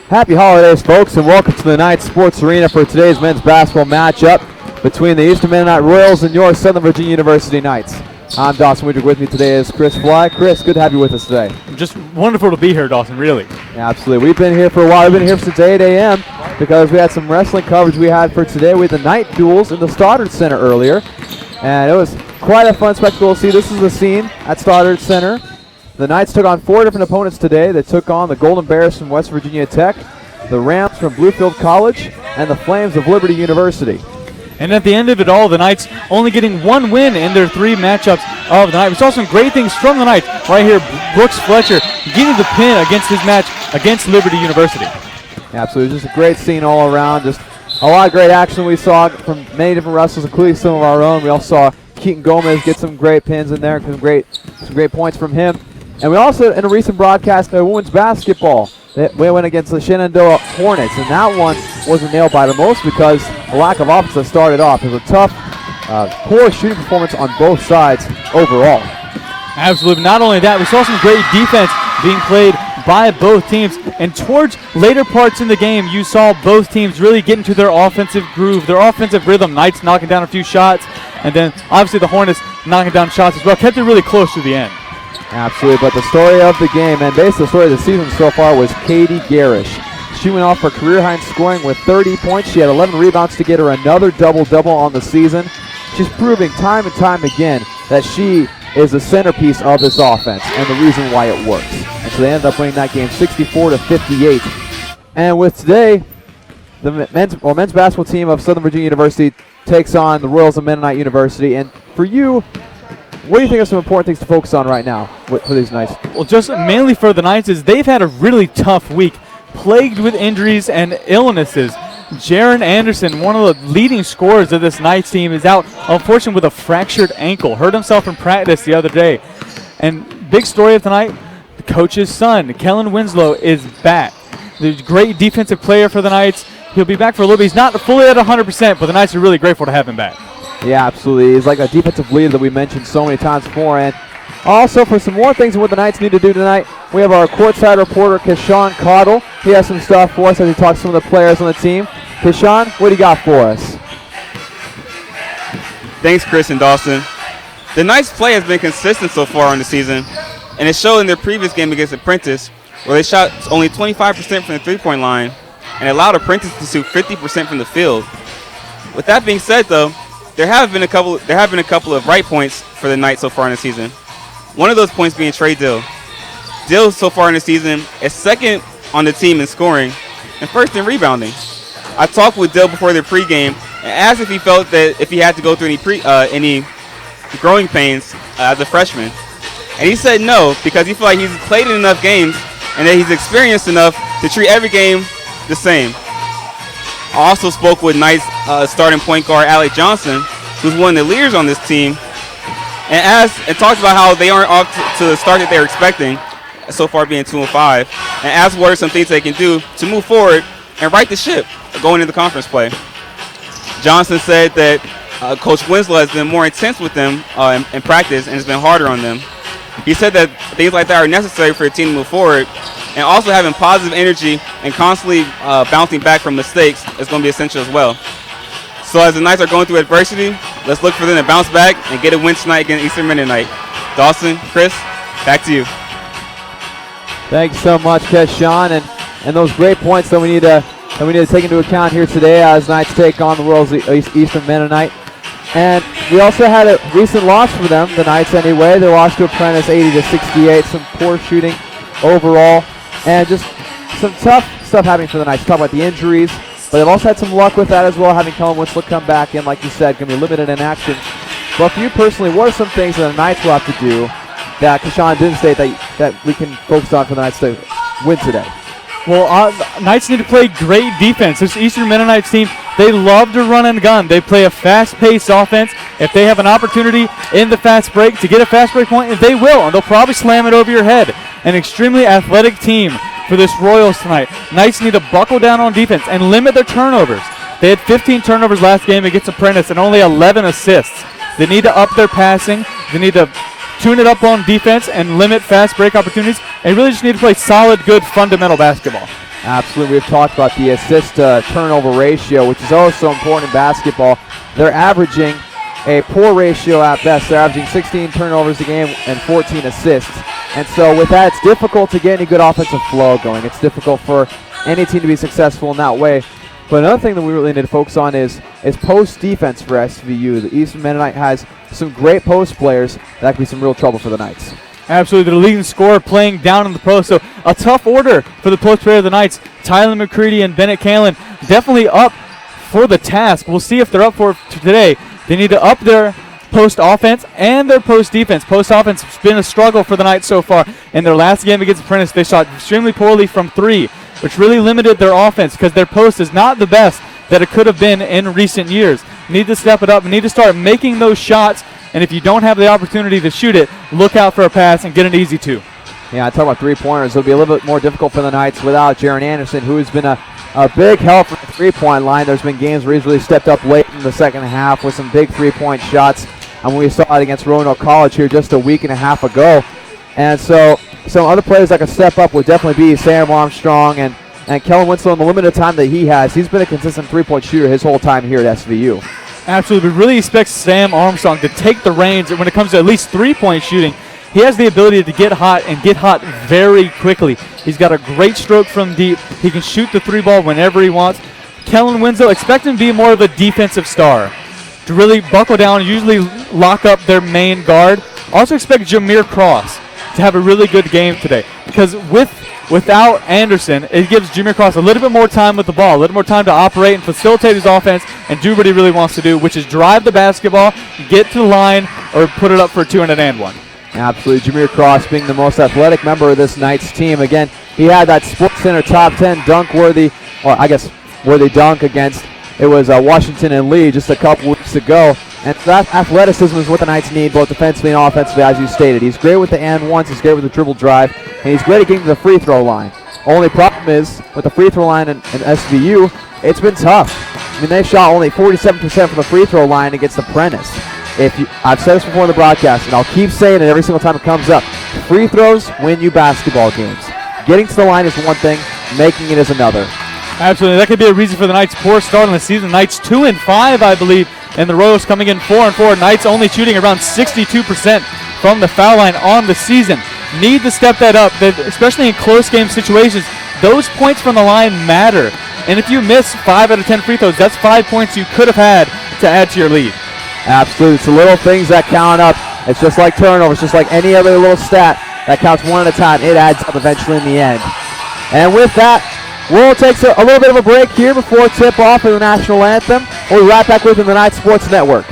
Happy holidays, folks, and welcome to the Knight Sports Arena for today's men's basketball matchup between the Eastern Mennonite Royals and your Southern Virginia University Knights. I'm Dawson Widrick. With me today is Chris Fly. Chris, good to have you with us today. Just wonderful to be here, Dawson, really. Yeah, absolutely. We've been here for a while. We've been here since 8 a.m. because we had some wrestling coverage we had for today. We had the night duels in the Stoddard Center earlier, and it was quite a fun spectacle to see. This is the scene at Stoddard Center. The Knights took on 4 different opponents today. They took on the Golden Bears from West Virginia Tech, the Rams from Bluefield College, and the Flames of Liberty University. And at the end of it all, the Knights only getting 1 win in their 3 matchups of the night. We saw some great things from the Knights. Right here, Brooks Fletcher getting the pin against his match against Liberty University. Absolutely, just a great scene all around. Just a lot of great action we saw from many different wrestlers, including some of our own. We also saw Keaton Gomez get some great pins in there, some great points from him. And we also, in a recent broadcast, women's basketball, we went against the Shenandoah Hornets, and that one wasn't nailed by the most because the lack of offense that started off. It was a tough, poor shooting performance on both sides overall. Absolutely. Not only that, we saw some great defense being played by both teams. And towards later parts in the game, you saw both teams really get into their offensive groove, their offensive rhythm. Knights knocking down a few shots, and then obviously the Hornets knocking down shots as well. Kept it really close to the end. Absolutely, but the story of the game, and basically the story of the season so far, was Katie Garish. She went off for career high in scoring with 30 points. She had 11 rebounds to get her another double-double on the season. She's proving time and time again that she is the centerpiece of this offense and the reason why it works. And so they ended up winning that game 64-58. And with today, the men's basketball team of Southern Virginia University takes on the Royals of Mennonite University. And for you, what do you think are some important things to focus on right now for these Knights? Well, just mainly for the Knights is they've had a really tough week, plagued with injuries and illnesses. Jaron Anderson, one of the leading scorers of this Knights team, is out, unfortunately, with a fractured ankle. Hurt himself in practice the other day. And big story of tonight, the coach's son, Kellen Winslow, is back. The great defensive player for the Knights. He'll be back for a little bit. He's not fully at 100%, but the Knights are really grateful to have him back. Yeah, absolutely. He's like a defensive leader that we mentioned so many times before. And also, for some more things what the Knights need to do tonight, we have our courtside reporter, Keshawn Cottle. He has some stuff for us as he talks to some of the players on the team. Keshawn, what do you got for us? Thanks, Chris and Dawson. The Knights' play has been consistent so far in the season, and it showed in their previous game against Apprentice, where they shot only 25% from the three-point line and allowed Apprentice to shoot 50% from the field. With that being said, though, there have been a couple of bright points for the Knights so far in the season. One of those points being Trey Dill. Dill so far in the season is second on the team in scoring and first in rebounding. I talked with Dill before their pregame and asked if he felt that if he had to go through any growing pains as a freshman. And he said no, because he felt like he's played in enough games and that he's experienced enough to treat every game the same. I also spoke with Knights starting point guard Alec Johnson, who's one of the leaders on this team, and talked about how they aren't off to the start that they're expecting, so far being 2-5, and asked what are some things they can do to move forward and right the ship going into conference play. Johnson said that Coach Winslow has been more intense with them in practice and has been harder on them. He said that things like that are necessary for the team to move forward, and also having positive energy and constantly bouncing back from mistakes is going to be essential as well. So as the Knights are going through adversity, let's look for them to bounce back and get a win tonight against Eastern Mennonite. Dawson, Chris, back to you. Thanks so much, Keshawn, and those great points that we need to that we need to take into account here today as Knights take on the world's Eastern Mennonite. And we also had a recent loss for them, the Knights anyway. They lost to Apprentice 80-68. Some poor shooting overall, and just some tough stuff happening for the Knights. Talk about the injuries, but they've also had some luck with that as well, having Kellen Winslow come back in, like you said, going to be limited in action. But for you personally, what are some things that the Knights will have to do that Kashawn didn't state that we can focus on for the Knights to win today? Well, Knights need to play great defense. This Eastern Mennonite team, they love to run and gun. They play a fast-paced offense. If they have an opportunity in the fast break to get a fast break point, they will, and they'll probably slam it over your head. An extremely athletic team for this Royals tonight. Knights need to buckle down on defense and limit their turnovers. They had 15 turnovers last game against Apprentice and only 11 assists. They need to up their passing. They need to tune it up on defense and limit fast break opportunities. And really just need to play solid, good, fundamental basketball. Absolutely. We've talked about the assist-turnover ratio, which is also important in basketball. They're averaging a poor ratio at best. They're averaging 16 turnovers a game and 14 assists. And so with that, it's difficult to get any good offensive flow going. It's difficult for any team to be successful in that way. But another thing that we really need to focus on is post defense for SVU. The Eastern Mennonite has some great post players. That could be some real trouble for the Knights. Absolutely. The leading scorer playing down in the post. So a tough order for the post player of the Knights. Tyler McCready and Bennett Callan definitely up for the task. We'll see if they're up for it today. They need to up their post offense and their post defense. Post offense has been a struggle for the Knights so far. In their last game against Apprentice, they shot extremely poorly from three, which really limited their offense because their post is not the best that it could have been in recent years. Need to step it up. Need to start making those shots. And if you don't have the opportunity to shoot it, look out for a pass and get an easy two. Yeah, I talk about three-pointers. It'll be a little bit more difficult for the Knights without Jaron Anderson, who has been a big help from the three-point line. There's been games where he's really stepped up late in the second half with some big three-point shots. And we saw it against Roanoke College here just a week and a half ago. And so some other players that can step up would definitely be Sam Armstrong and Kellen Winslow in the limited time that he has. He's been a consistent three-point shooter his whole time here at SVU. Absolutely. We really expect Sam Armstrong to take the reins when it comes to at least three-point shooting. He has the ability to get hot and get hot very quickly. He's got a great stroke from deep. He can shoot the three ball whenever he wants. Kellen Winslow, expect him to be more of a defensive star, to really buckle down and usually lock up their main guard. Also expect Jameer Cross to have a really good game today because without Anderson, it gives Jameer Cross a little bit more time with the ball, a little more time to operate and facilitate his offense and do what he really wants to do, which is drive the basketball, get to the line, or put it up for a two and one. Absolutely. Jameer Cross being the most athletic member of this Knights team. Again, he had that Sports Center top 10 dunk-worthy, or I guess worthy dunk against, it was Washington and Lee just a couple weeks ago. And that athleticism is what the Knights need, both defensively and offensively, as you stated. He's great with the and-ones, he's great with the dribble drive, and he's great at getting to the free throw line. Only problem is, with the free throw line in SVU, it's been tough. I mean, they shot only 47% from the free throw line against Apprentice. I've said this before in the broadcast, and I'll keep saying it every single time it comes up. Free throws win you basketball games. Getting to the line is one thing, making it is another. Absolutely. That could be a reason for the Knights' poor start in the season. Knights 2-5, I believe, and the Royals coming in 4-4. Knights only shooting around 62% from the foul line on the season. Need to step that up, especially in close game situations. Those points from the line matter. And if you miss 5 out of 10 free throws, that's 5 points you could have had to add to your lead. Absolutely. It's the little things that count up. It's just like turnovers, just like any other little stat that counts one at a time. It adds up eventually in the end. And with that, we'll take a little bit of a break here before tip-off of the national anthem. We'll be right back with the Knights Sports Network.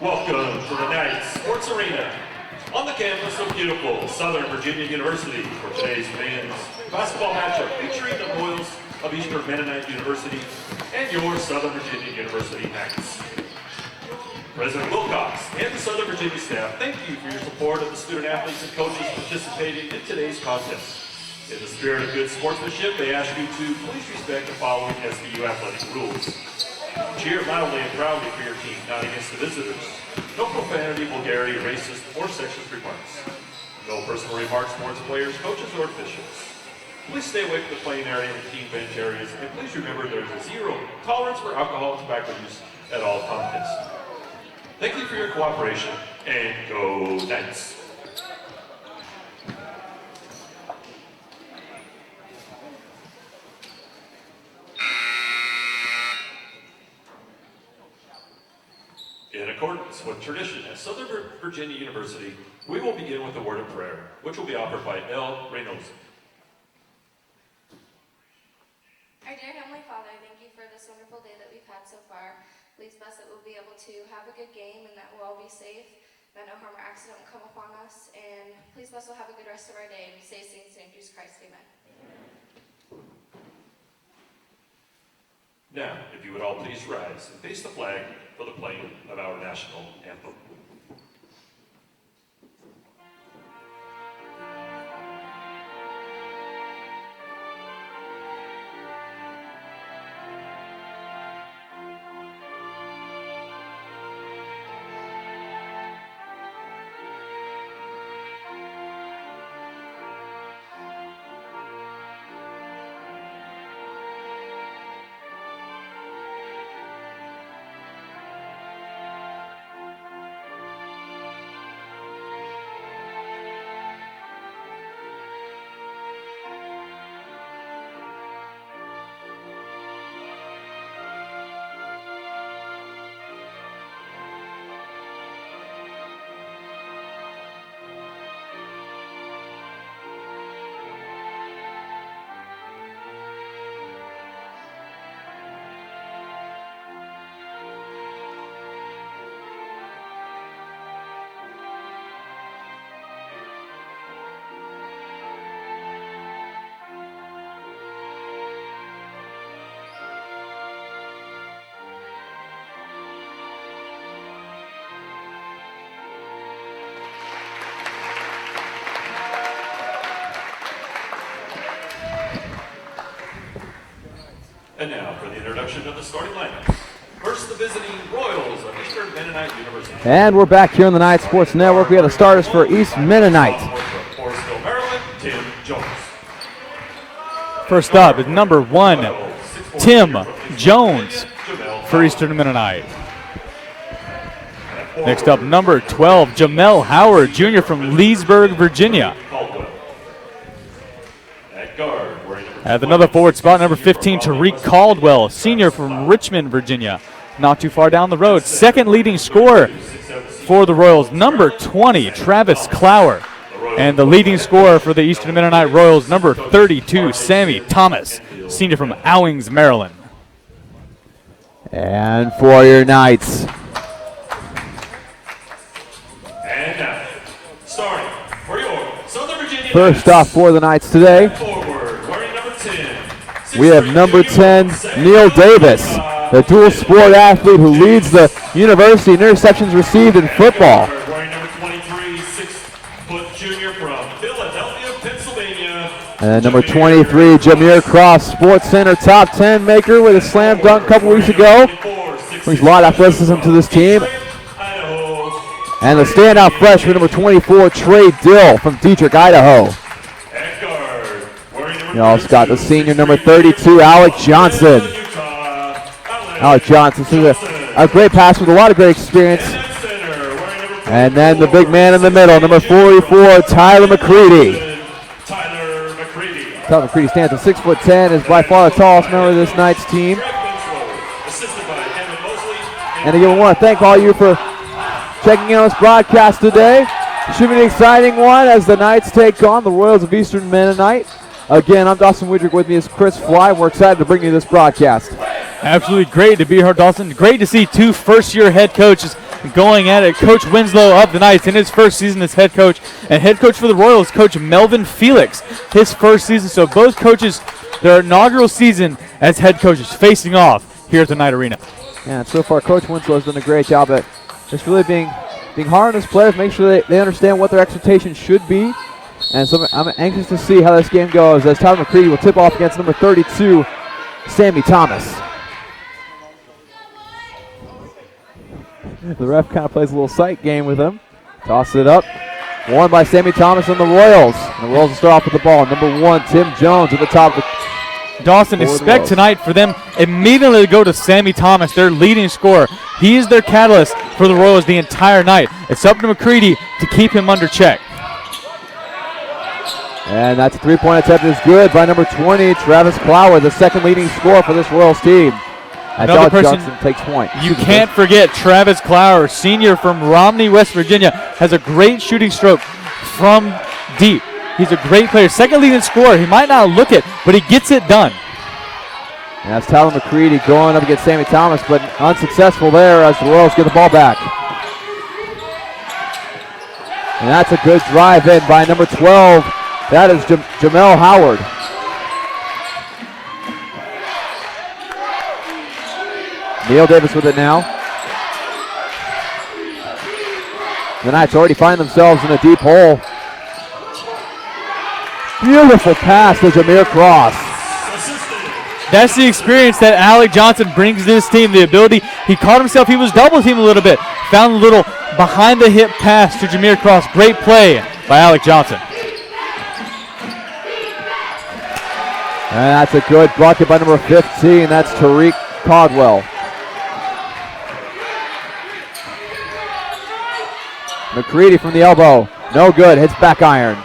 Welcome to the Knights Sports Arena on the campus of beautiful Southern Virginia University for today's men's basketball matchup featuring the Royals of Eastern Mennonite University and your Southern Virginia University Knights. President Wilcox and the Southern Virginia staff, thank you for your support of the student athletes and coaches participating in today's contest. In the spirit of good sportsmanship, they ask you to please respect the following SVU athletic rules. Cheer loudly and proudly for your team, not against the visitors. No profanity, vulgarity, racist, or sexist remarks. No personal remarks towards players, coaches, or officials. Please stay away from the playing area and team bench areas, and please remember there is a zero tolerance for alcohol and tobacco use at all contests. Thank you for your cooperation, and go Knights! In accordance with tradition at Southern Virginia University, we will begin with a word of prayer, which will be offered by L. Reynoso. Our dear Heavenly Father, thank you for this wonderful day that we've had so far. Please bless that we'll be able to have a good game and that we'll all be safe, that no harm or accident will come upon us, and please bless we'll have a good rest of our day. We say things in Jesus Christ, amen. Now, if you would all please rise and face the flag for the playing of our national anthem. And now for the introduction of the starting lineup. First, the visiting Royals of Eastern Mennonite University. And we're back here on the Knight Sports Network. We have the starters for East Mennonite. Forestville, Maryland, Tim Jones. First up is number 1, Tim Jones for Eastern Mennonite. Next up, number 12, Jamel Howard Jr. from Leesburg, Virginia. At guard, At another forward spot, number 15, Tariq Caldwell, senior from Richmond, Virginia. Not too far down the road. Second leading scorer for the Royals, number 20, Travis Clower. And the leading scorer for the Eastern Mennonite Royals, number 32, Sammy Thomas, senior from Owings, Maryland. And for your Knights. And now, starting for your Southern Virginia. First off for the Knights today, Forward, wearing number 10. we have number 10, Neil Davis, the dual sport athlete who leads the university in interceptions received in football. Wearing number 23, 6-foot junior from Philadelphia, Pennsylvania. And then number 23, Jameer Cross, Sports Center top 10 maker with a slam dunk a couple weeks ago. Brings a lot of athleticism to this team. And the standout freshman, number 24, Trey Dill from Dietrich, Idaho. You also got the senior, number 32, Alec Johnson. Alec Johnson, this is a great pass with a lot of great experience. And then the big man in the middle, number 44, Tyler McCready. Tyler McCready stands at 6'10", is by far the tallest member of this night's team. And again, we want to thank all you for checking out this broadcast today. It should be an exciting one as the Knights take on the Royals of Eastern Mennonite. Again, I'm Dawson Woodrick. With me is Chris Fly. We're excited to bring you this broadcast. Absolutely great to be here, Dawson. Great to see two first-year head coaches going at it. Coach Winslow of the Knights in his first season as head coach, and head coach for the Royals, Coach Melvin Felix, his first season. So both coaches, their inaugural season as head coaches, facing off here at the Knight Arena. Yeah, and so far Coach Winslow has done a great job at just really being hard on his players, make sure they understand what their expectations should be. And so I'm anxious to see how this game goes as Tyler McCready will tip off against number 32, Sammy Thomas. The ref kind of plays a little sight game with him. Toss it up. Won by Sammy Thomas and the Royals. And the Royals will start off with the ball. Number 1, Tim Jones at the top of the Dawson, expect tonight for them immediately to go to Sammy Thomas, their leading scorer. He is their catalyst for the Royals the entire night. It's up to McCready to keep him under check. And that's a three-point attempt is good by number 20, Travis Clower, the second leading scorer for this Royals team. As Another Alex person Johnson takes point. You can't forget Travis Clower, senior from Romney, West Virginia, has a great shooting stroke from deep. He's a great player. Second leading scorer. He might not look it, but he gets it done. And that's Tyler McCready going up against Sammy Thomas, but unsuccessful there as the Royals get the ball back. And that's a good drive in by number 12. That is Jamel Howard. Neil Davis with it now. The Knights already find themselves in a deep hole. Beautiful pass to Jameer Cross. That's the experience that Alec Johnson brings to this team. The ability, he caught himself, he was double teamed a little bit. Found a little behind the hip pass to Jameer Cross. Great play by Alec Johnson. And that's a good bucket by number 15. That's Tariq Caldwell. McCready from the elbow. No good. Hits back iron.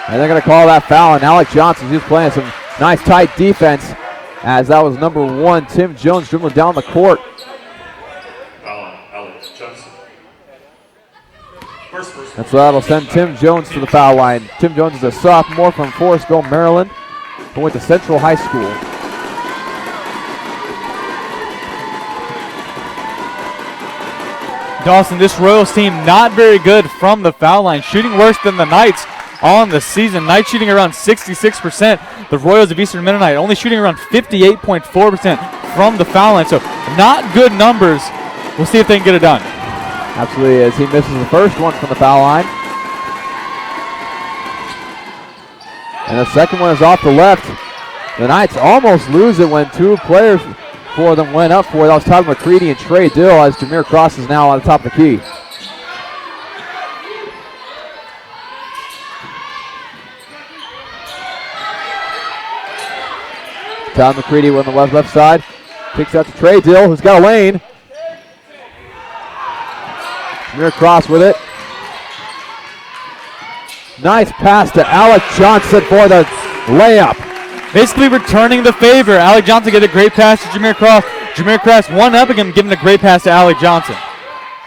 And they're going to call that foul on Alec Johnson. He's playing some nice tight defense as that was number 1, Tim Jones, dribbling down the court. And so that'll send Tim Jones to the foul line. Tim Jones is a sophomore from Forestville, Maryland, who went to Central High School. Dawson, this Royals team not very good from the foul line, shooting worse than the Knights on the season. Knights shooting around 66%. The Royals of Eastern Mennonite only shooting around 58.4% from the foul line. So not good numbers. We'll see if they can get it done. Absolutely, as he misses the first one from the foul line. And the second one is off the left. The Knights almost lose it when two players for them went up for it. That was Tyler McCready and Trey Dill as Jameer Cross is now on the top of the key. Tyler McCready on the left side. Kicks out to Trey Dill, who's got a lane. Jameer Cross with it. Nice pass to Alec Johnson for the layup. Basically returning the favor. Alec Johnson get a great pass to Jameer Cross. Jameer Cross one up again, giving a great pass to Alec Johnson.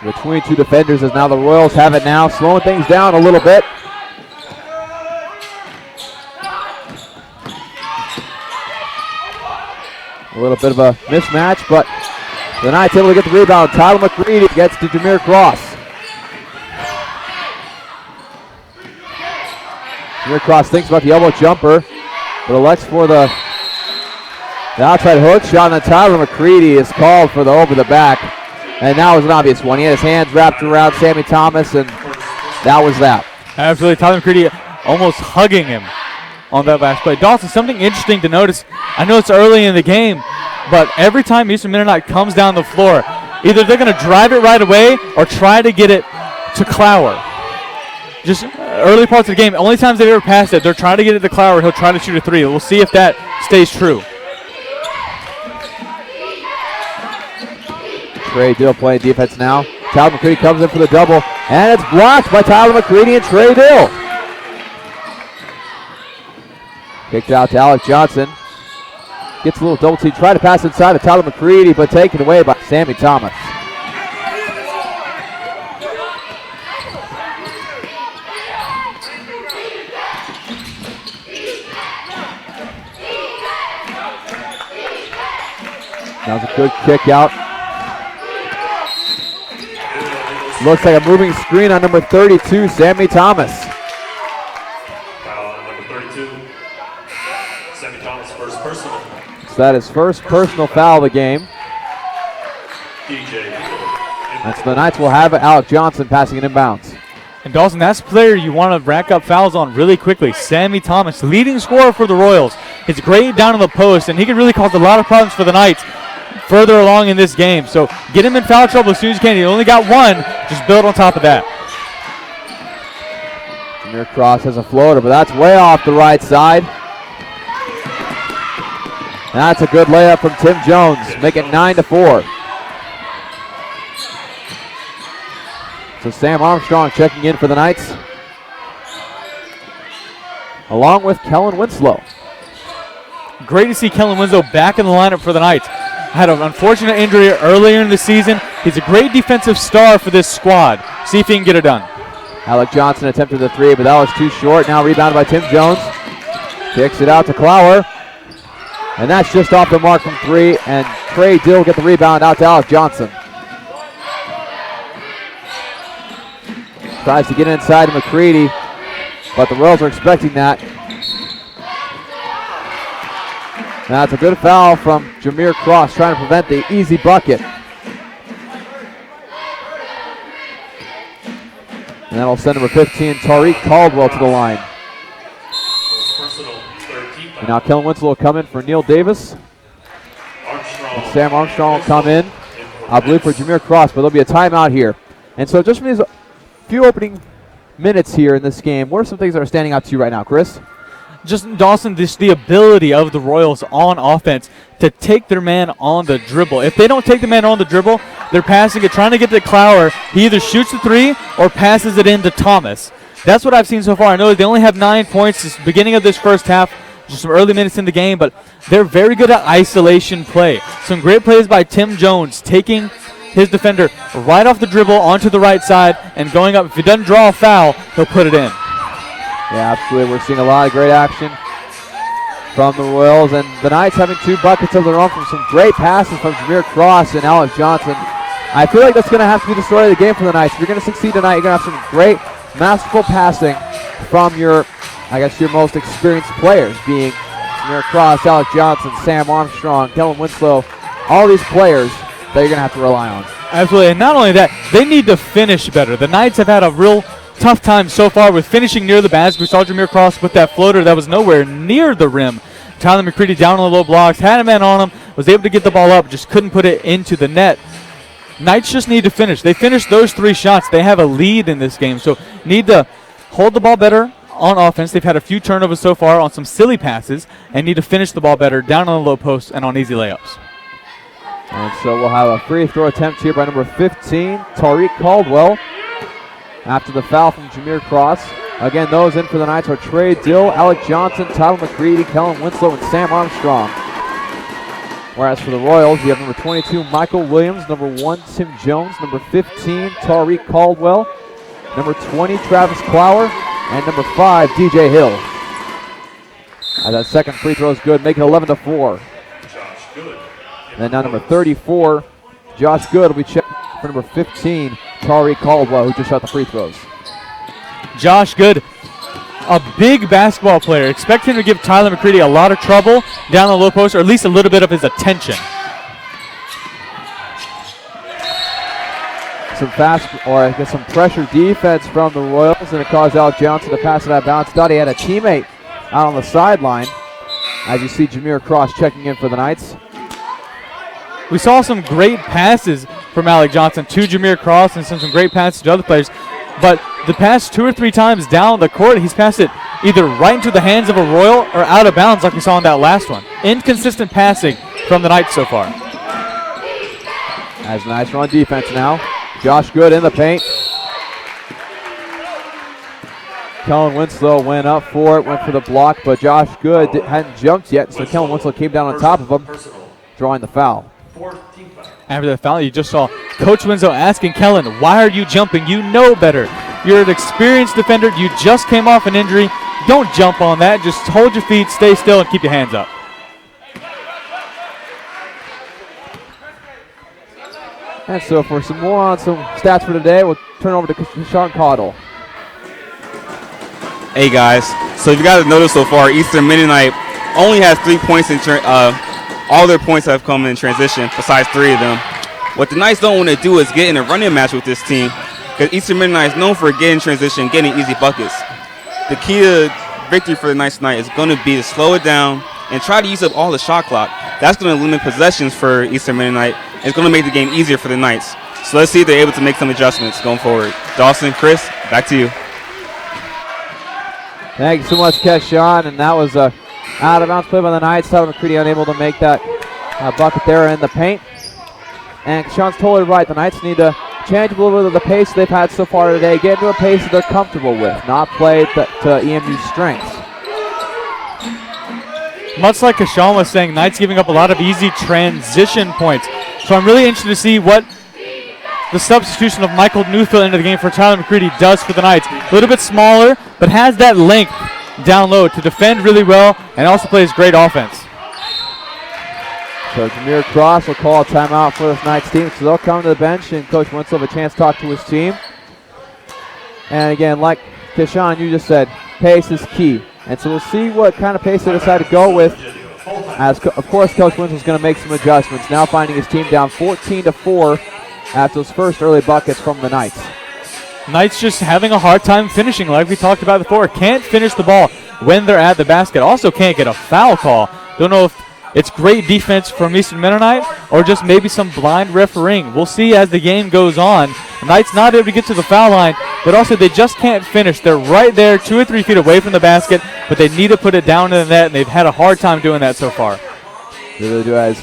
Between two defenders as now the Royals have it now, slowing things down a little bit. A little bit of a mismatch, but the Knights able to get the rebound. Tyler McCready gets to Jameer Cross. Jameer Cross thinks about the elbow jumper, but elects for the outside hook shot, and then Tyler McCready is called for the over the back. And that was an obvious one. He had his hands wrapped around Sammy Thomas, and that was that. Absolutely. Tyler McCready almost hugging him on that last play. Dawson, something interesting to notice. I know it's early in the game, but every time Eastern Mennonite comes down the floor, either they're going to drive it right away or try to get it to Clower. Just early parts of the game, only times they've ever passed it, they're trying to get it to Clower. He'll try to shoot a three. We'll see if that stays true. Trey Dill playing defense now. Tyler McCready comes in for the double, and it's blocked by Tyler McCready and Trey Dill. Kicked out to Alec Johnson. Gets a little double team. Try to pass inside to Tyler McCready, but taken away by Sammy Thomas. That was a good kick out. Looks like a moving screen on number 32, Sammy Thomas. Foul on number 32. Sammy Thomas, first personal. So that is first personal foul of the game. DJ. And so the Knights will have it. Alec Johnson passing it inbounds. And Dawson, that's the player you want to rack up fouls on really quickly. Sammy Thomas, leading scorer for the Royals. He's great down on the post, and he could really cause a lot of problems for the Knights further along in this game. So get him in foul trouble as soon as you can. He only got one. Just build on top of that. Jameer Cross has a floater, but that's way off the right side. That's a good layup from Tim Jones, make it 9-4. So Sam Armstrong checking in for the Knights, along with Kellen Winslow. Great to see Kellen Winslow back in the lineup for the Knights. Had an unfortunate injury earlier in the season. He's a great defensive star for this squad. See if he can get it done. Alec Johnson attempted the three, but that was too short. Now rebounded by Tim Jones. Kicks it out to Clower. And that's just off the mark from three. And Trey Dill get the rebound out to Alec Johnson. Tries to get inside to McCready, but the Royals are expecting that. That's a good foul from Jameer Cross, trying to prevent the easy bucket. And that'll send number 15, Tariq Caldwell, to the line. And now Kellen Winslow will come in for Neil Davis. And Sam Armstrong will come in, I believe, for Jameer Cross, but there'll be a timeout here. And so just from these few opening minutes here in this game, what are some things that are standing out to you right now, Chris? Just, Dawson, the ability of the Royals on offense to take their man on the dribble. If they don't take the man on the dribble, they're passing it, trying to get to Clower. He either shoots the three or passes it in to Thomas. That's what I've seen so far. I know they only have 9 points since the beginning of this first half, just some early minutes in the game, but they're very good at isolation play. Some great plays by Tim Jones, taking his defender right off the dribble onto the right side and going up. If he doesn't draw a foul, he'll put it in. Yeah, absolutely. We're seeing a lot of great action from the Royals, and the Knights having 2 buckets of their own from some great passes from Jameer Cross and Alec Johnson. I feel like that's going to have to be the story of the game for the Knights. If you're going to succeed tonight, you're going to have some great, masterful passing from your most experienced players, being Jameer Cross, Alec Johnson, Sam Armstrong, Kellen Winslow, all these players that you're going to have to rely on. Absolutely, and not only that, they need to finish better. The Knights have had a real tough time so far with finishing near the basket. We saw Jameer Cross with that floater that was nowhere near the rim. Tyler McCready down on the low blocks, had a man on him, was able to get the ball up, just couldn't put it into the net. Knights just need to finish. They finished those 3 shots. They have a lead in this game, so need to hold the ball better on offense. They've had a few turnovers so far on some silly passes and need to finish the ball better down on the low post and on easy layups. And so we'll have a free throw attempt here by number 15, Tariq Caldwell, after the foul from Jameer Cross. Again, those in for the Knights are Trey Dill, Alec Johnson, Tyler McCready, Kellen Winslow, and Sam Armstrong. Whereas for the Royals, you have number 22, Michael Williams, number 1, Tim Jones, number 15, Tariq Caldwell, number 20, Travis Clower, and number 5, DJ Hill. That second free throw is good, make it 11-4. And then now number 34, Josh Good will be checked for number 15, Tariq Caldwell, who just shot the free throws. Josh Good a big basketball player. Expect him to give Tyler McCready a lot of trouble down the low post, or at least a little bit of his attention. Some some pressure defense from the Royals, and it caused Alec Johnson to pass it out of bounds. Thought he had a teammate out on the sideline. As you see Jameer Cross checking in for the Knights. We saw some great passes from Alec Johnson to Jameer Cross and some great passes to other players. But the past 2 or 3 times down the court, he's passed it either right into the hands of a Royal or out of bounds like we saw in that last one. Inconsistent passing from the Knights so far. Has a nice run defense now. Josh Good in the paint. Kellen Winslow went up for it, went for the block, but Josh Good hadn't jumped yet, so Kellen Winslow came down on top of him, drawing the foul. After the foul, you just saw Coach Winslow asking Kellen, why are you jumping? You know better. You're an experienced defender. You just came off an injury. Don't jump on that. Just hold your feet, stay still, and keep your hands up. And so for some more on some stats for today, we'll turn over to Sean Cottle. Hey guys, so if you guys have noticed so far, Eastern Mennonite only has 3 points in all their points have come in transition, besides 3 of them. What the Knights don't want to do is get in a running match with this team, because Eastern Mennonite is known for getting transition, getting easy buckets. The key to victory for the Knights tonight is going to be to slow it down and try to use up all the shot clock. That's going to limit possessions for Eastern Mennonite. And it's going to make the game easier for the Knights. So let's see if they're able to make some adjustments going forward. Dawson, Chris, back to you. Thank you so much, Keshawn. And that was a out-of-bounds play by the Knights. Tyler McCready unable to make that bucket there in the paint. And Keshawn's totally right. The Knights need to change a little bit of the pace they've had so far today. Get into a pace that they're comfortable with, not play to EMU's strengths. Much like Keshawn was saying, Knights giving up a lot of easy transition points. So I'm really interested to see what the substitution of Michael Newfield into the game for Tyler McCready does for the Knights. A little bit smaller, but has that length down low to defend really well and also plays great offense. So Jameer Cross will call a timeout for this Knights team. So they'll come to the bench and Coach Winslow have a chance to talk to his team. And again, like Keshawn, you just said, pace is key. And so we'll see what kind of pace they decide to go with. As of course, Coach Winslow is going to make some adjustments. Now finding his team down 14-4 after those first early buckets from the Knights. Knights just having a hard time finishing, like we talked about before. Can't finish the ball when they're at the basket. Also can't get a foul call. Don't know if it's great defense from Eastern Mennonite or just maybe some blind refereeing. We'll see as the game goes on. The Knights not able to get to the foul line, but also they just can't finish. They're right there 2 or 3 feet away from the basket, but they need to put it down in the net, and they've had a hard time doing that so far. They really do. As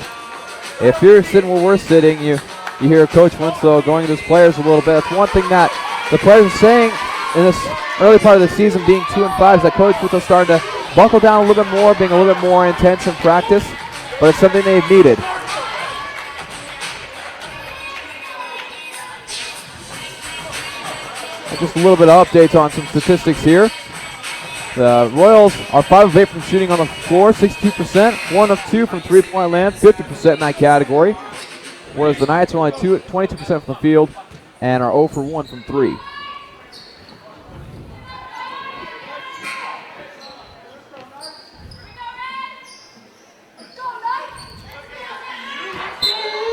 if you're sitting where we're sitting, you hear Coach Winslow going to his players a little bit. That's one thing that the players are saying in this early part of the season, being 2-5, is that Coach Winslow starting to buckle down a little bit more, being a little bit more intense in practice, but it's something they've needed. Just a little bit of updates on some statistics here. The Royals are 5 of 8 from shooting on the floor, 62%, 1 of 2 from three-point land, 50% in that category. Whereas the Knights are only 22% from the field and are 0 for 1 from 3.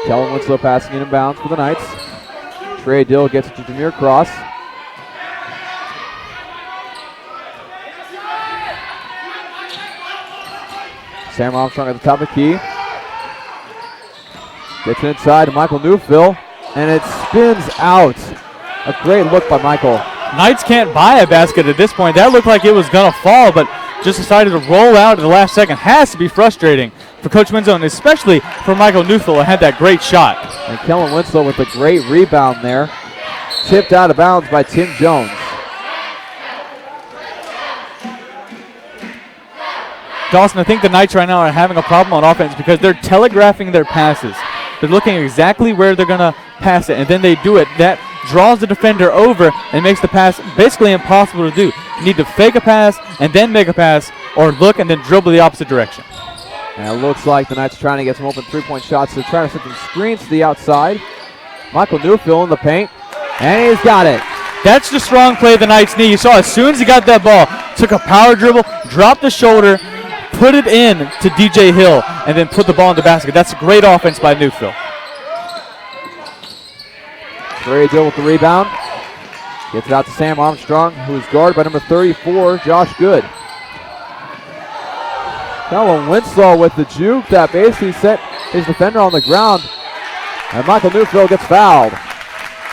Kellen Winslow passing in bounds for the Knights. Trey Dill gets it to Jameer Cross. Sam Armstrong at the top of the key. Gets inside to Michael Newfield, and it spins out. A great look by Michael. Knights can't buy a basket at this point. That looked like it was going to fall, but just decided to roll out at the last second. Has to be frustrating for Coach Winslow, and especially for Michael Newfield, who had that great shot. And Kellen Winslow with a great rebound there. Tipped out of bounds by Tim Jones. Dawson, I think the Knights right now are having a problem on offense because they're telegraphing their passes. They're looking exactly where they're going to pass it, and then they do it. That draws the defender over and makes the pass basically impossible to do. You need to fake a pass and then make a pass, or look and then dribble the opposite direction. And it looks like the Knights are trying to get some open three-point shots. They're trying to set some screens to the outside. Michael Newfield in the paint, and he's got it. That's the strong play the Knights need. You saw as soon as he got that ball, took a power dribble, dropped the shoulder, put it in to DJ Hill, and then put the ball in the basket. That's great offense by Newfield. Trey Dill with the rebound. Gets it out to Sam Armstrong, who is guarded by number 34, Josh Good. Kellen Winslow with the juke that basically set his defender on the ground. And Michael Newfield gets fouled.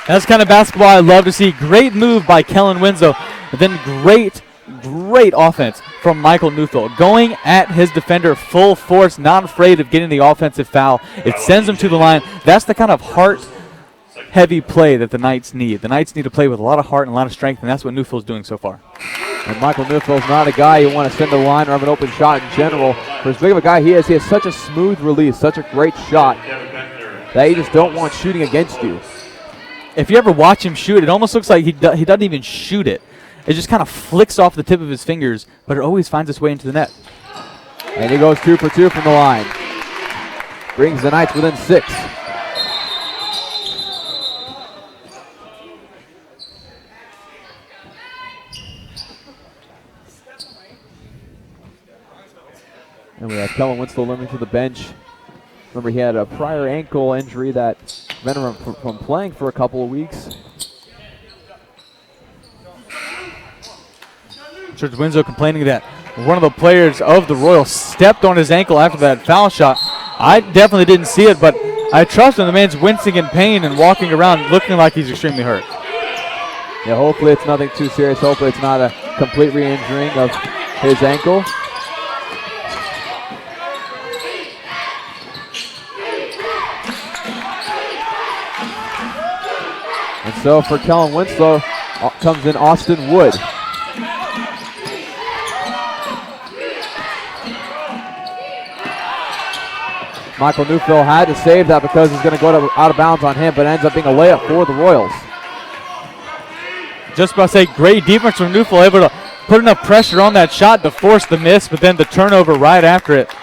That's the kind of basketball I love to see. Great move by Kellen Winslow. And then great offense from Michael Newfield. Going at his defender full force, not afraid of getting the offensive foul. It sends him to the line. That's the kind of heart-heavy play that the Knights need. The Knights need to play with a lot of heart and a lot of strength, and that's what Newfield's doing so far. And Michael Newfield's not a guy you want to send to the line or have an open shot in general. For as big of a guy he is, he has such a smooth release, such a great shot that you just don't want shooting against you. If you ever watch him shoot, it almost looks like he doesn't even shoot it. It just kind of flicks off the tip of his fingers, but it always finds its way into the net. And he goes 2 for 2 from the line. Brings the Knights within 6. And we have Kellen Winslow limping to the bench. Remember, he had a prior ankle injury that prevented him from playing for a couple of weeks. George Winslow complaining that one of the players of the Royals stepped on his ankle after that foul shot. I definitely didn't see it, but I trust him. The man's wincing in pain and walking around looking like he's extremely hurt. Yeah, hopefully it's nothing too serious. Hopefully it's not a complete re-injuring of his ankle. And so for Kellen Winslow comes in Austin Wood. Michael Newfield had to save that because he's going to go out of bounds on him, but it ends up being a layup for the Royals. Just about to say, great defense from Newfield, able to put enough pressure on that shot to force the miss, but then the turnover right after it.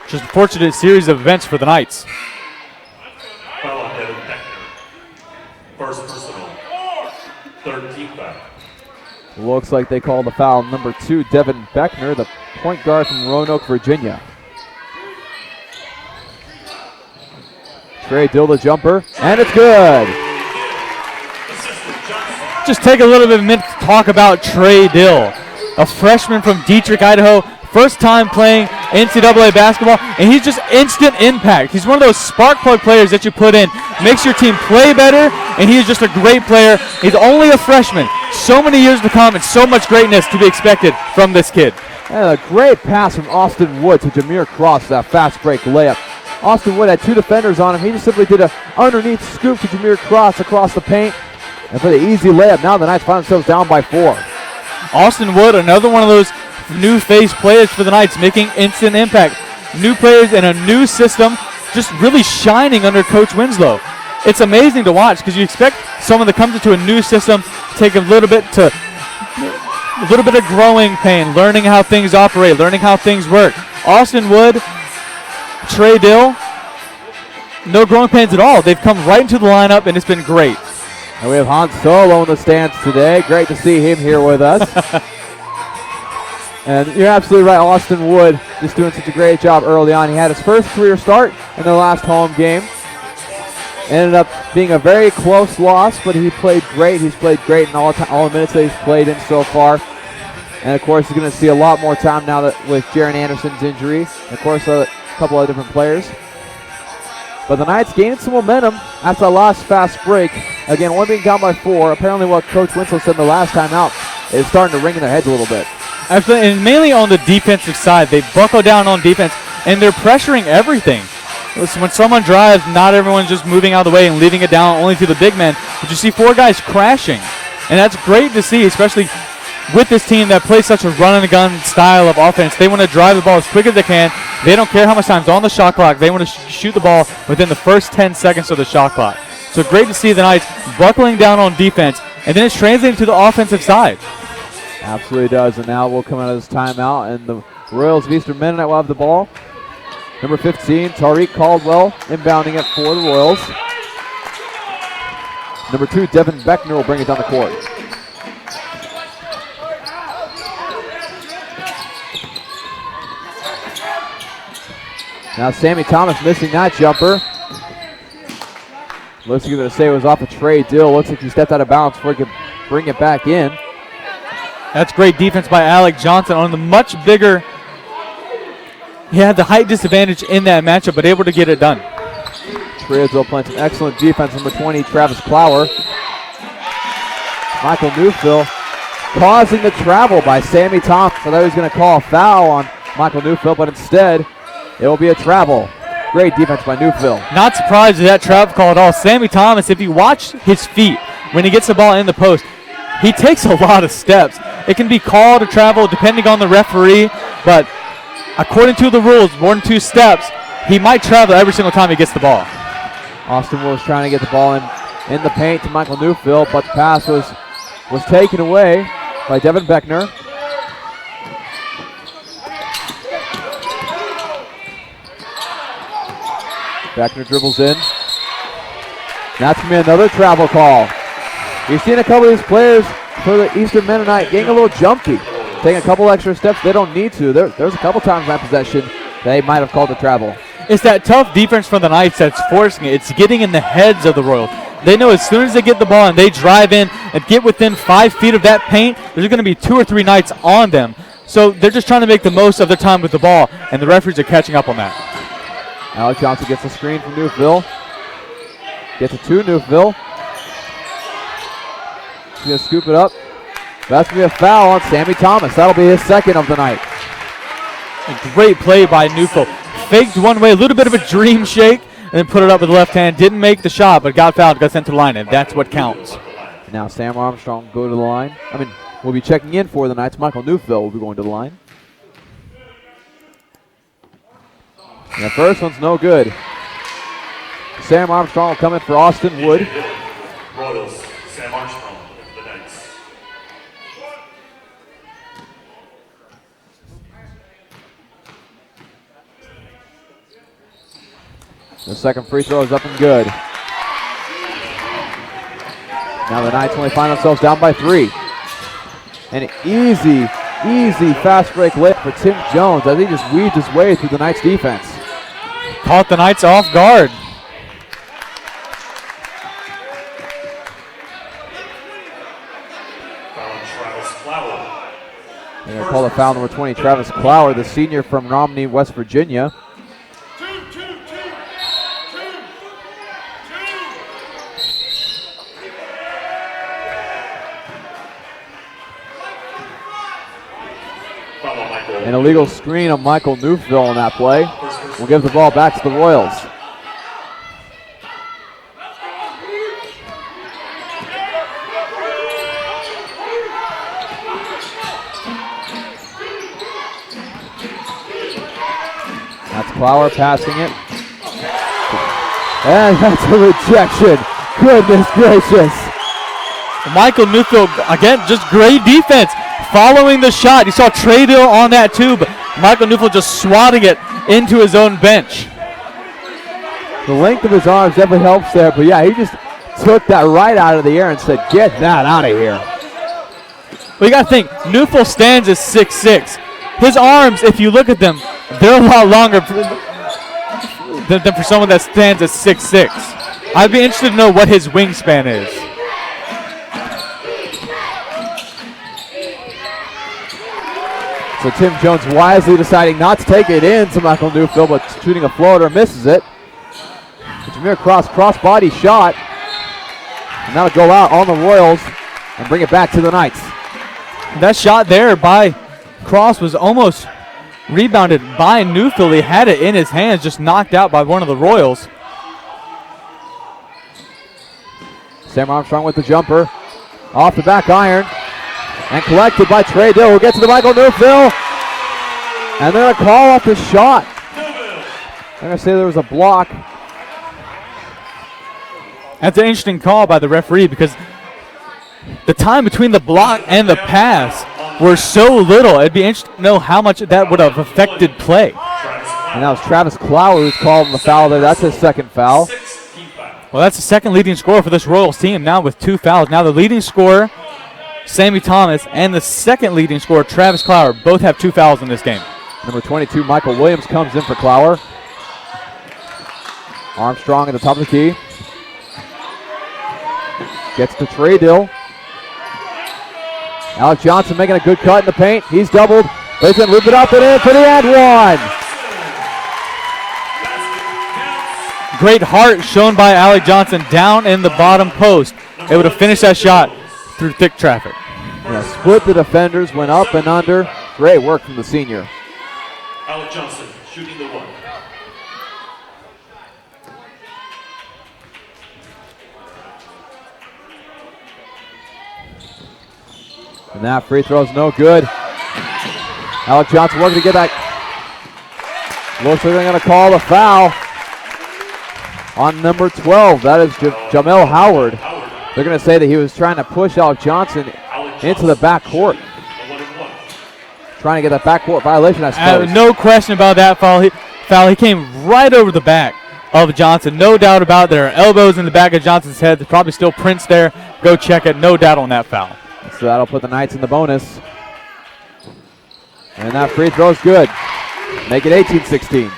Just a fortunate series of events for the Knights. Foul on Devin Beckner. First personal. 13th foul. Looks like they call the foul number 2, Devin Beckner, the point guard from Roanoke, Virginia. Trey Dill the jumper, and it's good. Just take a little bit of a minute to talk about Trey Dill, a freshman from Dietrich, Idaho, first time playing NCAA basketball, and he's just instant impact. He's one of those spark plug players that you put in, makes your team play better, and he's just a great player. He's only a freshman. So many years to come and so much greatness to be expected from this kid. And a great pass from Austin Wood to Jameer Cross, that fast break layup. Austin Wood had 2 defenders on him. He just simply did an underneath scoop to Jameer Cross across the paint. And for the easy layup, now the Knights find themselves down by 4. Austin Wood, another one of those new face players for the Knights, making instant impact. New players in a new system, just really shining under Coach Winslow. It's amazing to watch because you expect someone that comes into a new system to take a little bit of growing pain, learning how things operate, learning how things work. Austin Wood, Trey Dill, no growing pains at all. They've come right into the lineup, and it's been great. And we have Han Solo in the stands today. Great to see him here with us. And you're absolutely right, Austin Wood just doing such a great job early on. He had his first career start in the last home game. Ended up being a very close loss, but he played great. He's played great in all the minutes that he's played in so far. And, of course, he's going to see a lot more time now that with Jaron Anderson's injury. And, of course, a couple of different players. But the Knights gained some momentum after the last fast break. Again, only being down by 4. Apparently what Coach Winslow said the last time out is starting to ring in their heads a little bit. Absolutely, and mainly on the defensive side. They buckle down on defense, and they're pressuring everything. When someone drives, not everyone's just moving out of the way and leaving it down only to the big men. But you see 4 guys crashing, and that's great to see, especially with this team that plays such a run-and-gun style of offense. They want to drive the ball as quick as they can. They don't care how much time's on the shot clock. They want to shoot the ball within the first 10 seconds of the shot clock. So great to see the Knights buckling down on defense, and then it's translating to the offensive side. Absolutely does, and now we'll come out of this timeout, and the Royals of Eastern Mennonite will have the ball. Number 15, Tariq Caldwell, inbounding it for the Royals. Number 2, Devin Beckner will bring it down the court. Now Sammy Thomas missing that jumper. Looks like going to say it was off a Trey Dill. Looks like he stepped out of bounds before he could bring it back in. That's great defense by Alec Johnson on the much bigger. He had the height disadvantage in that matchup, but able to get it done. Trey Dill playing some excellent defense. Number 20, Travis Clower. Michael Newfield causing the travel by Sammy Thomas. I thought he was going to call a foul on Michael Newfield, but instead it will be a travel. Great defense by Newfield. Not surprised at that travel call at all. Sammy Thomas, if you watch his feet when he gets the ball in the post, he takes a lot of steps. It can be called a travel depending on the referee, but according to the rules, more than 2 steps, he might travel every single time he gets the ball. Austin Willis trying to get the ball in the paint to Michael Newfield, but the pass was taken away by Devin Beckner. Beckner dribbles in. That's going to be another travel call. We've seen a couple of these players for the Eastern Mennonite getting a little jumpy, taking a couple extra steps. They don't need to. There's a couple times in that possession they might have called a travel. It's that tough defense from the Knights that's forcing it. It's getting in the heads of the Royals. They know as soon as they get the ball and they drive in and get within 5 feet of that paint, there's going to be 2 or 3 Knights on them. So they're just trying to make the most of their time with the ball, and the referees are catching up on that. Alex Johnson gets a screen from Newfield. Gets it to Newfield. He's going to scoop it up. That's going to be a foul on Sammy Thomas. That'll be his second of the night. A great play by Newfield. Faked one way, a little bit of a dream shake, and then put it up with the left hand. Didn't make the shot, but got fouled, got sent to the line, and that's what counts. Now Sam Armstrong will go to the line. We'll be checking in for the Knights. Michael Newfield will be going to the line. And the first one's no good. Sam Armstrong will come in for Austin Wood. Royals, Sam Armstrong, the Knights. The second free throw is up and good. Now the Knights only find themselves down by 3. An easy fast break layup for Tim Jones as he just weaved his way through the Knights defense. Caught the Knights off guard. They're going to call the foul number 20, Travis Clower, the senior from Romney, West Virginia. An illegal screen on Michael Newfield on that play. We'll give the ball back to the Royals. That's Clower passing it. And that's a rejection. Goodness gracious. Michael Newfield, again, just great defense. Following the shot, you saw Trey Dill on that too, but Michael Newfield just swatting it into his own bench. The length of his arms definitely helps there, but yeah, he just took that right out of the air and said, get that out of here. Well, you got to think, Newfield stands at 6'6". His arms, if you look at them, they're a lot longer than for someone that stands at 6'6". I'd be interested to know what his wingspan is. So Tim Jones wisely deciding not to take it in to Michael Newfield, but shooting a floater, misses it. Jameer cross-body shot. And that'll go out on the Royals and bring it back to the Knights. That shot there by Cross was almost rebounded by Newfield. He had it in his hands, just knocked out by one of the Royals. Sam Armstrong with the jumper. Off the back iron. And collected by Trey Dill, who gets to the Michael Newfield. And they're going to call off the shot. They're going to say there was a block. That's an interesting call by the referee because the time between the block and the pass were so little. It'd be interesting to know how much that would have affected play. And that was Travis Clower who's called the foul there. That's his second foul. Well, that's the second leading scorer for this Royals team now with 2 fouls. Now the leading scorer, Sammy Thomas, and the second leading scorer, Travis Clower, both have 2 fouls in this game. Number 22, Michael Williams, comes in for Clower. Armstrong at the top of the key. Gets to Trey Dill. Alec Johnson making a good cut in the paint. He's doubled. But he's going to loop it up and in for the and one. Great heart shown by Alec Johnson down in the bottom post. Able to finish that shot through thick traffic. Yeah, split the defenders, went up and under. Great work from the senior. Alec Johnson shooting the one. And that free throw is no good. Alec Johnson working to get that. Looks like they're going to call the foul on number 12. That is Jamel Howard. They're going to say that he was trying to push Alec Johnson into the backcourt. Trying to get that backcourt violation, I suppose. No question about that foul. He came right over the back of Johnson. No doubt about it. There are elbows in the back of Johnson's head. There's probably still prints there. Go check it. No doubt on that foul. So that'll put the Knights in the bonus. And that free throw is good. Make it 18-16.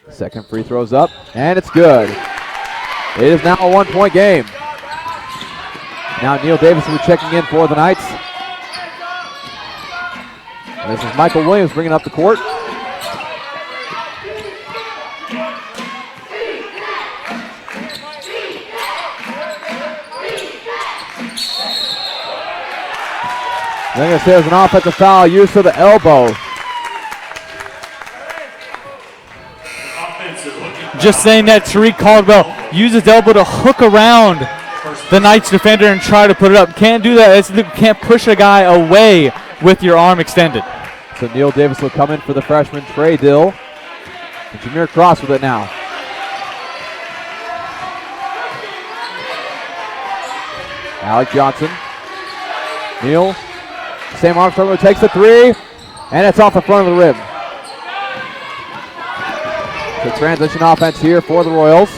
Second free throw's up, and it's good. It is now a 1-point game. Now Neil Davis will be checking in for the Knights. This is Michael Williams bringing up the court. They're going to say it was an offensive foul, use of the elbow. Just saying that Tariq Caldwell used his elbow to hook around the Knights defender and try to put it up. Can't do that. You can't push a guy away with your arm extended. So Neil Davis will come in for the freshman Trey Dill. And Jameer Cross with it now. Alec Johnson. Neil. Sam Armstrong who takes the three. And it's off the front of the rim. So transition offense here for the Royals.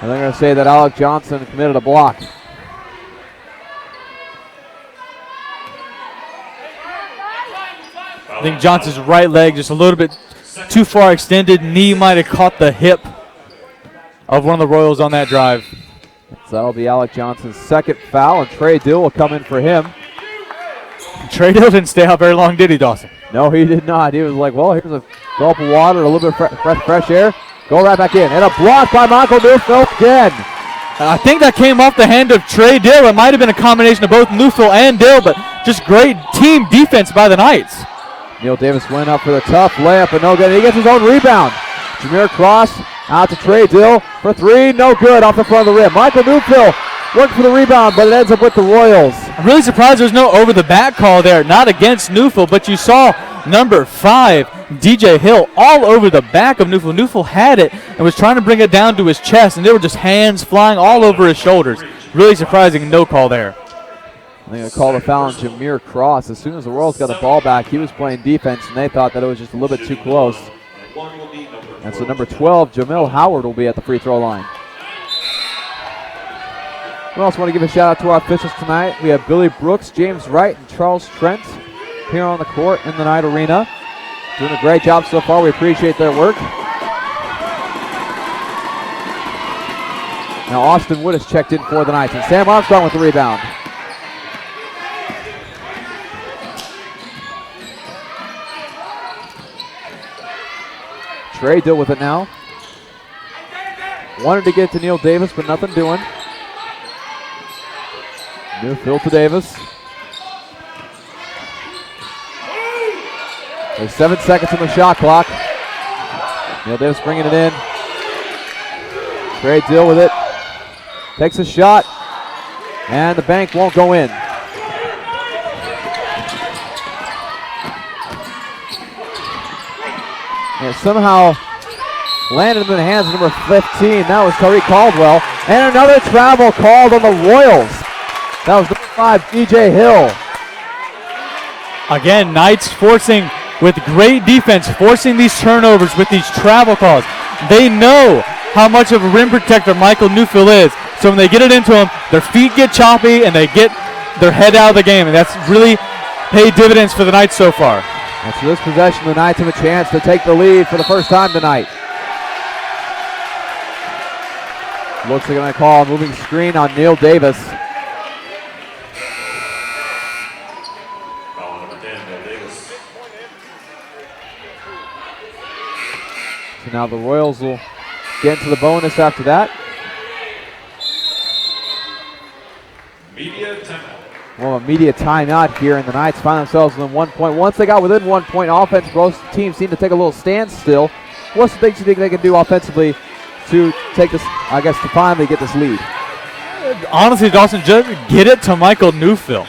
And they're going to say that Alec Johnson committed a block. I think Johnson's right leg just a little bit too far extended. Knee might have caught the hip of one of the Royals on that drive. So that'll be Alec Johnson's second foul, and Trey Dill will come in for him. Trey Dill didn't stay out very long, did he, Dawson? No, he did not. He was like, well, here's a gulp of water, a little bit of fresh air. Go right back in. And a block by Michael Newfield again. And I think that came off the hand of Trey Dill. It might have been a combination of both Newfield and Dill, but just great team defense by the Knights. Neil Davis went up for the tough layup, but no good. He gets his own rebound. Jameer Cross out to Trey Dill for three. No good off the front of the rim. Michael Newfield worked for the rebound, but it ends up with the Royals. I'm really surprised there's no over-the-back call there. Not against Newfield, but you saw number 5, DJ Hill, all over the back of Newfield. Newfield had it and was trying to bring it down to his chest, and there were just hands flying all over his shoulders. Really surprising, no call there. They're going to call the foul on Jameer Cross. As soon as the Royals got the ball back, he was playing defense, and they thought that it was just a little bit too close. And so number 12, Jamel Howard, will be at the free throw line. We also want to give a shout out to our officials tonight. We have Billy Brooks, James Wright, and Charles Trent here on the court in the Knight Arena. Doing a great job so far. We appreciate their work. Now Austin Wood has checked in for the Knights, and Sam Armstrong with the rebound. Trey Dill with it now. Wanted to get to Neil Davis, but nothing doing. Newfield to Davis. There's 7 seconds on the shot clock. Neil Davis bringing it in. Trey Dill with it. Takes a shot. And the bank won't go in. And somehow landed in the hands of number 15. That was Tariq Caldwell. And another travel called on the Royals. That was number 5, DJ Hill. Again, Knights forcing, with great defense, forcing these turnovers with these travel calls. They know how much of a rim protector Michael Newfield is. So when they get it into him, their feet get choppy and they get their head out of the game. And that's really paid dividends for the Knights so far. And so this possession, the Knights have a chance to take the lead for the first time tonight. Looks like they're going to call a moving screen on Neil Davis. Foul number 10, Neil Davis. So now the Royals will get into the bonus after that. Media timeout. Well, a media timeout here, and the Knights find themselves within 1 point. Once they got within 1 point offense, both teams seem to take a little standstill. What's the things you think they can do offensively to take this, I guess, to finally get this lead? Honestly, Dawson, just get it to Michael Newfield.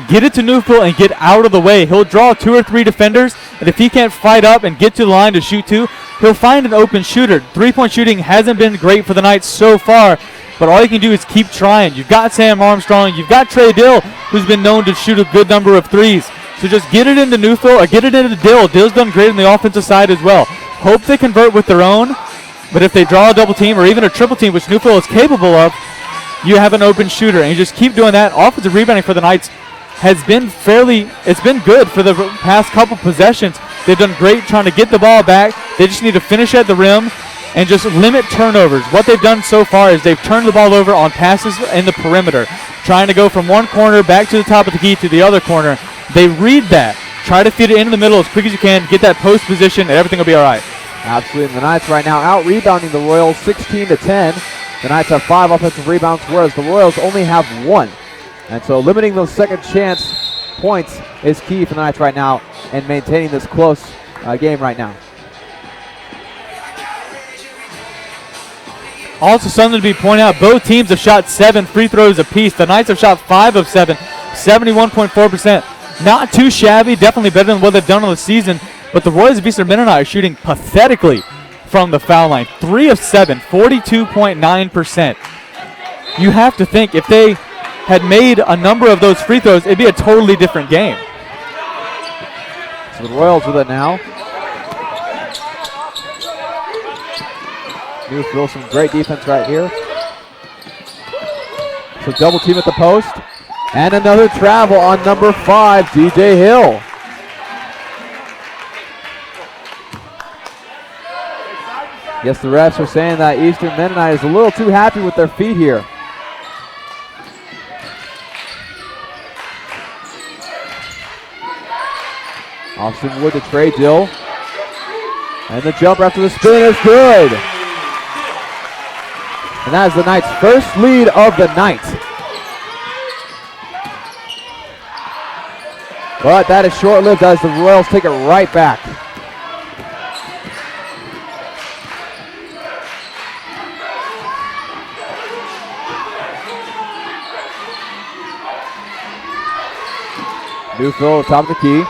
Get it to Newfield and get out of the way. He'll draw 2 or 3 defenders, and if he can't fight up and get to the line to shoot 2, he'll find an open shooter. 3-point shooting hasn't been great for the Knights so far, but all you can do is keep trying. You've got Sam Armstrong. You've got Trey Dill, who's been known to shoot a good number of threes. So just get it into Newfield or get it into Dill. Dill's done great on the offensive side as well. Hope they convert with their own, but if they draw a double team or even a triple team, which Newfield is capable of, you have an open shooter. And you just keep doing that. Offensive rebounding for the Knights has been it's been good for the past couple possessions. They've done great trying to get the ball back. They just need to finish at the rim and just limit turnovers. What they've done so far is they've turned the ball over on passes in the perimeter, trying to go from one corner back to the top of the key to the other corner. They read that. Try to feed it into the middle as quick as you can, get that post position, and everything will be all right. Absolutely. And the Knights right now out-rebounding the Royals 16-10. The Knights have 5 offensive rebounds, whereas the Royals only have 1. And so limiting those second chance points is key for the Knights right now and maintaining this close game right now. Also something to be pointed out, both teams have shot 7 free throws apiece. The Knights have shot 5 of 7, 71.4%. Not too shabby, definitely better than what they've done on the season, but the Royals of Eastern Mennonite are shooting pathetically from the foul line. 3 of 7, 42.9%. You have to think if they had made a number of those free throws, it'd be a totally different game. So the Royals with it now. Newfield, some great defense right here. So double team at the post. And another travel on number 5, DJ Hill. Yes, the refs are saying that Eastern Mennonite is a little too happy with their feet here. Austin Wood to Trey Dill. And the jumper after the spin is good. And that is the Knights' first lead of the night. But that is short-lived as the Royals take it right back. Newfield top of the key.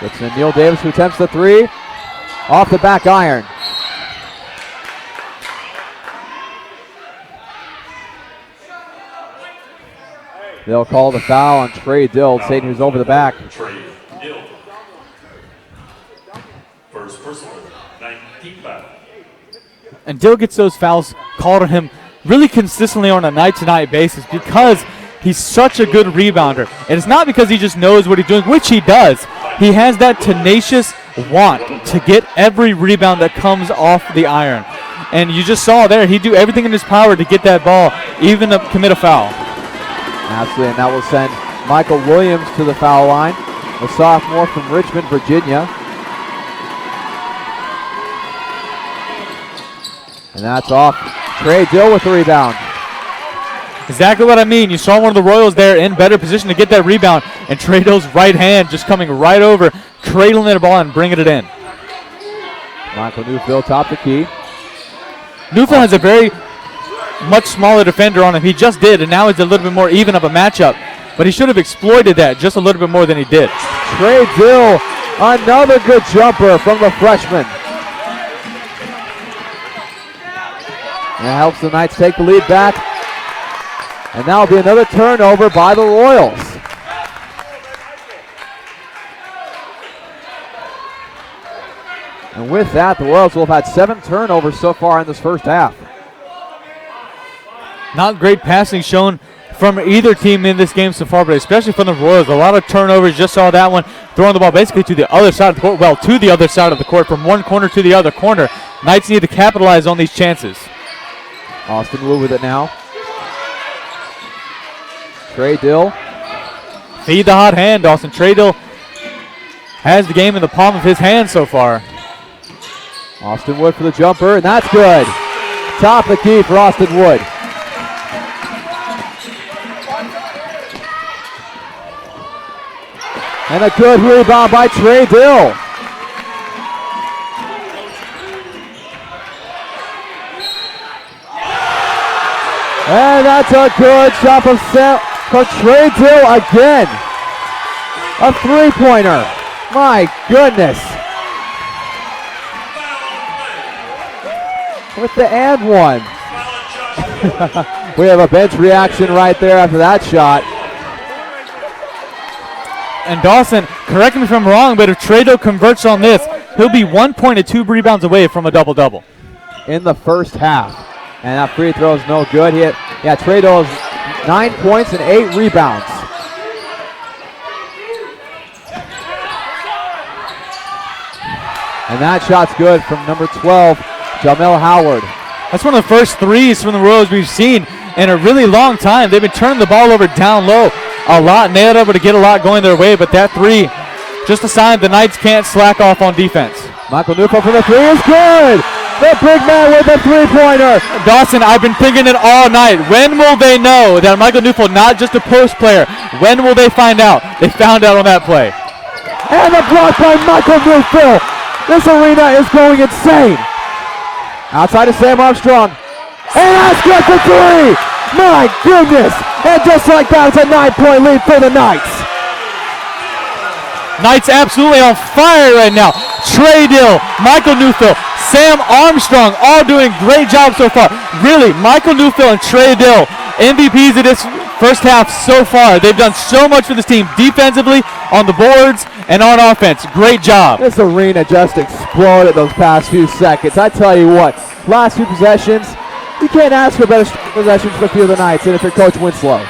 Gets to Neil Davis, who attempts the 3. Off the back iron. They'll call the foul on Trey Dill, saying who's over the back. Trey Dill. First personal, 19th foul. And Dill gets those fouls called on him really consistently on a night-to-night basis because he's such a good rebounder. And it's not because he just knows what he's doing, which he does. He has that tenacious want to get every rebound that comes off the iron. And you just saw there, he'd do everything in his power to get that ball, even to commit a foul. Absolutely, and that will send Michael Williams to the foul line, the sophomore from Richmond, Virginia. And that's off. Trey Dill with the rebound. Exactly what I mean. You saw one of the Royals there in better position to get that rebound, and Trey Dill's right hand just coming right over, cradling the ball and bringing it in. Michael Newfield top the key. Newfield has a very much smaller defender on him. He just did, and now it's a little bit more even of a matchup. But he should have exploited that just a little bit more than he did. Trey Dill, another good jumper from the freshman. And it helps the Knights take the lead back. And now will be another turnover by the Royals. And with that, the Royals will have had 7 turnovers so far in this first half. Not great passing shown from either team in this game so far, but especially from the Royals. A lot of turnovers. Just saw that one, throwing the ball basically to the other side of the court. Well, to the other side of the court, from one corner to the other corner. Knights need to capitalize on these chances. Austin Wood with it now. Trey Dill. Feed the hot hand, Dawson. Trey Dill has the game in the palm of his hand so far. Austin Wood for the jumper, and that's good. Top of the key for Austin Wood. And a good rebound by Trey Dill. And that's a good shot for Trey Dill again. A three-pointer. My goodness. With the and one. We have a bench reaction right there after that shot. And Dawson, correct me if I'm wrong, but if Trey Dill converts on this, he'll be 1 point and 2 rebounds away from a double-double. In the first half. And that free throw is no good. Trey Dill has 9 points and 8 rebounds. And that shot's good from number 12, Jamel Howard. That's one of the first threes from the Royals we've seen in a really long time. They've been turning the ball over down low a lot, and they were able to get a lot going their way, but that three, just a sign the Knights can't slack off on defense. Michael Newfeld for the three is good! The big man with the three-pointer. Dawson, I've been thinking it all night. When will they know that Michael Newfeld not just a post player? When will they find out? They found out on that play. And the block by Michael Newfeld. This arena is going insane. Outside of Sam Armstrong. And that's good for three! My goodness! And just like that, it's a 9-point lead for the Knights. Knights absolutely on fire right now. Trey Dill, Michael Newfeld, Sam Armstrong, all doing great jobs so far. Really, Michael Newfeld and Trey Dill, MVPs of this first half so far. They've done so much for this team defensively, on the boards, and on offense. Great job. This arena just exploded those past few seconds. I tell you what, last few possessions, you can't ask for better possessions for a few of the Knights, and if you're Coach Winslow.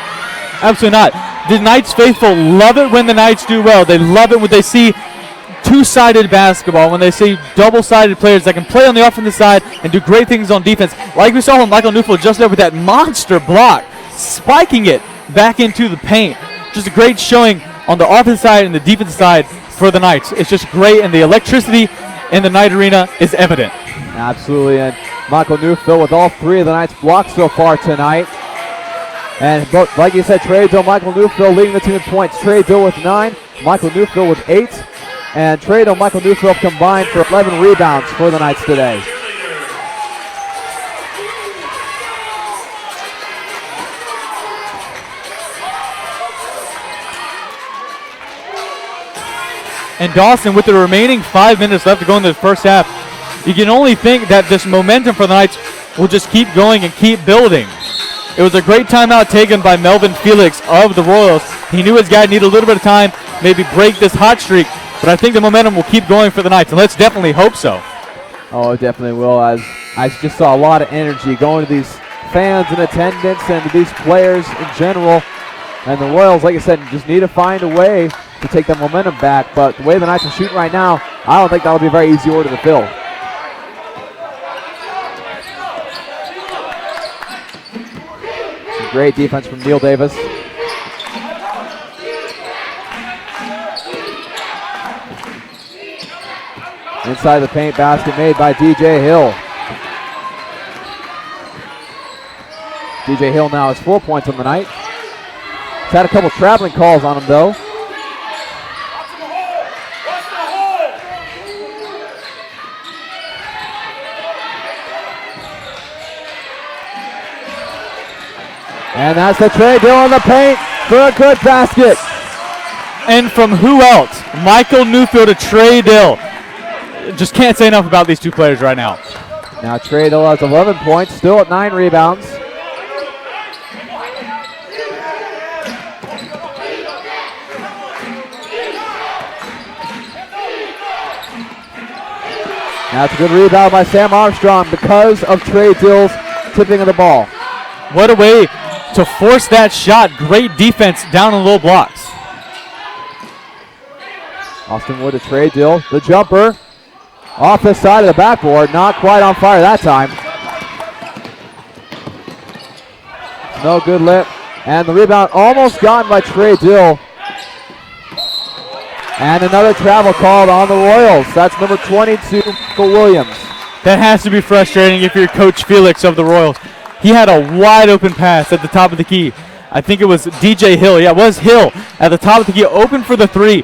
Absolutely not. The Knights faithful love it when the Knights do well. They love it when they see two-sided basketball, when they see double-sided players that can play on the offensive side and do great things on defense. Like we saw with Michael Newfeld just there with that monster block, spiking it back into the paint. Just a great showing on the offensive side and the defensive side for the Knights. It's just great, and the electricity in the Knight Arena is evident. Absolutely, and Michael Newfeld with all three of the Knights blocked so far tonight. And like you said, Trey Dill, Michael Newfeld leading the team in points. Trey Dill with 9, Michael Newfeld with 8. And Trey Dill, Michael Newfeld combined for 11 rebounds for the Knights today. And Dawson, with the remaining 5 minutes left to go in the first half, you can only think that this momentum for the Knights will just keep going and keep building. It was a great timeout taken by Melvin Felix of the Royals. He knew his guy needed a little bit of time, maybe break this hot streak, but I think the momentum will keep going for the Knights, and let's definitely hope so. Oh, it definitely will. As I just saw a lot of energy going to these fans in attendance and to these players in general. And the Royals, like I said, just need to find a way to take that momentum back. But the way the Knights are shooting right now, I don't think that'll be a very easy order to fill. Some great defense from Neil Davis. Inside the paint, basket made by DJ Hill. DJ Hill now has 4 points on the night. He's had a couple traveling calls on him though. And that's the Trey Dill in the paint for a good basket. And from who else? Michael Newfeld to Trey Dill. Just can't say enough about these two players right now. Now Trey Dill has 11 points, still at 9 rebounds. That's a good rebound by Sam Armstrong because of Trey Dill's tipping of the ball. What a way to force that shot. Great defense down in low blocks. Austin Wood to Trey Dill. The jumper off the side of the backboard. Not quite on fire that time. No good lip. And the rebound almost gotten by Trey Dill. And another travel called on the Royals. That's number 22, Michael Williams. That has to be frustrating if you're Coach Felix of the Royals. He had a wide open pass at the top of the key. I think it was DJ Hill. Yeah, it was Hill at the top of the key, open for the three.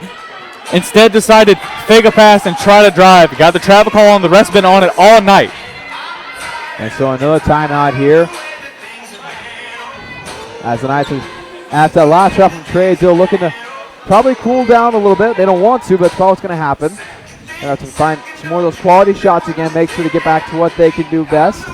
Instead decided fake a pass and try to drive. Got the travel call on. The rest been on it all night. And so another timeout here. As the Knights, after that last shot from Trey Dill, looking to probably cool down a little bit. They don't want to, but it's probably what's going to happen. They have to find some more of those quality shots again, make sure to get back to what they can do best.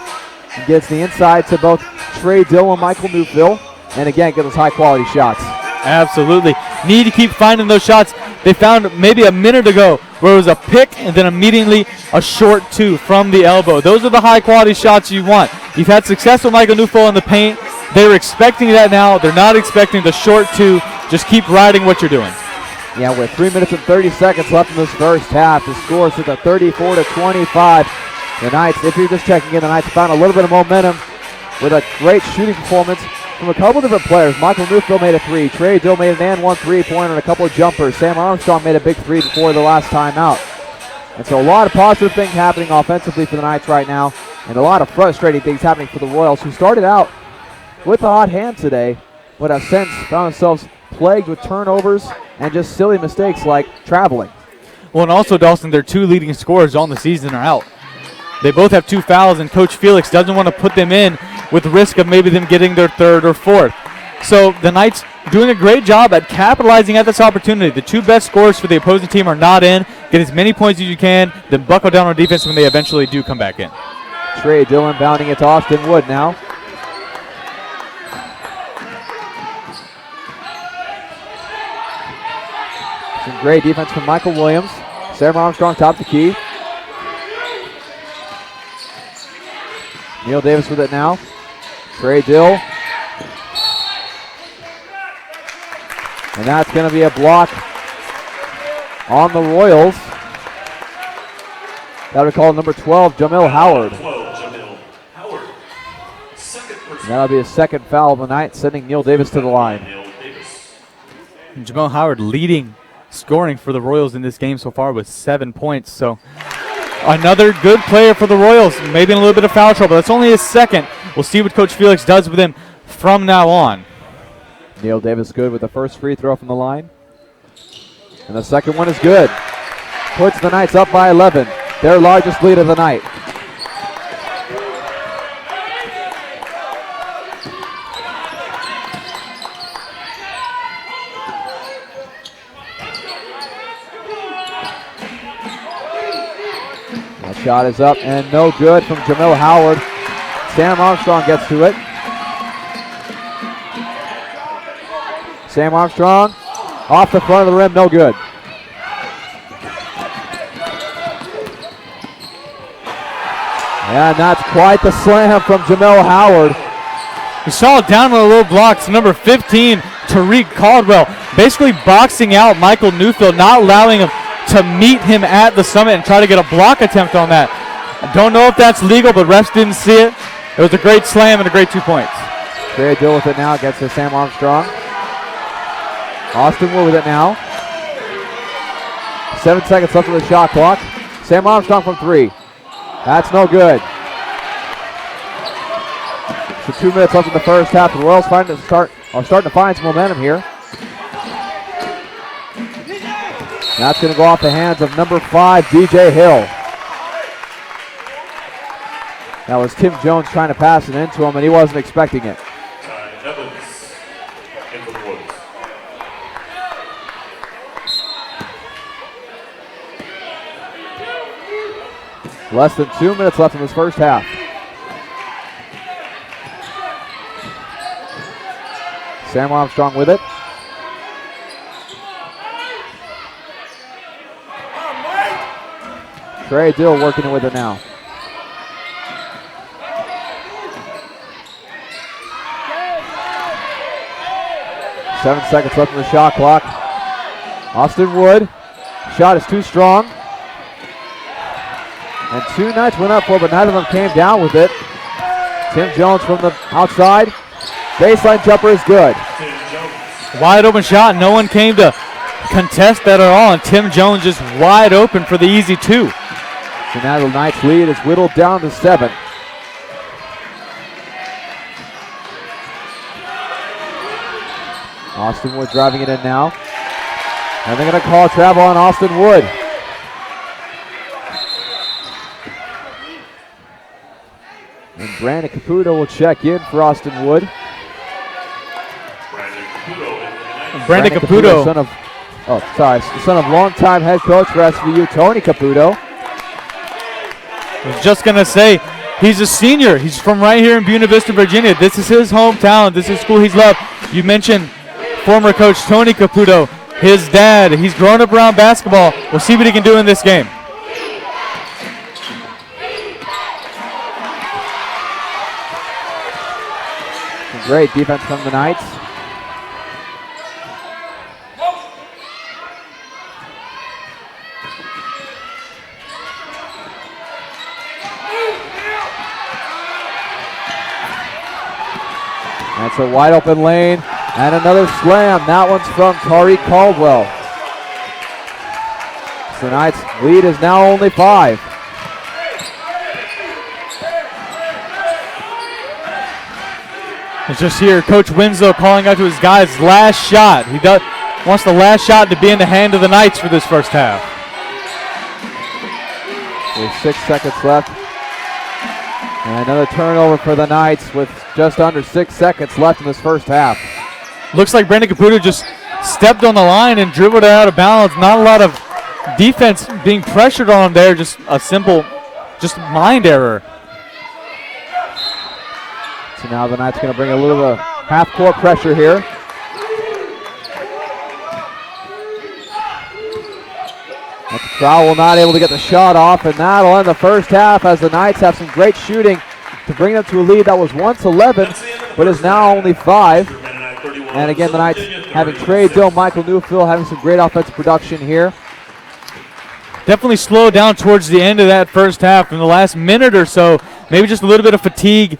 And gets the inside to both Trey Dill and Michael Newfield. And again, get those high quality shots. Absolutely. Need to keep finding those shots. They found maybe a minute ago where it was a pick and then immediately a short two from the elbow. Those are the high quality shots you want. You've had success with Michael Newfield in the paint. They're expecting that now. They're not expecting the short two. Just keep riding what you're doing. Yeah, with 3 minutes and 30 seconds left in this first half, the score is at 34-25. The Knights, if you're just checking in, the Knights found a little bit of momentum with a great shooting performance from a couple different players. Michael Newfield made a three. Trey Dill made an and one three-pointer and a couple of jumpers. Sam Armstrong made a big three before the last timeout. And so a lot of positive things happening offensively for the Knights right now, and a lot of frustrating things happening for the Royals, who started out with a hot hand today, but have since found themselves plagued with turnovers and just silly mistakes like traveling. Well, and also, Dawson, their two leading scorers on the season are out. They both have 2 fouls, and Coach Felix doesn't want to put them in with the risk of maybe them getting their third or fourth. So the Knights doing a great job at capitalizing at this opportunity. The 2 best scorers for the opposing team are not in. Get as many points as you can, then buckle down on defense when they eventually do come back in. Trey Dillon bounding it to Austin Wood now. Some great defense from Michael Williams. Sam Armstrong top the key. Neil Davis with it now. Trey Dill. And that's going to be a block on the Royals. That would call number 12, Jamil Howard. And that'll be a second foul of the night, sending Neil Davis to the line. Jamil Howard leading scoring for the Royals in this game so far with 7 points. So another good player for the Royals, maybe in a little bit of foul trouble. That's only his second. We'll see what Coach Felix does with him from now on. Neil Davis good with the first free throw from the line. And the second one is good. Puts the Knights up by 11, their largest lead of the night. That shot is up and no good from Jamil Howard. Sam Armstrong gets to it. Sam Armstrong off the front of the rim, no good. And that's quite the slam from Jamil Howard. We saw it down on the low blocks. Number 15, Tariq Caldwell, basically boxing out Michael Newfield, not allowing him to meet him at the summit and try to get a block attempt on that. I don't know if that's legal, but refs didn't see it. It was a great slam and a great 2 points. Trey Dill with it now, gets to Sam Armstrong. Austin Wood with it now. 7 seconds left on the shot clock. Sam Armstrong from 3. That's no good. So 2 minutes left in the first half. The Royals are starting to find some momentum here. That's going to go off the hands of number 5, DJ Hill. That was Tim Jones trying to pass it into him, and he wasn't expecting it. Evans in for the Royals. Less than 2 minutes left in this first half. Sam Armstrong with it. Trey Dill working it with it now. Seven seconds left in the shot clock. Austin Wood. Shot is too strong. And two Knights went up for it, but neither of them came down with it. Tim Jones from the outside. Baseline jumper is good. Wide open shot. No one came to contest that at all, and Tim Jones just wide open for the easy two. So now the Knights lead is whittled down to 7. Austin Wood driving it in now. And they're going to call travel on Austin Wood. And Brandon Caputo will check in for Austin Wood. Brandon Caputo, son of longtime head coach for SVU, Tony Caputo. I was just going to say, he's a senior. He's from right here in Buena Vista, Virginia. This is his hometown. This is school he's loved. You mentioned former coach Tony Caputo, his dad. He's grown up around basketball. We'll see what he can do in this game. Great defense from the Knights. That's a wide open lane and another slam. That one's from Tariq Caldwell. So the Knights lead is now only 5. It's just here, Coach Winslow calling out to his guys, last shot. He wants the last shot to be in the hand of the Knights for this first half. There's 6 seconds left. And another turnover for the Knights with just under 6 seconds left in this first half. Looks like Brandon Caputo just stepped on the line and dribbled it out of bounds. Not a lot of defense being pressured on him there, just a simple, mind error. So now the Knights going to bring a little bit of half-court pressure here. But the Trowel not able to get the shot off, and that'll end the first half as the Knights have some great shooting to bring them to a lead that was once 11, but is now only 5. And again, the Knights having Trey Dill, Michael Newfield having some great offensive production here. Definitely slowed down towards the end of that first half. In the last minute or so, maybe just a little bit of fatigue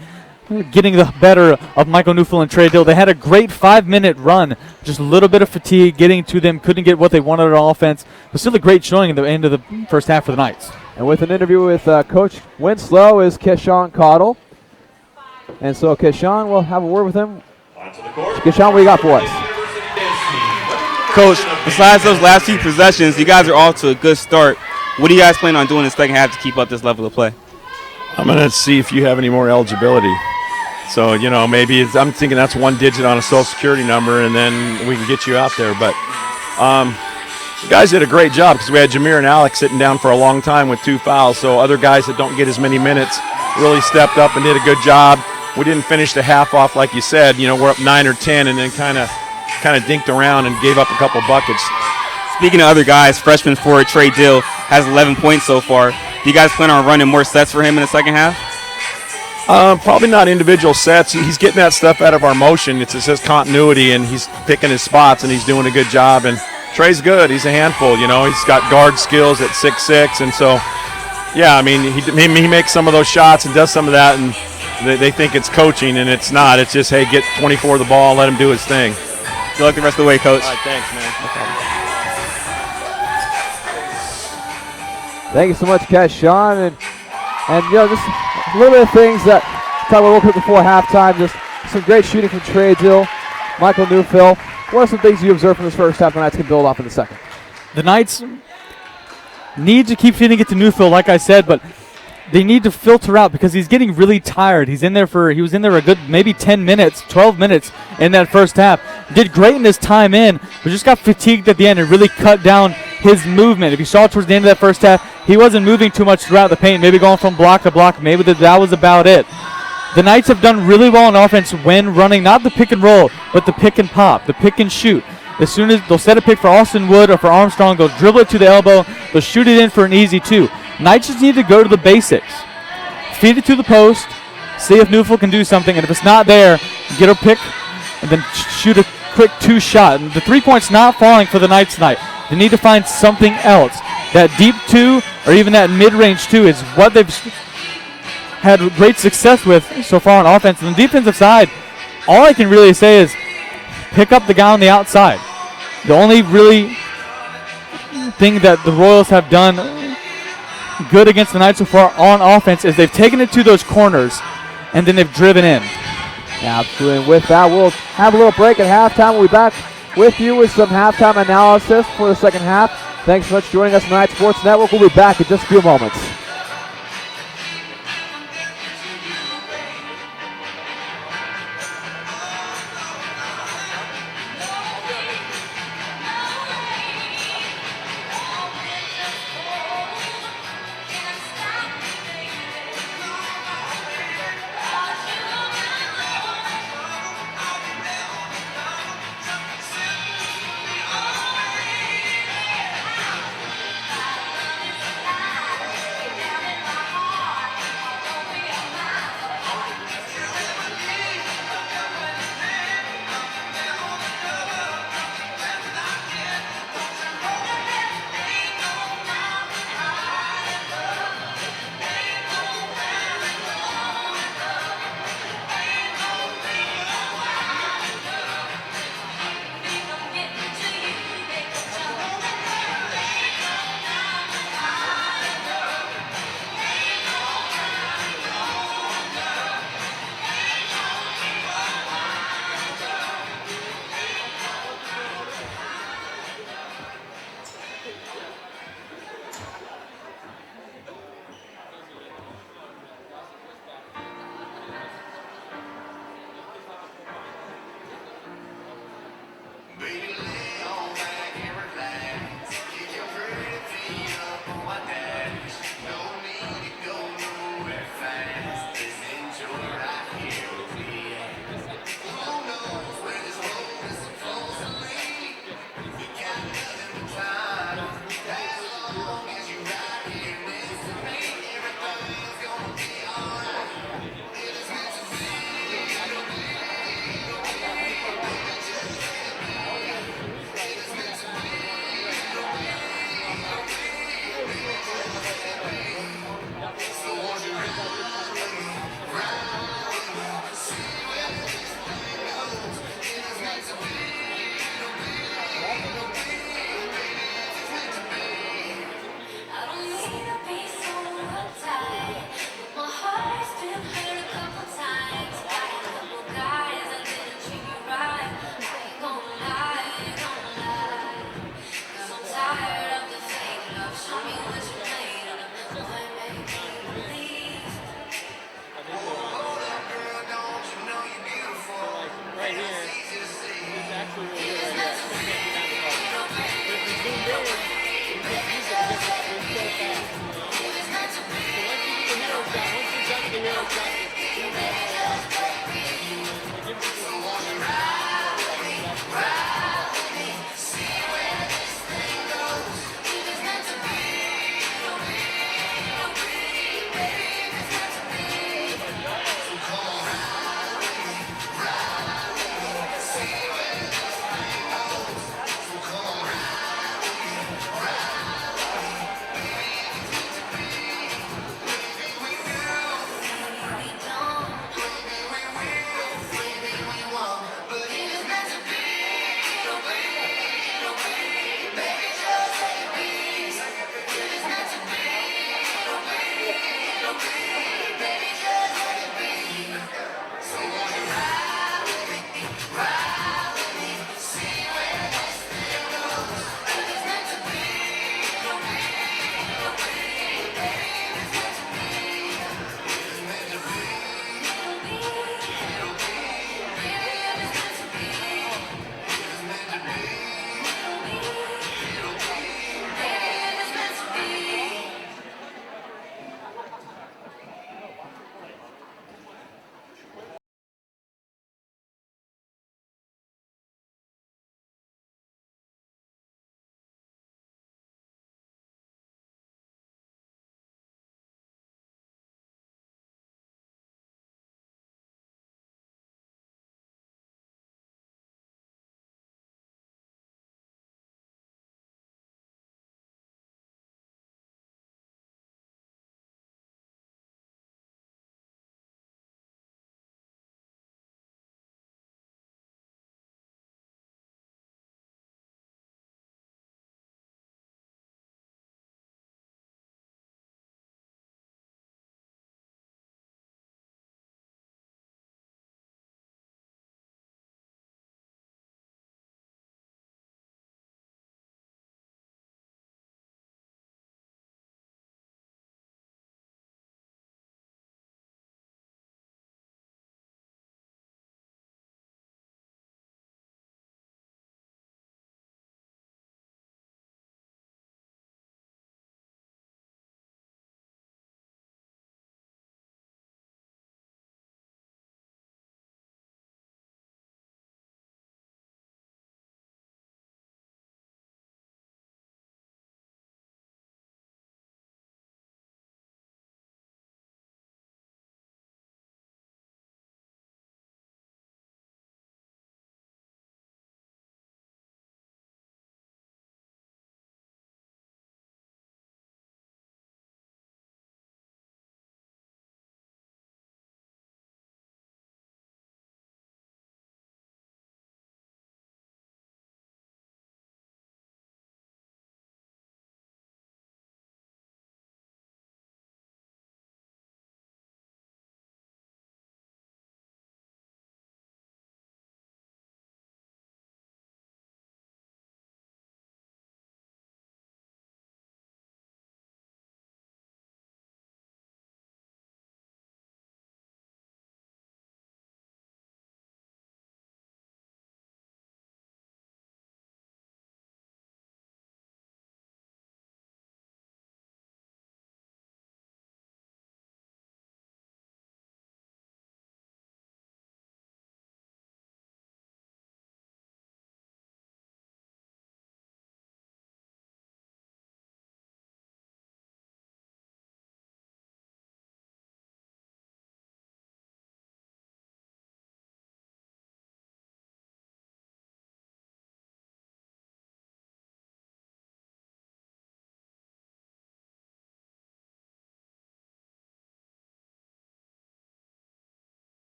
getting the better of Michael Newfield and Trey Dill. They had a great 5-minute run, just a little bit of fatigue getting to them, couldn't get what they wanted on offense, but still a great showing in the end of the first half for the Knights. And with an interview with Coach Winslow is Keshawn Cottle. And so Keshawn, we'll have a word with him. Keshawn, what do you got for us? Coach, besides those last few possessions, you guys are off to a good start. What do you guys plan on doing in the second half to keep up this level of play? I'm going to see if you have any more eligibility. So, maybe I'm thinking that's 1 digit on a social security number, and then we can get you out there. But the guys did a great job because we had Jameer and Alex sitting down for a long time with 2 fouls. So other guys that don't get as many minutes really stepped up and did a good job. We didn't finish the half off like you said. We're up 9 or 10, and then kind of dinked around and gave up a couple buckets. Speaking of other guys, freshman forward Trey Dill has 11 points so far. Do you guys plan on running more sets for him in the second half? Probably not individual sets. He's getting that stuff out of our motion. It's his continuity, and he's picking his spots, and he's doing a good job. And Trey's good. He's a handful. He's got guard skills at 6'6", and so, yeah, he makes some of those shots and does some of that, and they think it's coaching, and it's not. It's just, hey, get 24 of the ball and let him do his thing. Good luck the rest of the way, Coach. All right, thanks, man. No problem. Thank you so much, Keshawn. And just a little bit of things that talk about real quick before halftime. Just some great shooting from Trey Dill, Michael Newfield. What are some things you observed from this first half the Knights can build off in the second? The Knights need to keep feeding it to Newfield, like I said, but they need to filter out because he's getting really tired. He was in there a good maybe 10 minutes, 12 minutes in that first half. Did great in his time in, but just got fatigued at the end and really cut down his movement. If you saw towards the end of that first half, he wasn't moving too much throughout the paint, maybe going from block to block. Maybe that was about it. The Knights have done really well on offense when running not the pick and roll, but the pick and pop, the pick and shoot. As soon as they'll set a pick for Austin Wood or for Armstrong, they'll dribble it to the elbow, they'll shoot it in for an easy 2. Knights just need to go to the basics. Feed it to the post, see if Newfield can do something, and if it's not there, get a pick, and then shoot a quick 2-shot. And the 3-point's not falling for the Knights tonight. They need to find something else. That deep 2 or even that mid-range 2 is what they've had great success with so far on offense. On the defensive side, all I can really say is pick up the guy on the outside. The only really thing that the Royals have done good against the Knights so far on offense is they've taken it to those corners and then they've driven in. Absolutely. And with that, we'll have a little break at halftime. We'll be back with you with some halftime analysis for the second half. Thanks so much for joining us on the Night Sports Network. We'll be back in just a few moments.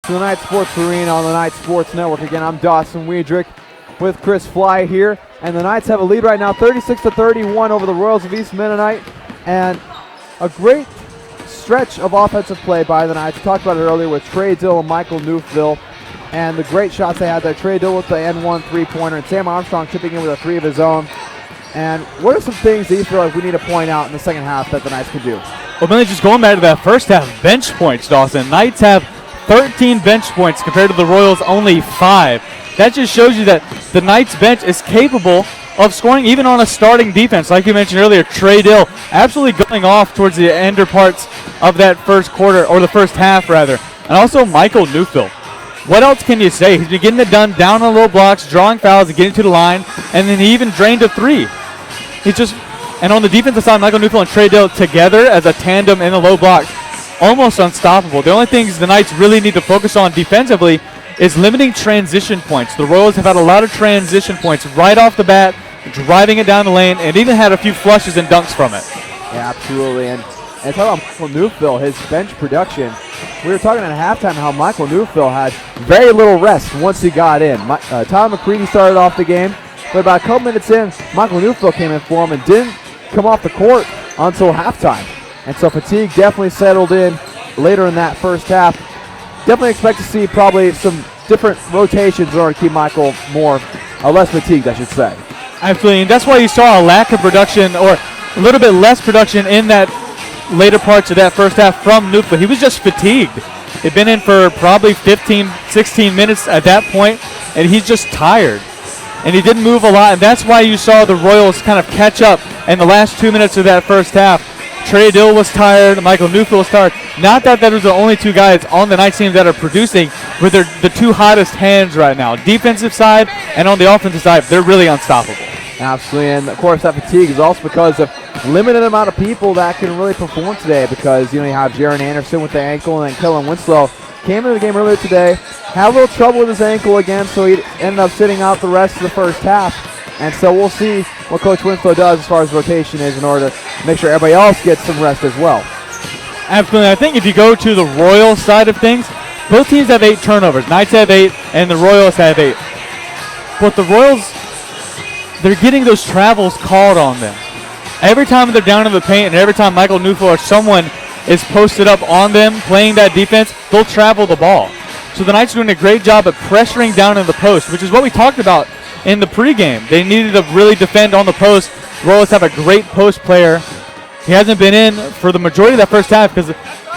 To the Night Sports Arena on the Night Sports Network. Again, I'm Dawson Weidrich with Chris Fly here. And the Knights have a lead right now, 36-31 over the Royals of East Mennonite. And a great stretch of offensive play by the Knights. We talked about it earlier with Trey Dill and Michael Newfield. And the great shots they had there. Trey Dill with the N1 three-pointer. And Sam Armstrong chipping in with a three of his own. And what are some things that you feel like we need to point out in the second half that the Knights can do? Well, then just going back to that first half, bench points, Dawson. Knights have 13 bench points compared to the Royals only 5. That just shows you that the Knights bench is capable of scoring even on a starting defense. Like you mentioned earlier, Trey Dill absolutely going off towards the ender parts of that first quarter, or the first half rather. And also Michael Newfield. What else can you say? He's been getting it done down on low blocks, drawing fouls, and getting to the line, and then he even drained a three. And on the defensive side, Michael Newfield and Trey Dill together as a tandem in the low block, almost unstoppable. The only things the Knights really need to focus on defensively is limiting transition points. The Royals have had a lot of transition points right off the bat, driving it down the lane, and even had a few flushes and dunks from it. Yeah, absolutely. And talking about Michael Newfield, his bench production, we were talking at halftime how Michael Newfield had very little rest once he got in. Tyler McCready started off the game, but about a couple minutes in, Michael Newfield came in for him and didn't come off the court until halftime. And so fatigue definitely settled in later in that first half. Definitely expect to see probably some different rotations in order to keep Michael less fatigued, I should say. Absolutely, and that's why you saw a lack of production, or a little bit less production in that later parts of that first half from Newfield. He was just fatigued. He'd been in for probably 15, 16 minutes at that point, and he's just tired. And he didn't move a lot, and that's why you saw the Royals kind of catch up in the last 2 minutes of that first half. Trey Dill was tired, Michael Newfield was tired. Not that was the only two guys on the Knights team that are producing, but they're the two hottest hands right now. Defensive side and on the offensive side, they're really unstoppable. Absolutely, and of course that fatigue is also because of limited amount of people that can really perform today, because you have Jaron Anderson with the ankle, and then Kellen Winslow came into the game earlier today, had a little trouble with his ankle again, so he ended up sitting out the rest of the first half. And so we'll see what Coach Winslow does as far as rotation is in order to make sure everybody else gets some rest as well. Absolutely. I think if you go to the Royals side of things, both teams have 8 turnovers. Knights have 8, and the Royals have 8. But the Royals, they're getting those travels called on them. Every time they're down in the paint, and every time Michael Newfield or someone is posted up on them playing that defense, they'll travel the ball. So the Knights are doing a great job at pressuring down in the post, which is what we talked about in the pregame. They needed to really defend on the post. The Royals have a great post player. He hasn't been in for the majority of that first half because the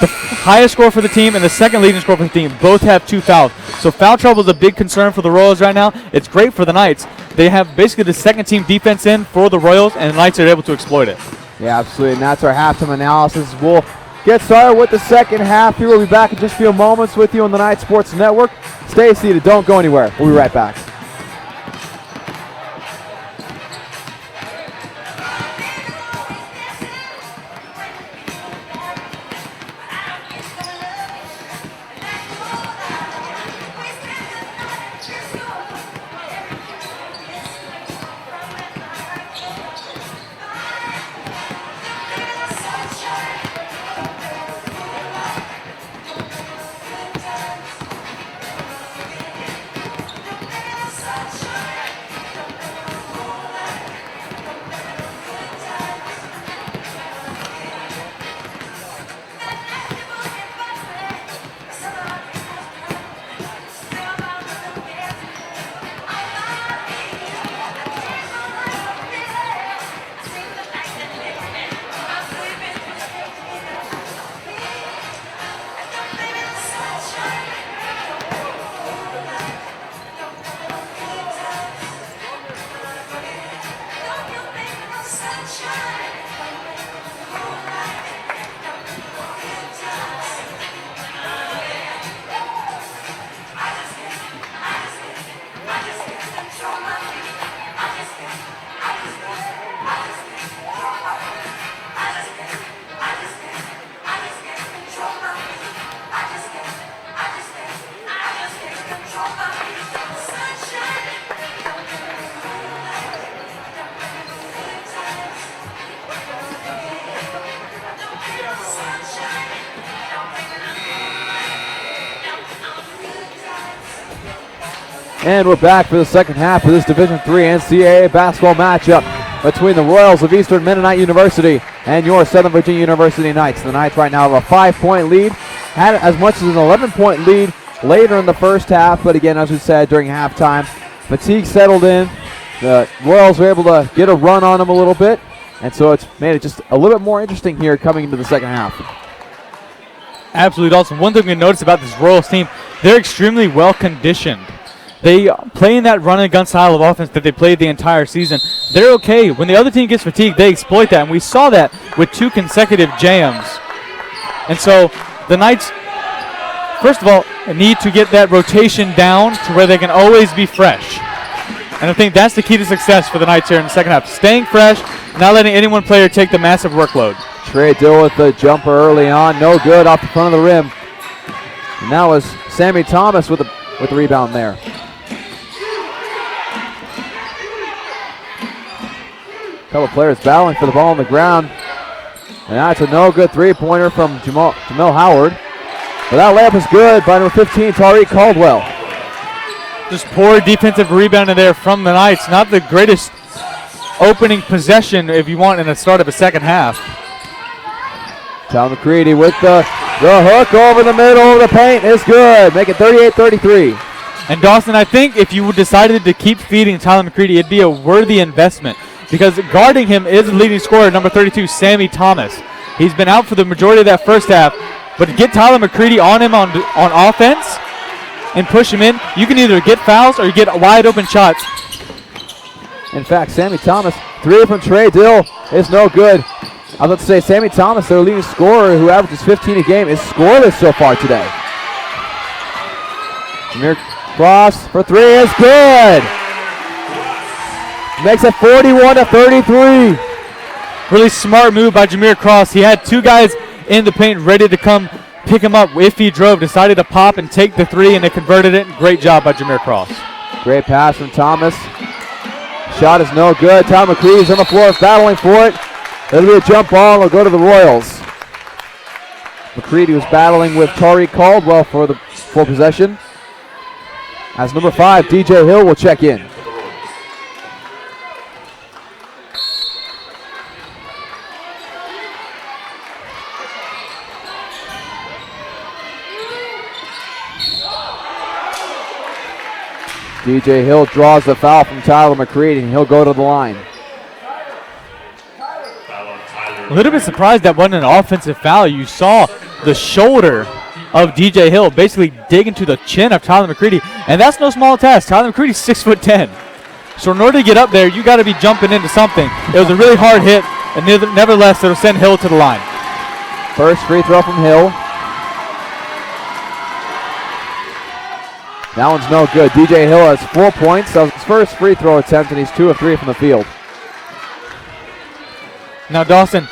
highest score for the team and the second leading score for the team both have 2 fouls. So foul trouble is a big concern for the Royals right now. It's great for the Knights. They have basically the second team defense in for the Royals, and the Knights are able to exploit it. Yeah, absolutely, and that's our halftime analysis. We'll get started with the second half here. We'll be back in just a few moments with you on the Night Sports Network. Stay seated. Don't go anywhere. We'll be right back. And we're back for the second half of this Division III NCAA basketball matchup between the Royals of Eastern Mennonite University and your Southern Virginia University Knights. The Knights right now have a 5-point lead, had as much as an 11-point lead later in the first half, but again, as we said, during halftime, fatigue settled in. The Royals were able to get a run on them a little bit, and so it's made it just a little bit more interesting here coming into the second half. Absolutely, Dawson. One thing we noticed about this Royals team, they're extremely well conditioned. They play in that run and gun style of offense that they played the entire season. They're okay. When the other team gets fatigued, they exploit that, and we saw that with 2 consecutive jams. And so the Knights, first of all, need to get that rotation down to where they can always be fresh. And I think that's the key to success for the Knights here in the second half. Staying fresh, not letting any one player take the massive workload. Trey Dill with the jumper early on. No good off the front of the rim. And that was Sammy Thomas with the rebound there. Couple players battling for the ball on the ground. And that's a no-good three-pointer from Jamel Howard. But that layup is good by number 15, Tariq Caldwell. Just poor defensive rebounding there from the Knights. Not the greatest opening possession, if you want, in the start of a second half. Tyler McCready with the hook over the middle of the paint is good. Make it 38-33. And Dawson, I think if you decided to keep feeding Tyler McCready, it'd be a worthy investment, because guarding him is the leading scorer, number 32, Sammy Thomas. He's been out for the majority of that first half, but to get Tyler McCready on him on offense and push him in, you can either get fouls or you get wide open shots. In fact, Sammy Thomas, 3 from Trey Dill is no good. I was about to say, Sammy Thomas, their leading scorer, who averages 15 a game, is scoreless so far today. Jameer Cross for 3 is good. Makes it 41-33. Really smart move by Jameer Cross. He had 2 guys in the paint ready to come pick him up if he drove. Decided to pop and take the 3, and they converted it. Great job by Jameer Cross. Great pass from Thomas. Shot is no good. Tom McCready's on the floor battling for it. It'll be a jump ball. It'll go to the Royals. McCready was battling with Tariq Caldwell for the full possession. As number 5, DJ Hill will check in. DJ Hill draws the foul from Tyler McCready, and he'll go to the line. A little bit surprised that wasn't an offensive foul. You saw the shoulder of DJ Hill basically dig into the chin of Tyler McCready, and that's no small task. Tyler McCready's 6'10". So in order to get up there, you got to be jumping into something. It was a really hard hit, and nevertheless, it'll send Hill to the line. First free throw from Hill. That one's no good. DJ Hill has 4 points. That was his first free throw attempt, and he's 2 of 3 from the field. Now, Dawson,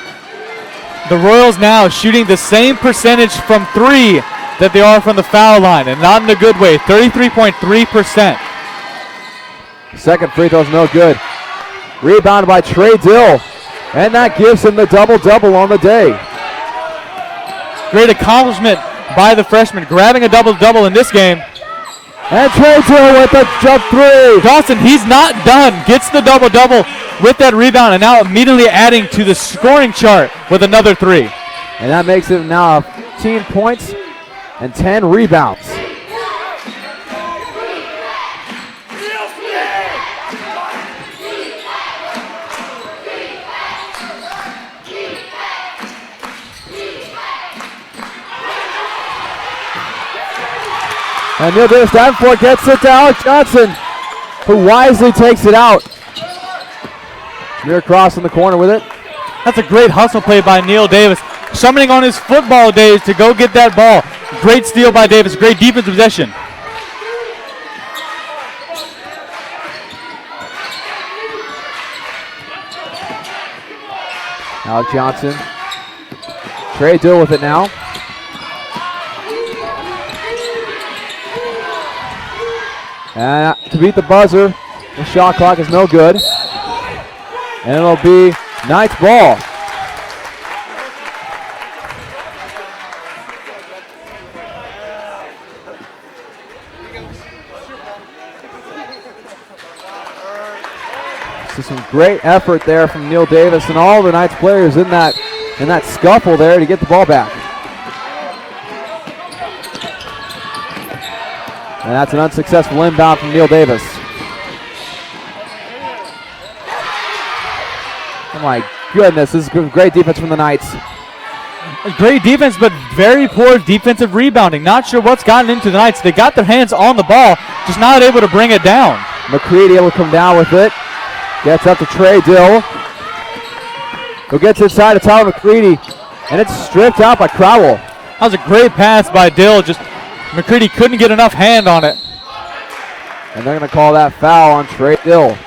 the Royals now shooting the same percentage from 3 that they are from the foul line, and not in a good way, 33.3%. Second free throw's no good. Rebounded by Trey Dill, and that gives him the double-double on the day. Great accomplishment by the freshman, grabbing a double-double in this game. And Trey Dill with the jump 3. Dawson, he's not done. Gets the double-double with that rebound, and now immediately adding to the scoring chart with another 3. And that makes it now 15 points and 10 rebounds. And Neil Davis Davenport gets it to Alex Johnson, who wisely takes it out. Jameer Cross in the corner with it. That's a great hustle play by Neil Davis, summoning on his football days to go get that ball. Great steal by Davis, great defensive possession. Alex Johnson. Trey Dill with it now. And to beat the buzzer, the shot clock is no good. And it'll be Knights ball. So some great effort there from Neil Davis and all the Knights players in that scuffle there to get the ball back. And that's an unsuccessful inbound from Neil Davis. Oh my goodness, this is great defense from the Knights. Great defense, but very poor defensive rebounding. Not sure what's gotten into the Knights. They got their hands on the ball, just not able to bring it down. McCready able to come down with it. Gets up to Trey Dill. Who gets inside to Tyler McCready, and it's stripped out by Crowell. That was a great pass by Dill. Just McCready couldn't get enough hand on it. And they're going to call that foul on Trey Dill.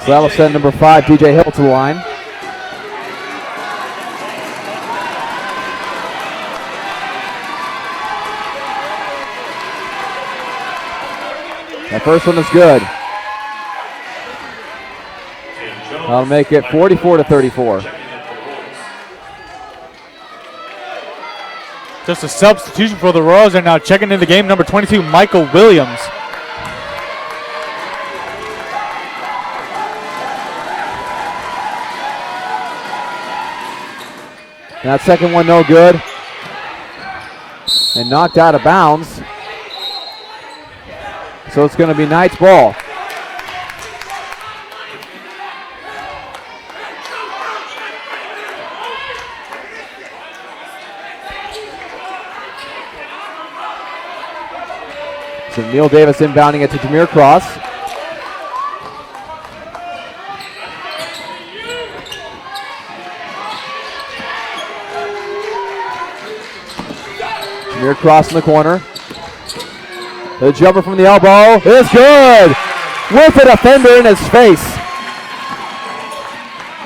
So that'll send number 5, DJ Hill, to the line. That first one is good. That'll make it 44-34. Just a substitution for the Royals, and now checking in the game, number 22, Michael Williams. And that second one no good. And knocked out of bounds. So it's going to be Knights ball. So Neil Davis inbounding it to Jameer Cross. Jameer Cross in the corner. The jumper from the elbow is good, with a defender in his face.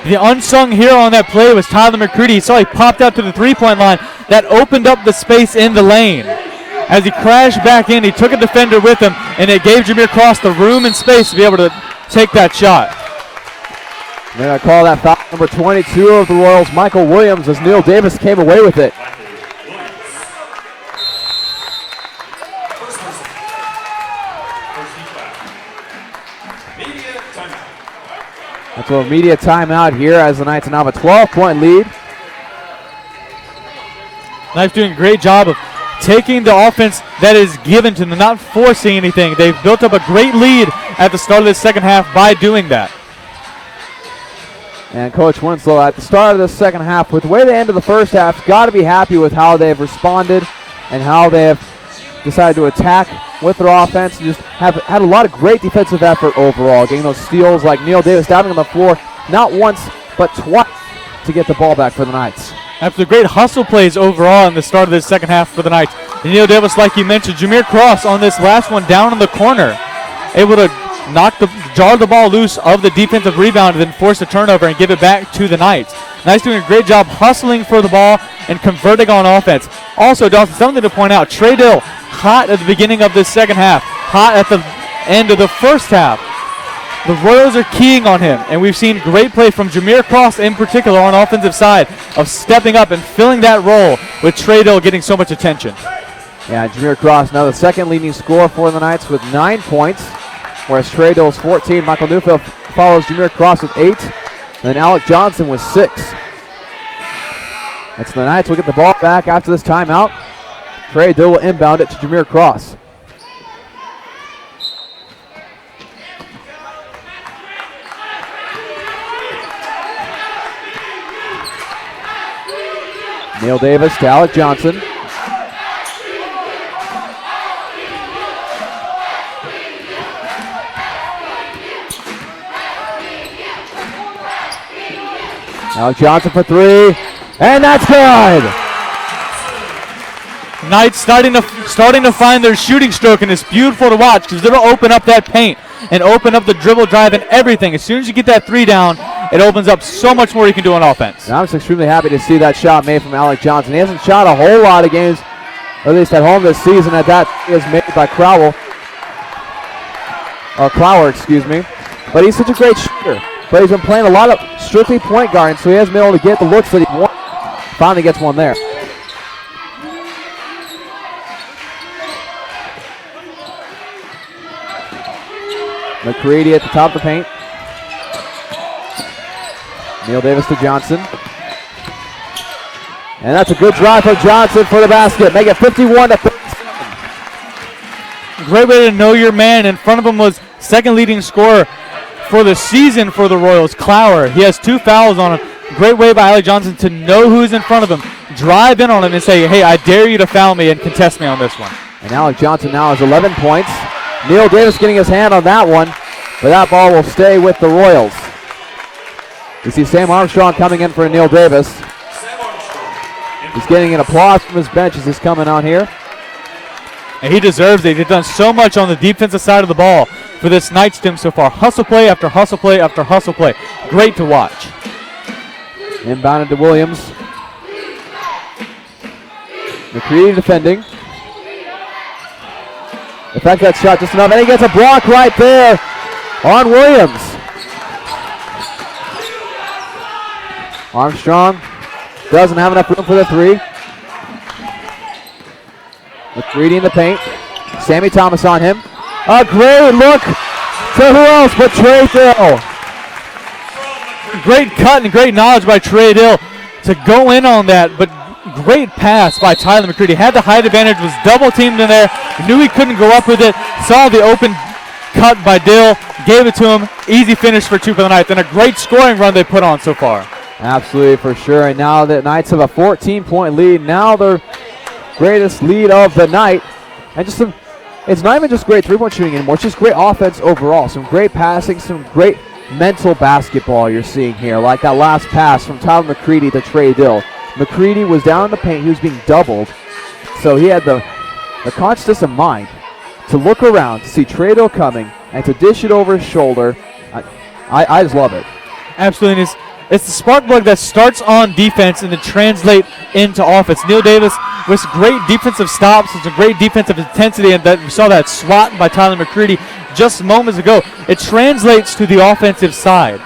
The unsung hero on that play was Tyler McCready. You saw he popped out to the three-point line. That opened up the space in the lane. As he crashed back in, he took a defender with him, and it gave Jameer Cross the room and space to be able to take that shot. They're going to call that foul number 22 of the Royals, Michael Williams, as Neil Davis came away with it. That's an immediate timeout here as the Knights now have a 12-point lead. Knights doing a great job of taking the offense that is given to them, not forcing anything. They've built up a great lead at the start of the second half by doing that. And Coach Winslow, at the start of the second half, with the way they ended the first half, got to be happy with how they've responded and how they have decided to attack with their offense and just have had a lot of great defensive effort overall, getting those steals like Neil Davis diving on the floor not once but twice to get the ball back for the Knights. After the great hustle plays overall in the start of this second half for the Knights, Neil Davis, like you mentioned, Jameer Cross on this last one down in the corner, able to jar the ball loose of the defensive rebound and then force a turnover and give it back to the Knights. Knights doing a great job hustling for the ball and converting on offense. Also, Dawson, something to point out, Trey Dill, hot at the beginning of this second half, hot at the end of the first half. The Royals are keying on him, and we've seen great play from Jameer Cross in particular on offensive side of stepping up and filling that role with Trey Dill getting so much attention. Yeah, Jameer Cross now the second leading scorer for the Knights with 9 points, whereas Trey Dill's 14. Michael Newfield follows Jameer Cross with 8, and then Alec Johnson with 6. That's the Knights will get the ball back after this timeout. Trey Dill will inbound it to Jameer Cross. Neil Davis to Alec Johnson. Alec Johnson for 3, and that's good! Knights starting to find their shooting stroke, and it's beautiful to watch because it'll open up that paint and open up the dribble drive and everything. As soon as you get that 3 down, it opens up so much more you can do on offense. And I'm just extremely happy to see that shot made from Alec Johnson. He hasn't shot a whole lot of games, or at least at home this season, that is made by Crowell, excuse me. But he's such a great shooter. but he's been playing a lot of strictly point guard, so he hasn't been able to get the looks that he wants. Finally gets one there. McCready at the top of the paint. Neil Davis to Johnson. And that's a good drive for Johnson for the basket. Make it 51-37. Great way to know your man. In front of him was second leading scorer for the season for the Royals, Clower. He has 2 fouls on him. Great way by Alec Johnson to know who's in front of him, drive in on him and say, hey, I dare you to foul me and contest me on this one. And Alec Johnson now has 11 points. Neil Davis getting his hand on that one, but that ball will stay with the Royals. You see Sam Armstrong coming in for Neil Davis. He's getting an applause from his bench as he's coming on here. And he deserves it. They've done so much on the defensive side of the ball for this Knights team so far. Hustle play after hustle play after hustle play. Great to watch. Inbounded to Williams. McCready defending. Effect that shot just enough, and he gets a block right there on Williams. Armstrong doesn't have enough room for the three. McCready in the paint. Sammy Thomas on him. A great look to who else but Trey Dill. Great cut and great knowledge by Trey Dill to go in on that, but great pass by Tyler McCready. Had the height advantage, was double teamed in there, knew he couldn't go up with it, saw the open cut by Dill, gave it to him. Easy finish for 2 for the Knights, and a great scoring run they put on so far. Absolutely, for sure. And now the Knights have a 14-point lead. Now their greatest lead of the night. And just some, it's not even just great three-point shooting anymore. It's just great offense overall. Some great passing, some great mental basketball you're seeing here. Like that last pass from Tyler McCready to Trey Dill. McCready was down in the paint. He was being doubled. So he had the consciousness of mind to look around, to see Trey Dill coming, and to dish it over his shoulder. I just love it. Absolutely. And it's the spark plug that starts on defense and then translate into offense. Neil Davis with great defensive stops, with some great defensive intensity, and that we saw that swat by Tyler McCready just moments ago. It translates to the offensive side.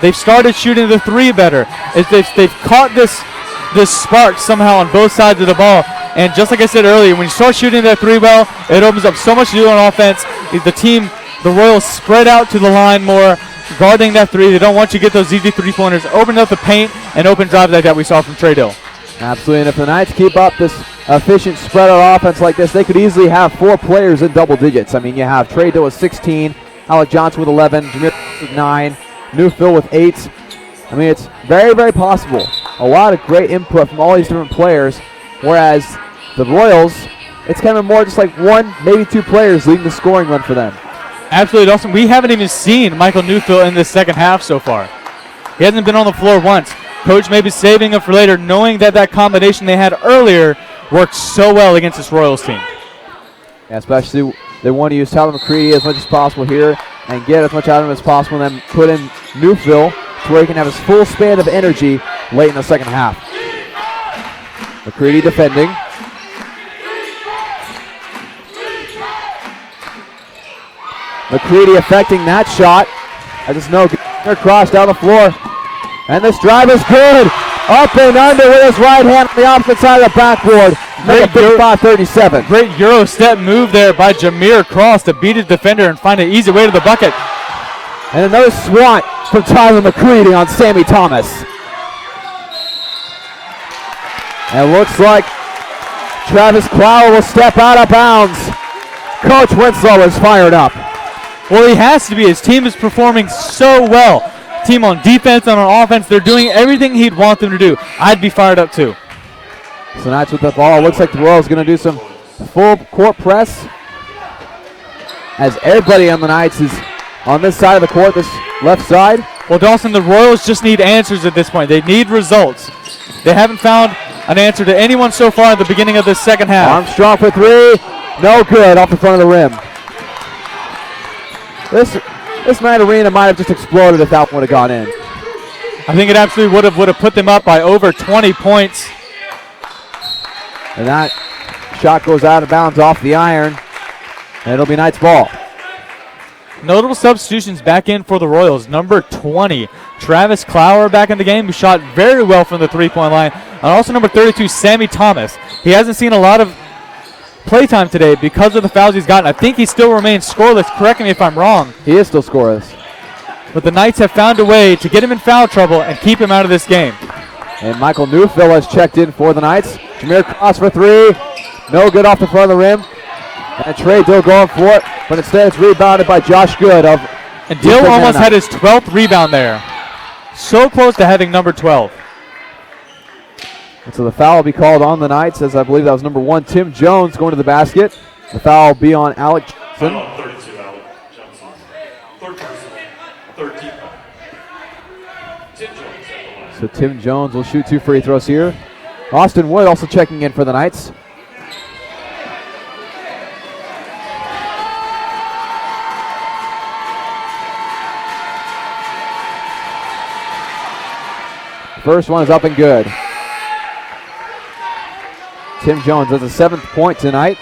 They've started shooting the three better. They've caught this spark somehow on both sides of the ball. And just like I said earlier, when you start shooting that three well, it opens up so much to do on offense. The Royals spread out to the line more, guarding that three. They don't want you to get those easy three-pointers. Open up the paint and open drives like that we saw from Trey Dill. Absolutely, and if the Knights keep up this efficient spread out offense like this, they could easily have 4 players in double digits. I mean, you have Trey Dill with 16, Alec Johnson with 11, Jameer with 9, Newfield with 8. I mean, it's very, very possible. A lot of great input from all these different players, whereas the Royals, it's kind of more just like 1, maybe 2 players leading the scoring run for them. Absolutely, Dawson. We haven't even seen Michael Newfield in this second half so far. He hasn't been on the floor once. Coach may be saving him for later, knowing that combination they had earlier worked so well against this Royals team. Yeah, especially they want to use Tyler McCready as much as possible here and get as much out of him as possible, and then put in Newfield to where he can have his full span of energy late in the second half. McCready defending. McCready affecting that shot. I just know cross down the floor. And this drive is good. Up and under with his right hand on the opposite side of the backboard. Make it 55-37. Great Euro step move there by Jameer Cross to beat his defender and find an easy way to the bucket. And another swat from Tyler McCready on Sammy Thomas. And it looks like Travis Clower will step out of bounds. Coach Winslow is fired up. Well, he has to be. His team is performing so well. Team on defense and on offense, they're doing everything he'd want them to do. I'd be fired up too. So Knights with the ball. Looks like the Royals going to do some full court press, as everybody on the Knights is on this side of the court, this left side. Well, Dawson, the Royals just need answers at this point. They need results. They haven't found an answer to anyone so far at the beginning of this second half. Armstrong for 3. No good off the front of the rim. This Knight Arena might have just exploded if that would have gone in. I think it absolutely would have put them up by over 20 points. And that shot goes out of bounds off the iron. And it'll be Knights ball. Notable substitutions back in for the Royals. Number 20, Travis Clower back in the game, who shot very well from the three-point line. And also number 32, Sammy Thomas. He hasn't seen a lot of playtime today because of the fouls he's gotten. I think he still remains scoreless. Correct me if I'm wrong. He is still scoreless. But the Knights have found a way to get him in foul trouble and keep him out of this game. And Michael Newfield has checked in for the Knights. Jameer cross for three. No good off the front of the rim. And Trey Dill going for it, but instead it's rebounded by Josh Good of. And Dill almost had his 12th rebound there. So close to having number 12. And so the foul will be called on the Knights, as I believe that was number 1, Tim Jones, going to the basket. The foul will be on Alec Johnson. 32, Alec Johnson. Third person, 13. Tim Jones at the line. So Tim Jones will shoot 2 free throws here. Austin Wood also checking in for the Knights. First one is up and good. Tim Jones has a 7th point tonight.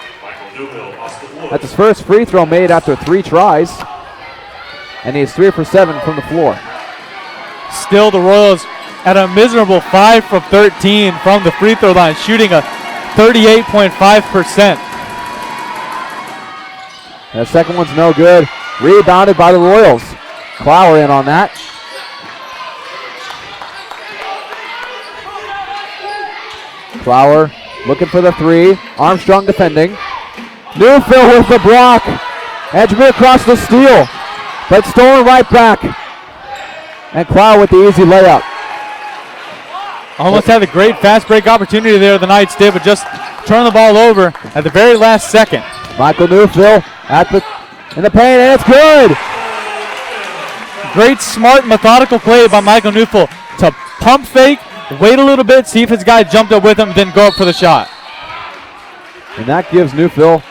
That's his first free throw made after 3 tries. And he's 3 for 7 from the floor. Still the Royals at a miserable 5 from 13 from the free throw line, shooting a 38.5%. And the second one's no good. Rebounded by the Royals. Clower in on that. Clower looking for the 3. Armstrong defending. Newfield with the block. Edgemere across the steal. But stolen right back. And Clower with the easy layup. Almost had a great fast break opportunity there, the Knights did, but just turned the ball over at the very last second. Michael Newfield in the paint, and it's good. Great, smart, methodical play by Michael Newfield to pump fake, wait a little bit, see if his guy jumped up with him, then go up for the shot. And that gives Newfield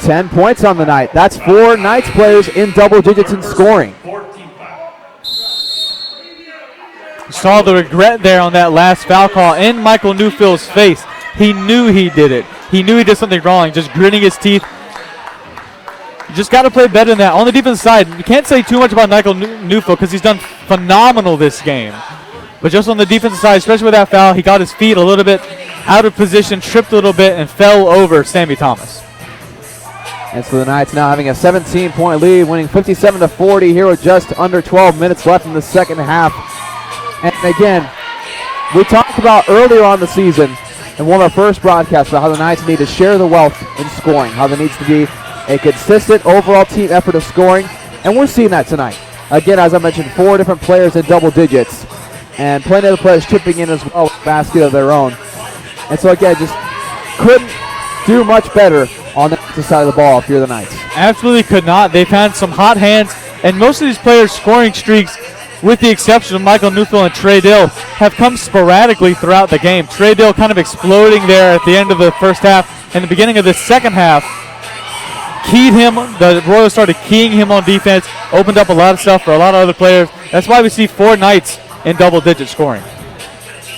10 points on the night. That's 4 Knights players in double digits in scoring. Saw the regret there on that last foul call in Michael Newfield's face. He knew he did it. He knew he did something wrong, just gritting his teeth. You just got to play better than that. On the defense side, you can't say too much about Michael Newfield because he's done phenomenal this game. But just on the defensive side, especially with that foul, he got his feet a little bit out of position, tripped a little bit, and fell over Sammy Thomas. And so the Knights now having a 17-point lead, winning 57-40 here with just under 12 minutes left in the second half. And again, we talked about earlier on the season in one of our first broadcasts about how the Knights need to share the wealth in scoring, how there needs to be a consistent overall team effort of scoring, and we're seeing that tonight. Again, as I mentioned, 4 different players in double digits, and plenty of the players chipping in as well with a basket of their own. And so again, just couldn't do much better on the side of the ball if you're the Knights. Absolutely could not. They've had some hot hands, and most of these players' scoring streaks, with the exception of Michael Newfield and Trey Dill, have come sporadically throughout the game. Trey Dill kind of exploding there at the end of the first half and the beginning of the second half. Keyed him. The Royals started keying him on defense, opened up a lot of stuff for a lot of other players. That's why we see 4 Knights in double-digit scoring.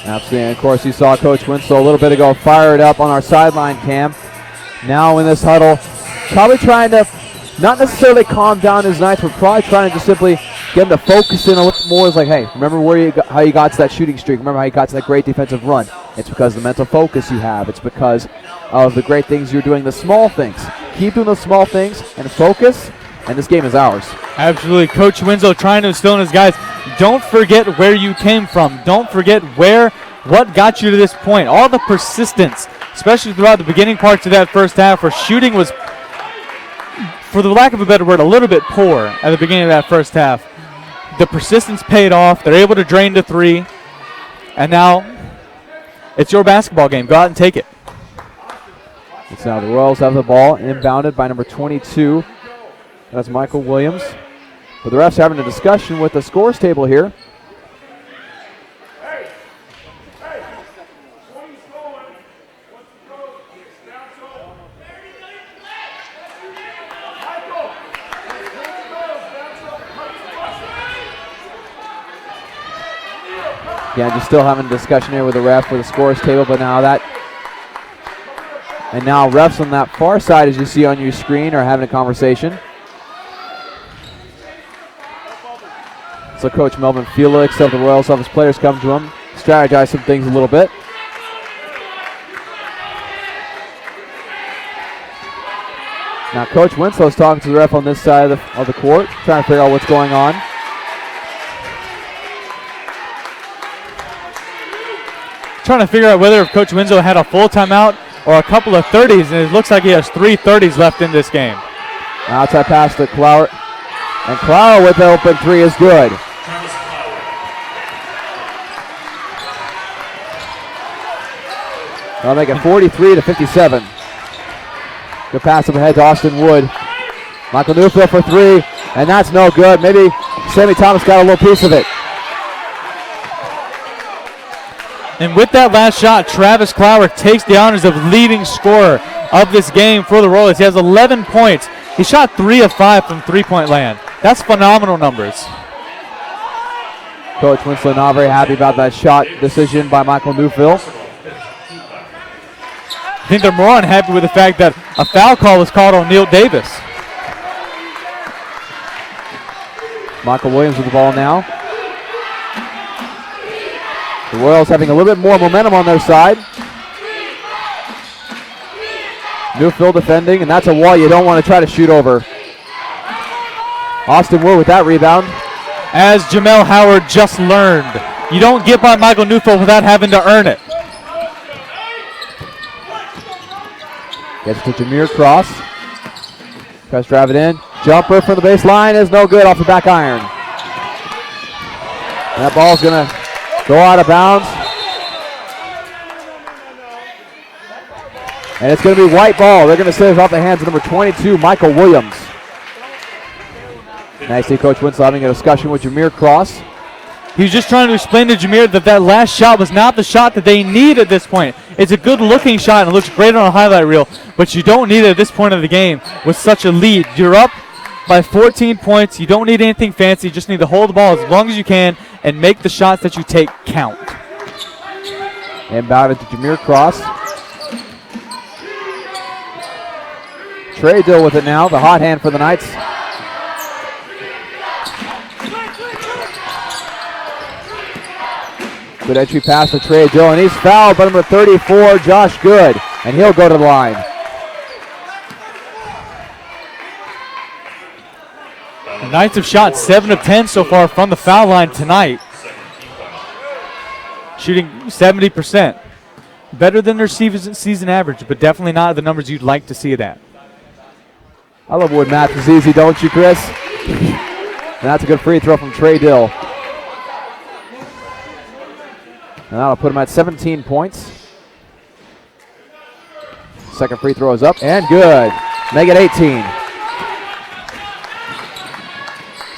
Absolutely, and of course you saw Coach Winslow a little bit ago fire it up on our sideline cam. Now in this huddle, probably trying to not necessarily calm down his Knights, but probably trying to just simply get him to focus in a little more. It's like, hey, remember how you got to that shooting streak. Remember how you got to that great defensive run. It's because of the mental focus you have. It's because of the great things you're doing, the small things. Keep doing the small things and focus, and this game is ours. Absolutely. Coach Winslow trying to instill in his guys, don't forget where you came from. Don't forget what got you to this point. All the persistence, especially throughout the beginning parts of that first half where shooting was, for the lack of a better word, a little bit poor at the beginning of that first half. The persistence paid off. They're able to drain to 3. And now it's your basketball game. Go out and take it. It's now the Royals have the ball, inbounded by number 22. That's Michael Williams. But the refs having a discussion with the scores table here. Yeah, just still having a discussion here with the ref for the scores table, but now refs on that far side, as you see on your screen, are having a conversation. So Coach Melvin Felix of the Royals, of his players come to him, strategize some things a little bit. Now Coach Winslow's talking to the ref on this side of the court, trying to figure out what's going on. Trying to figure out whether if Coach Winslow had a full timeout or a couple of 30s, and it looks like he has 3 30s left in this game. Outside pass to Clower, and Clower with the open 3 is good. They'll make it 43-57. Good pass up ahead to Austin Wood. Michael Newfield for 3, and that's no good. Maybe Sammy Thomas got a little piece of it. And with that last shot, Travis Clower takes the honors of leading scorer of this game for the Royals. He has 11 points. He shot 3 of 5 from three-point land. That's phenomenal numbers. Coach Winslow not very happy about that shot decision by Michael Newfield. I think they're more unhappy with the fact that a foul call was called on Neil Davis. Michael Williams with the ball now. The Royals having a little bit more momentum on their side. Newfield defending, and that's a wall you don't want to try to shoot over. Austin Wood with that rebound. As Jamel Howard just learned, you don't get by Michael Newfield without having to earn it. Gets to Jameer Cross. Press drive it in. Jumper from the baseline is no good off the back iron. And that ball's going to go out of bounds. And it's going to be white ball. They're going to say it's off the hands of number 22, Michael Williams. Nice to see Coach Winslow having a discussion with Jameer Cross. He was just trying to explain to Jameer that last shot was not the shot that they need at this point. It's a good-looking shot, and it looks great on a highlight reel, but you don't need it at this point of the game with such a lead. You're up by 14 points. You don't need anything fancy. You just need to hold the ball as long as you can and make the shots that you take count. Inbound to Jameer Cross. Trey Dill with it now, the hot hand for the Knights. Good entry pass to Trey Dill, and he's fouled by number 34, Josh Good, and he'll go to the line. The Knights have shot 7 of 10 so far from the foul line tonight, shooting 70%. Better than their season average, but definitely not the numbers you'd like to see it at. I love when math is easy, don't you, Chris? And that's a good free throw from Trey Dill. And that'll put him at 17 points. Second free throw is up and good. Make it 18.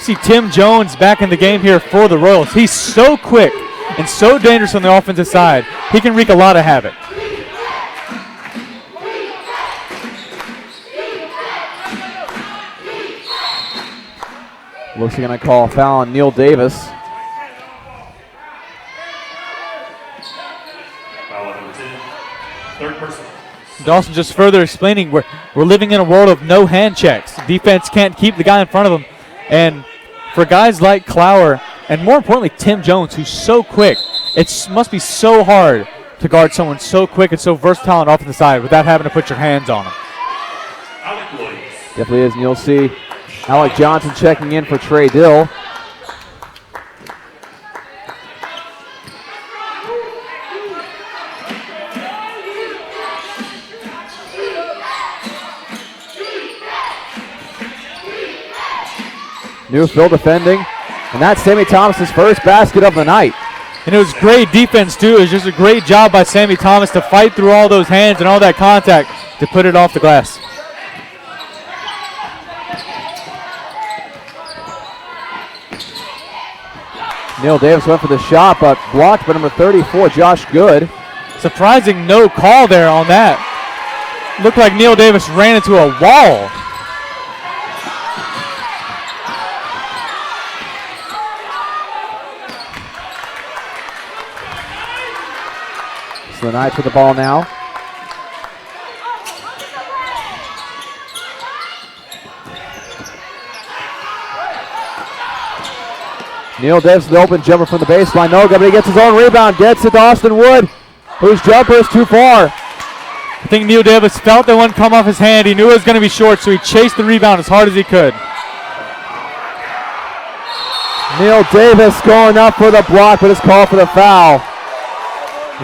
See Tim Jones back in the game here for the Royals. He's so quick and so dangerous on the offensive side. He can wreak a lot of havoc. Looks like they're going to call a foul on Neil Davis. Third person. Dawson just further explaining we're living in a world of no hand checks. Defense can't keep the guy in front of them. And for guys like Clower, and more importantly Tim Jones, who's so quick, it must be so hard to guard someone so quick and so versatile and off to the side without having to put your hands on them. Definitely is, and you'll see Alec Johnson checking in for Trey Dill. Newfield defending, and that's Sammy Thomas's first basket of the night. And it was great defense, too. It was just a great job by Sammy Thomas to fight through all those hands and all that contact to put it off the glass. Neil Davis went for the shot, but blocked by number 34, Josh Good. Surprising no call there on that. Looked like Neil Davis ran into a wall. So the Knights with the ball now. Neil Davis, the open jumper from the baseline. No good, but he gets his own rebound. Gets it to Austin Wood, whose jumper is too far. I think Neil Davis felt that one come off his hand. He knew it was going to be short, so he chased the rebound as hard as he could. Neil Davis going up for the block, but it's called for the foul.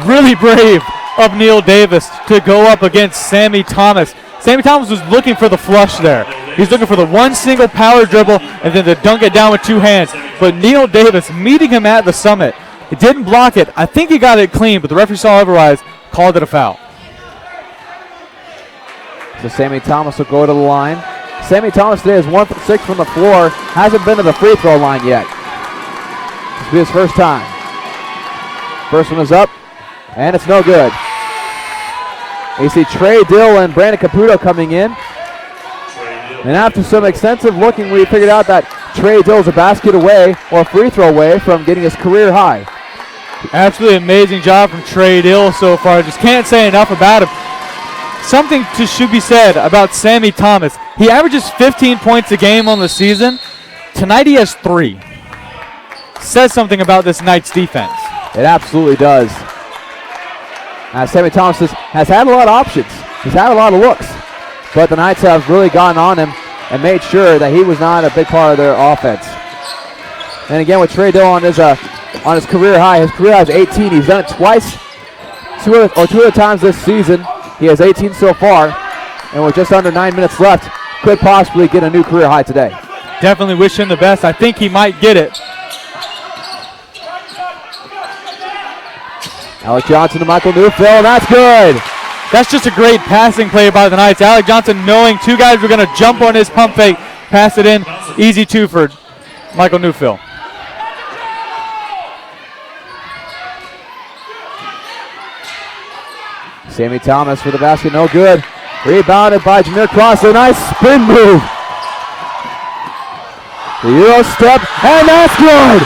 Really brave of Neil Davis to go up against Sammy Thomas. Sammy Thomas was looking for the flush there. He's looking for the one single power dribble and then to dunk it down with two hands. But Neil Davis meeting him at the summit. He didn't block it. I think he got it clean, but the referee saw otherwise, called it a foul. So Sammy Thomas will go to the line. Sammy Thomas today is 1 for 6 from the floor. Hasn't been to the free throw line yet. This will be his first time. First one is up, and it's no good. You see Trey Dill and Brandon Caputo coming in. And after some extensive looking, we figured out that Trey Dill is a basket away or a free throw away from getting his career high. Absolutely amazing job from Trey Dill so far. Just can't say enough about him. Something should be said about Sammy Thomas. He averages 15 points a game on the season. Tonight he has 3. Says something about this Knights defense. It absolutely does. Sammy Thomas has had a lot of options. He's had a lot of looks. But the Knights have really gotten on him and made sure that he was not a big part of their offense. And again with Trey Dill on his career high. His career high is 18. He's done it twice, two other times this season. He has 18 so far, and with just under 9 minutes left, could possibly get a new career high today. Definitely wish him the best. I think he might get it. Alec Johnson to Michael Newfield, that's good. That's just a great passing play by the Knights. Alec Johnson knowing two guys were going to jump on his pump fake, pass it in, easy two for Michael Newfield. Sammy Thomas for the basket, no good. Rebounded by Jameer Cross, a nice spin move. The Euro step, and that's good.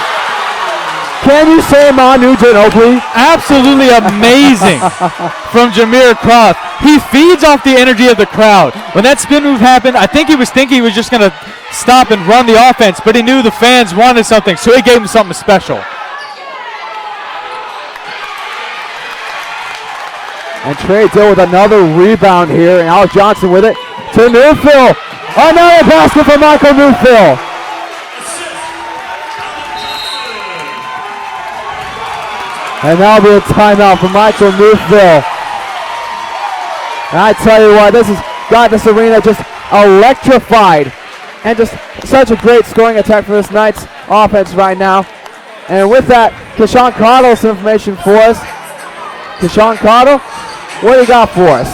Can you say Manu Ginobili? Absolutely amazing from Jameer Cross. He feeds off the energy of the crowd. When that spin move happened, I think he was thinking he was just going to stop and run the offense, but he knew the fans wanted something, so he gave them something special. And Trey Dill with another rebound here, and Alec Johnson with it to Newfield. Another basket for Michael Newfield. And that'll be a timeout for Michael Newfield. And I tell you what, this has got this arena just electrified. And just such a great scoring attack for this Knights offense right now. And with that, Keshawn Cottle has some information for us. Keshawn Cottle, what do you got for us?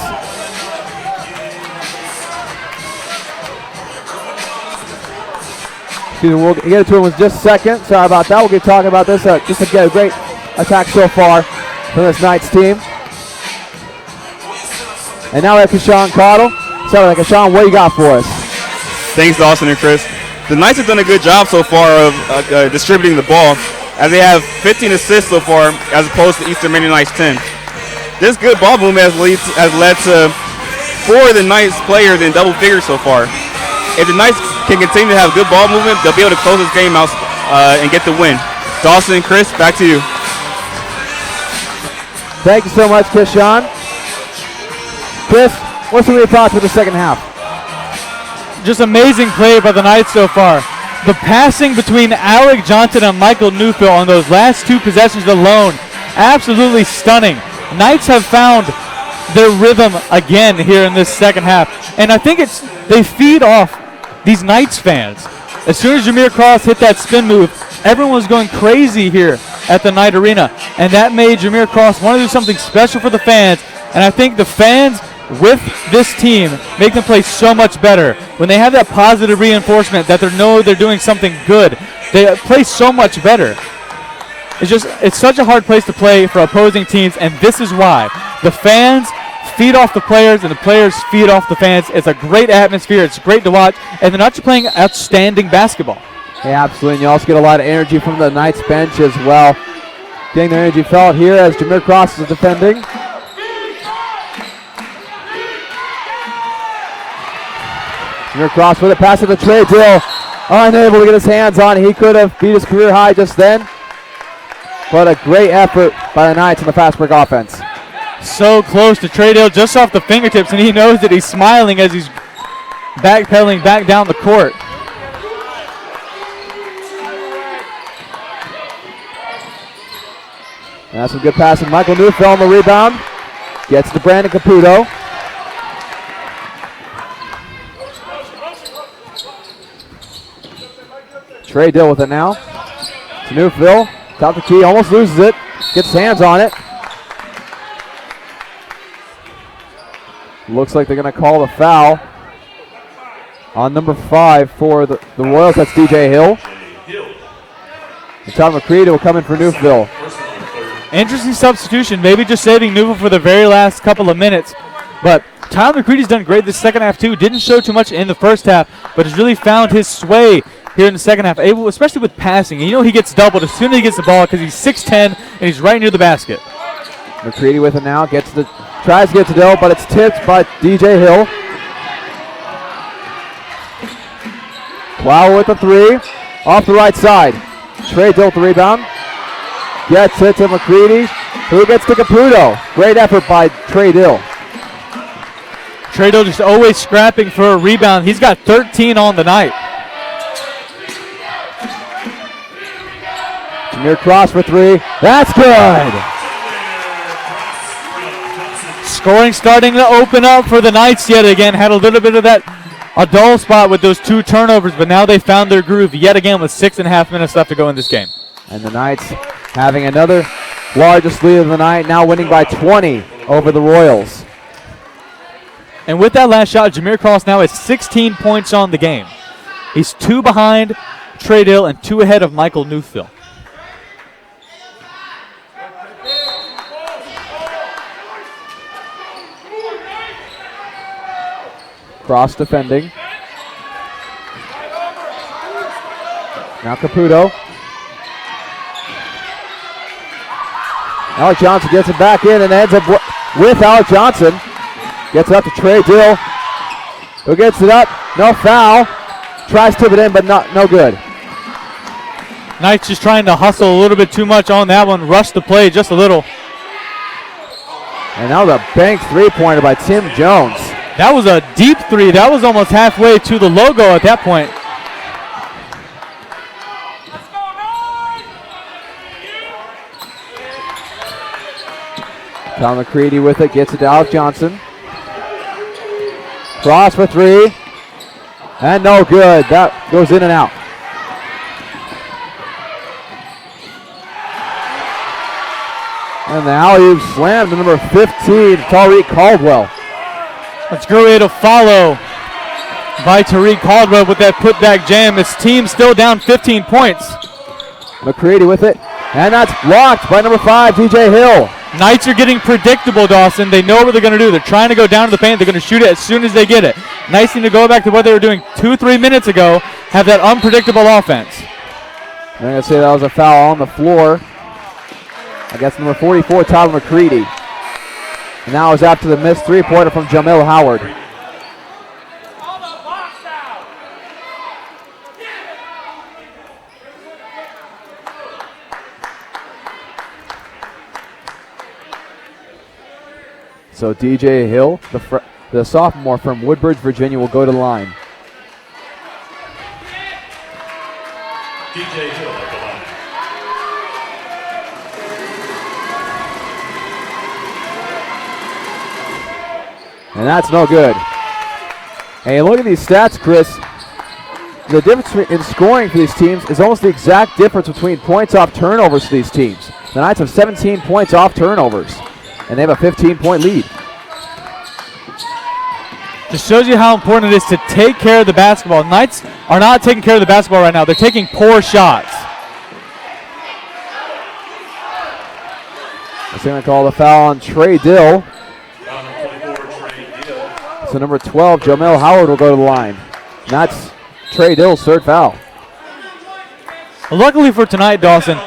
Excuse me, we'll get to him in just a second. Sorry about that. We'll get talking about this. Just a great attack so far from this Knights team. And now we have Keshawn Cottle. So, Keshawn, what do you got for us? Thanks, Dawson and Chris. The Knights have done a good job so far of distributing the ball, as they have 15 assists so far, as opposed to Eastern Mennonite's 10. This good ball movement has led to 4 of the Knights players in double figures so far. If the Knights can continue to have good ball movement, they'll be able to close this game out and get the win. Dawson and Chris, back to you. Thank you so much, Keshawn. Chris, what's some of your thoughts for the second half? Just amazing play by the Knights so far. The passing between Alec Johnson and Michael Newfield on those last 2 possessions alone, absolutely stunning. Knights have found their rhythm again here in this second half. And I think they feed off these Knights fans. As soon as Jameer Cross hit that spin move, everyone was going crazy here at the Knight Arena. And that made Jameer Cross want to do something special for the fans. And I think the fans with this team make them play so much better. When they have that positive reinforcement that they know they're doing something good, they play so much better. It's such a hard place to play for opposing teams, and this is why. The fans feed off the players, and the players feed off the fans. It's a great atmosphere. It's great to watch, and they're not just playing outstanding basketball. Yeah, absolutely. And you also get a lot of energy from the Knights bench as well. Getting their energy felt here as Jameer Cross is defending. Jameer Cross with it, pass it to Trey Dill. unable to get his hands on it. He could have beat his career high just then. But a great effort by the Knights in the fast break offense. So close to Treydale, just off the fingertips, and he knows that he's smiling as he's backpedaling back down the court. And that's some good passing. Michael Neufeld on the rebound. Gets to Brandon Caputo. Treydale with it now. To Neufeld. Top the key, almost loses it. Gets his hands on it. Looks like they're going to call the foul on number 5 for the Royals. That's DJ Hill. And Tom McCready will come in for Neufeld. Interesting substitution, maybe just saving Neufeld for the very last couple of minutes. But Tyler McCready's done great this second half too. Didn't show too much in the first half, but has really found his sway here in the second half, able, especially with passing. You know he gets doubled as soon as he gets the ball because he's 6'10", and he's right near the basket. McCready with it now, tries to get to Dill, but it's tipped by DJ Hill. Plow with the 3, off the right side. Trey Dill with the rebound. Gets it to McCready, who gets to Caputo. Great effort by Trey Dill. Treydale just always scrapping for a rebound. He's got 13 on the night. Jameer Cross for 3. That's good. Scoring starting to open up for the Knights yet again. Had a little bit of a dull spot with those 2 turnovers, but now they found their groove yet again with 6.5 minutes left to go in this game. And the Knights having another largest lead of the night, now winning by 20 over the Royals. And with that last shot, Jameer Cross now has 16 points on the game. He's 2 behind Treydale and 2 ahead of Michael Neufeld. Cross defending. Now Caputo. Alec Johnson gets it back in and ends up with Alec Johnson. Gets it up to Trey Dill, who gets it up. No foul. Tries to tip it in, but no good. Knights just trying to hustle a little bit too much on that one. Rush the play just a little. And now the bank 3-pointer by Tim Jones. That was a deep 3. That was almost halfway to the logo at that point. Tom McCready with it, gets it to Alec Johnson. Cross for 3. And no good. That goes in and out. And the alley-oop slam to number 15, Tariq Caldwell. That's a great way to follow by Tariq Caldwell with that putback jam. His team still down 15 points. McCready with it. And that's blocked by number 5, DJ Hill. Knights are getting predictable, Dawson. They know what they're going to do. They're trying to go down to the paint. They're going to shoot it as soon as they get it. Knights need to go back to what they were doing 2-3 minutes ago, have that unpredictable offense. I'm going to say that was a foul on the floor. I guess number 44, Tyler McCready. And now is after the missed 3-pointer from Jamil Howard. So DJ Hill, the sophomore from Woodbridge, Virginia, will go to the line. DJ Hill at the line. And that's no good. Hey, look at these stats, Chris. The difference in scoring for these teams is almost the exact difference between points off turnovers for these teams. The Knights have 17 points off turnovers, and they have a 15-point lead. Just shows you how important it is to take care of the basketball. Knights are not taking care of the basketball right now. They're taking poor shots. They're going to call the foul on Trey Dill. So number 12, Jamil Howard, will go to the line. And that's Trey Dill's 3rd foul. Luckily for tonight, Dawson,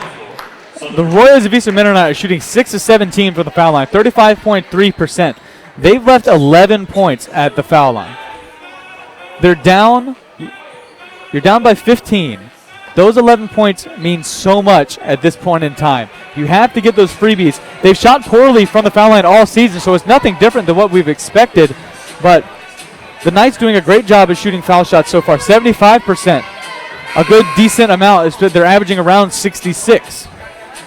the Royals of Eastern Mennonite are shooting 6 of 17 for the foul line, 35.3%. They've left 11 points at the foul line. They're down You're down by 15. Those 11 points mean so much at this point in time. You have to get those freebies. They've shot poorly from the foul line all season, so it's nothing different than what we've expected. But the Knights doing a great job of shooting foul shots so far, 75%. A good, decent amount. They're averaging around 66.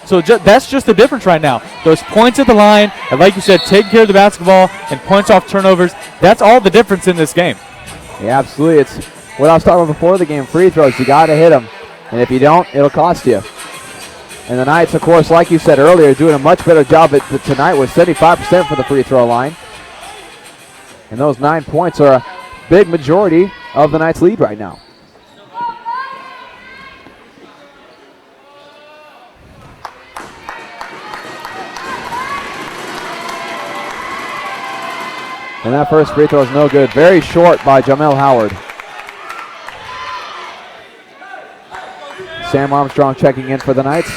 So that's just the difference right now. Those points at the line, and like you said, taking care of the basketball and points off turnovers, that's all the difference in this game. Yeah, absolutely. It's what I was talking about before the game, free throws. You got to hit them. And if you don't, it'll cost you. And the Knights, of course, like you said earlier, doing a much better job tonight with 75% for the free throw line. And those 9 points are a big majority of the Knights' lead right now. And that first free throw is no good. Very short by Jamel Howard. Sam Armstrong checking in for the Knights.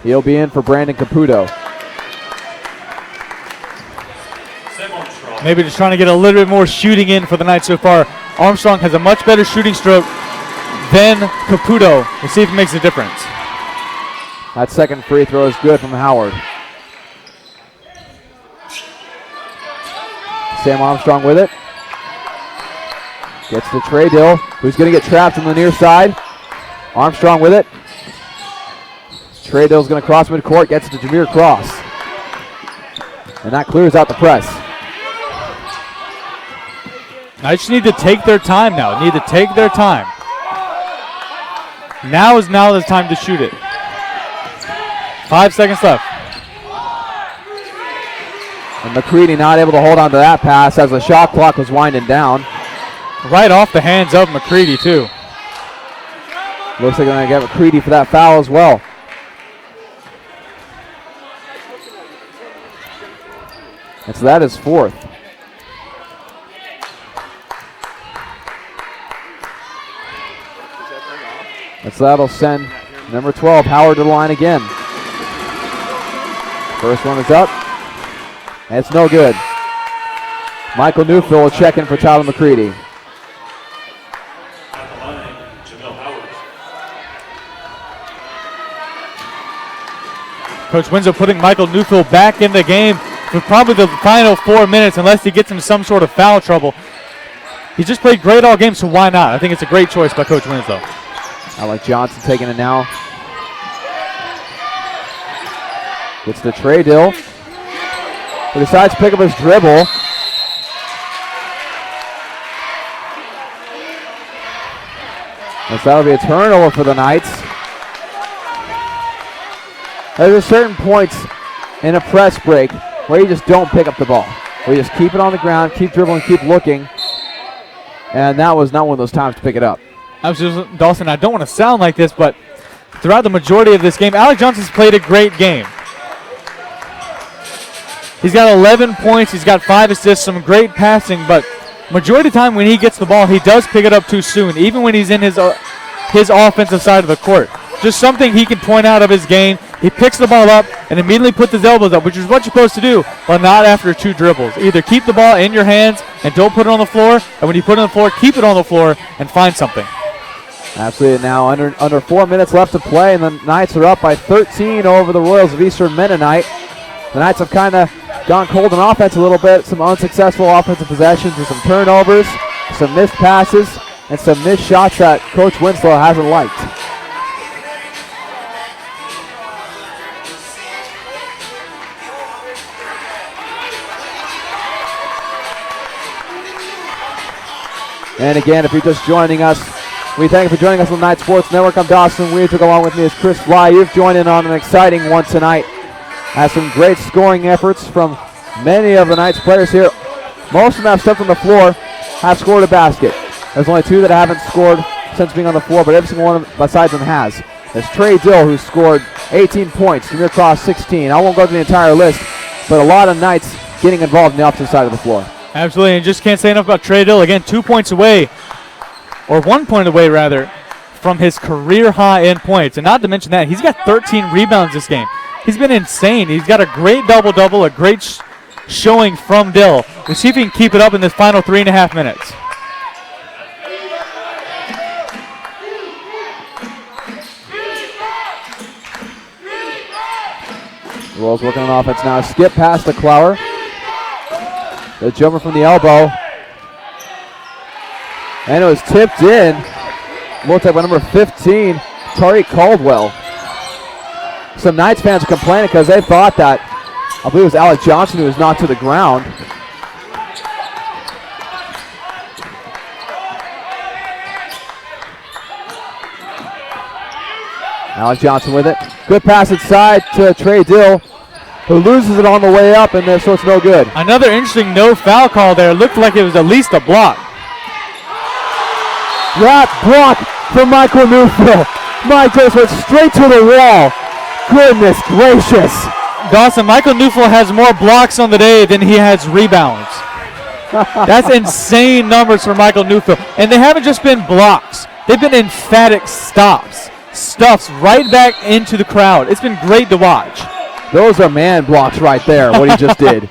He'll be in for Brandon Caputo. Maybe just trying to get a little bit more shooting in for the Knights so far. Armstrong has a much better shooting stroke than Caputo. We'll see if it makes a difference. That second free throw is good from Howard. Sam Armstrong with it. Gets to Trey Dill, who's going to get trapped on the near side. Armstrong with it. Trey Dill's going to cross midcourt, gets to Jameer Cross. And that clears out the press. Knights need to take their time now. Need to take their time. Now is the time to shoot it. 5 seconds left. And McCready not able to hold on to that pass as the shot clock was winding down. Right off the hands of McCready, too. Looks like they're going to get McCready for that foul as well. And so that is fourth. And so that'll send number 12, Howard, to the line again. First one is up. And it's no good. Michael Newfield will check in for Tyler McCready. Coach Winslow putting Michael Newfield back in the game for probably the final 4 minutes unless he gets in some sort of foul trouble. He's just played great all game, so why not? I think it's a great choice by Coach Winslow. Alec Johnson taking it now. Gets to Trey Dill. He decides to pick up his dribble. And so that'll be a turnover for the Knights. There's certain points in a press break where you just don't pick up the ball. Where you just keep it on the ground, keep dribbling, keep looking. And that was not one of those times to pick it up. Dawson, I don't want to sound like this, but throughout the majority of this game, Alec Johnson's played a great game. He's got 11 points, he's got 5 assists, some great passing, but majority of the time when he gets the ball, he does pick it up too soon, even when he's in his offensive side of the court. Just something he can point out of his game. He picks the ball up and immediately puts his elbows up, which is what you're supposed to do, but not after 2 dribbles. Either keep the ball in your hands and don't put it on the floor, and when you put it on the floor, keep it on the floor and find something. Absolutely. Now under 4 minutes left to play, and the Knights are up by 13 over the Royals of Eastern Mennonite. The Knights have kind of gone cold on offense a little bit. Some unsuccessful offensive possessions and some turnovers, some missed passes, and some missed shots that Coach Winslow hasn't liked. And again, if you're just joining us, we thank you for joining us on the Knight Sports Network. I'm Dawson Weir. Took along with me is Chris Fly. You've joined in on an exciting one tonight. Has some great scoring efforts from many of the Knights players here. Most of them have stepped on the floor, have scored a basket. There's only 2 that haven't scored since being on the floor, but every single one besides them has. There's Trey Dill, who scored 18 points. Jameer Cross, 16. I won't go through the entire list, but a lot of Knights getting involved in the opposite side of the floor. Absolutely, and just can't say enough about Trey Dill. Again, 2 points away, or 1 point away, rather, from his career high in points. And not to mention that, he's got 13 rebounds this game. He's been insane. He's got a great double-double, a great showing from Dill. We'll see if he can keep it up in this final 3.5 minutes. Royals working on offense now. Skip past the Clower. The jumper from the elbow. And it was tipped in. We'll take by number 15, Tariq Caldwell. Some Knights fans are complaining because they thought that, I believe it was Alec Johnson who was knocked to the ground. Alec Johnson with it. Good pass inside to Trey Dill, who loses it on the way up, and so it's no good. Another interesting no foul call there. Looked like it was at least a block. That block from Michael Newfield. Mike just went straight to the wall. Goodness gracious. Dawson, Michael Newfield has more blocks on the day than he has rebounds. That's insane numbers for Michael Newfield. And they haven't just been blocks. They've been emphatic stops. Stuffs right back into the crowd. It's been great to watch. Those are man blocks right there, what he just did.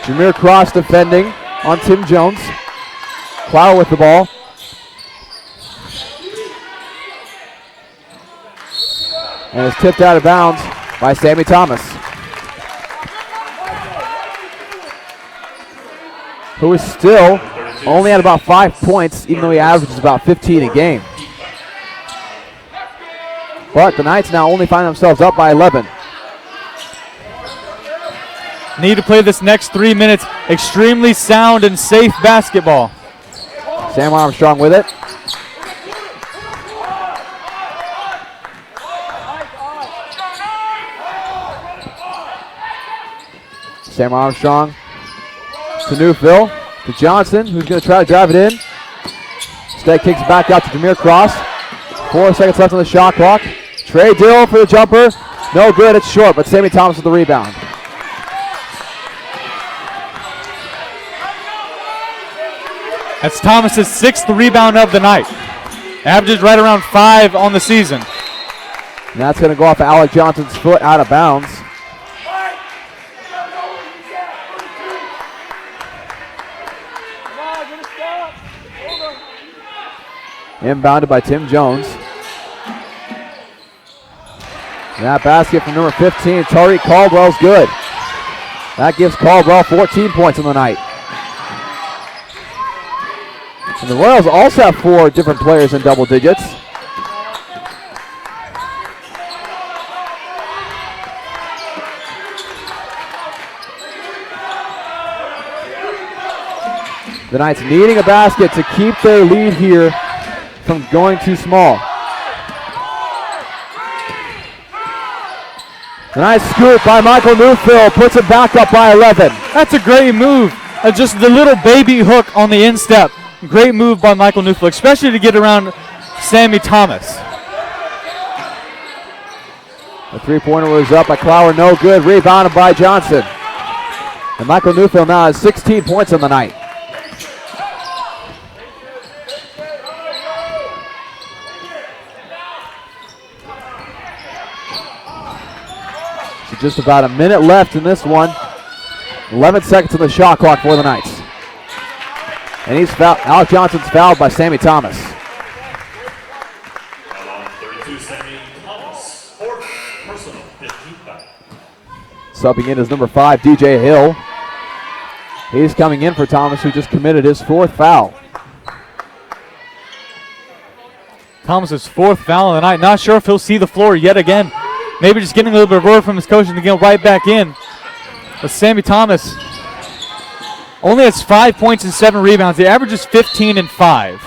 Jameer Cross defending on Tim Jones. Clower with the ball. And it's tipped out of bounds by Sammy Thomas, who is still only at about 5 points, even though he averages about 15 a game. But the Knights now only find themselves up by 11. Need to play this next 3 minutes extremely sound and safe basketball. Sam Armstrong with it. Sam Armstrong to Newfield, to Johnson, who's going to try to drive it in. Instead kicks back out to Jameer Cross. 4 seconds left on the shot clock. Trey Dill for the jumper. No good, it's short, but Sammy Thomas with the rebound. That's Thomas's 6th rebound of the night. Averages right around 5 on the season. And that's going to go off of Alec Johnson's foot out of bounds. Inbounded by Tim Jones. And that basket from number 15, Tariq Caldwell's good. That gives Caldwell 14 points on the night. And the Royals also have 4 different players in double digits. The Knights needing a basket to keep their lead here from going too small. The nice scoop by Michael Newfield puts it back up by 11. That's a great move. Just the little baby hook on the instep. Great move by Michael Newfield, especially to get around Sammy Thomas. The three-pointer was up by Clower, no good. Rebounded by Johnson. And Michael Newfield now has 16 points on the night. So just about a minute left in this one. 11 seconds on the shot clock for the Knights. And he's fouled. Alec Johnson's fouled by Sammy Thomas. Foul on 32, Sammy Thomas. 4th personal, 15 foul. Subbing in is number 5, DJ Hill. He's coming in for Thomas, who just committed his 4th foul. Thomas's 4th foul of the night. Not sure if he'll see the floor yet again. Maybe just getting a little bit of word from his coach and to get right back in. But Sammy Thomas only has 5 points and 7 rebounds. The average is 15 and 5.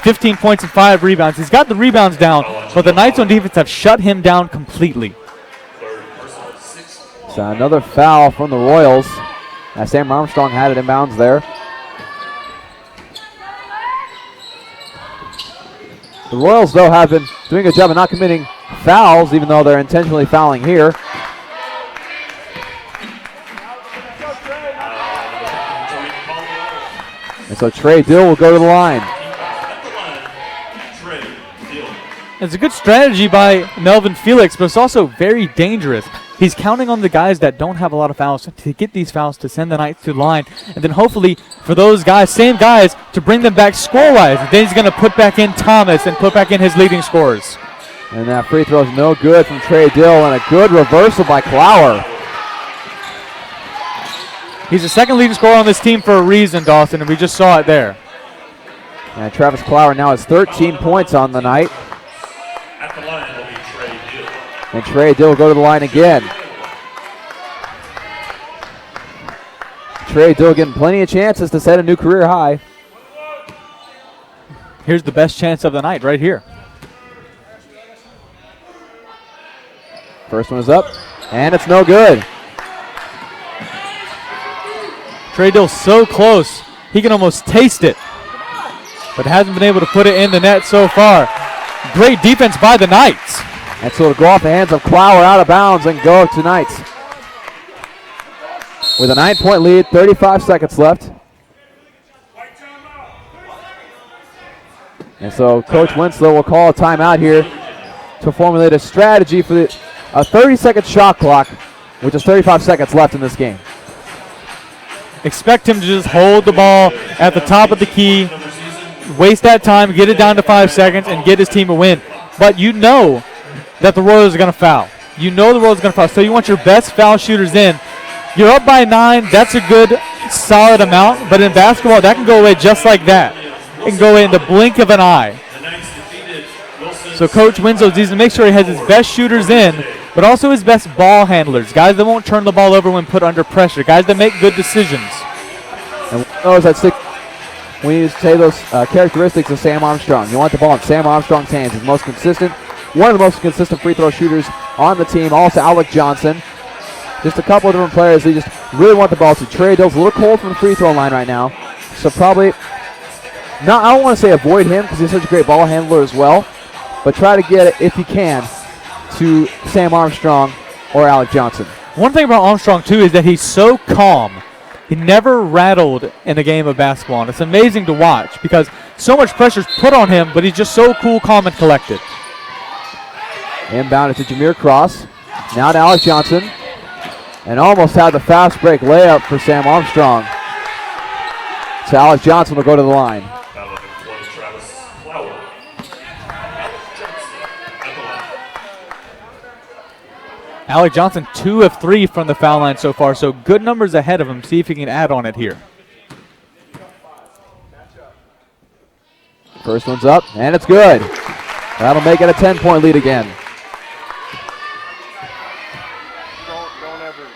15 points and 5 rebounds. He's got the rebounds down, but the Knights on defense have shut him down completely. So another foul from the Royals. Sam Armstrong had it in bounds there. The Royals, though, have been doing a good job of not committing fouls, even though they're intentionally fouling here. And so Trey Dill will go to the line. It's a good strategy by Melvin Felix, but it's also very dangerous. He's counting on the guys that don't have a lot of fouls to get these fouls to send the Knights to the line. And then hopefully for those guys, same guys, to bring them back score-wise. And then he's going to put back in Thomas and put back in his leading scorers. And that free throw is no good from Trey Dill, and a good reversal by Clower. He's the second leading scorer on this team for a reason, Dawson, and we just saw it there. And Travis Clower now has 13 points on the night. At the line will be Trey Dill. And Trey Dill will go to the line again. Trey Dill getting plenty of chances to set a new career high. Here's the best chance of the night right here. First one is up, and it's no good. Trey Dill's so close, he can almost taste it, but hasn't been able to put it in the net so far. Great defense by the Knights. And so it'll go off the hands of Clower out of bounds and go to Knights. With a 9-point lead, 35 seconds left. And so Coach Winslow will call a timeout here to formulate a strategy for a 30-second shot clock, which is 35 seconds left in this game. Expect him to just hold the ball at the top of the key, waste that time, get it down to 5 seconds, and get his team a win. But you know that the Royals are going to foul. You know the Royals are going to foul, so you want your best foul shooters in. You're up by 9. That's a good, solid amount. But in basketball, that can go away just like that. It can go away in the blink of an eye. So Coach Winslow needs to make sure he has his best shooters in, but also his best ball handlers, guys that won't turn the ball over when put under pressure, guys that make good decisions. And we need to say those characteristics of Sam Armstrong. You want the ball in Sam Armstrong's hands. He's most consistent, one of the most consistent free throw shooters on the team. Also Alec Johnson. Just a couple of different players they just really want the ball to. Trey Dill's a little cold from the free throw line right now. So probably, I don't want to say avoid him because he's such a great ball handler as well, but try to get it, if you can, to Sam Armstrong or Alec Johnson. One thing about Armstrong, too, is that he's so calm. He never rattled in a game of basketball, and it's amazing to watch because so much pressure is put on him, but he's just so cool, calm, and collected. Inbound to Jameer Cross. Now to Alec Johnson. And almost had the fast break layup for Sam Armstrong. So Alec Johnson will go to the line. Alec Johnson 2 of 3 from the foul line so far, so good numbers ahead of him. See if he can add on it here. First one's up, and it's good. That'll make it a 10-point lead again. Don't ever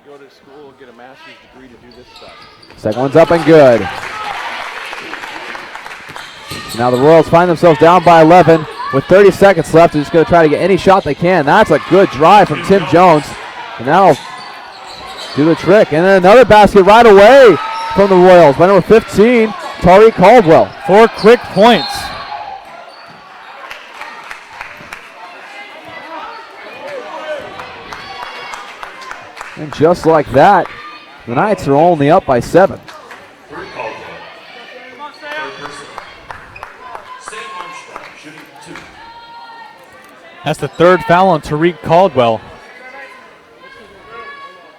go to school, get a master's degree to do this stuff. Second one's up and good. Now the Royals find themselves down by 11 with 30 seconds left. They're just going to try to get any shot they can. That's a good drive from Tim Jones. And that'll do the trick. And then another basket right away from the Royals by number 15, Tariq Caldwell. 4 quick points. And just like that, the Knights are only up by 7. That's the third foul on Tariq Caldwell.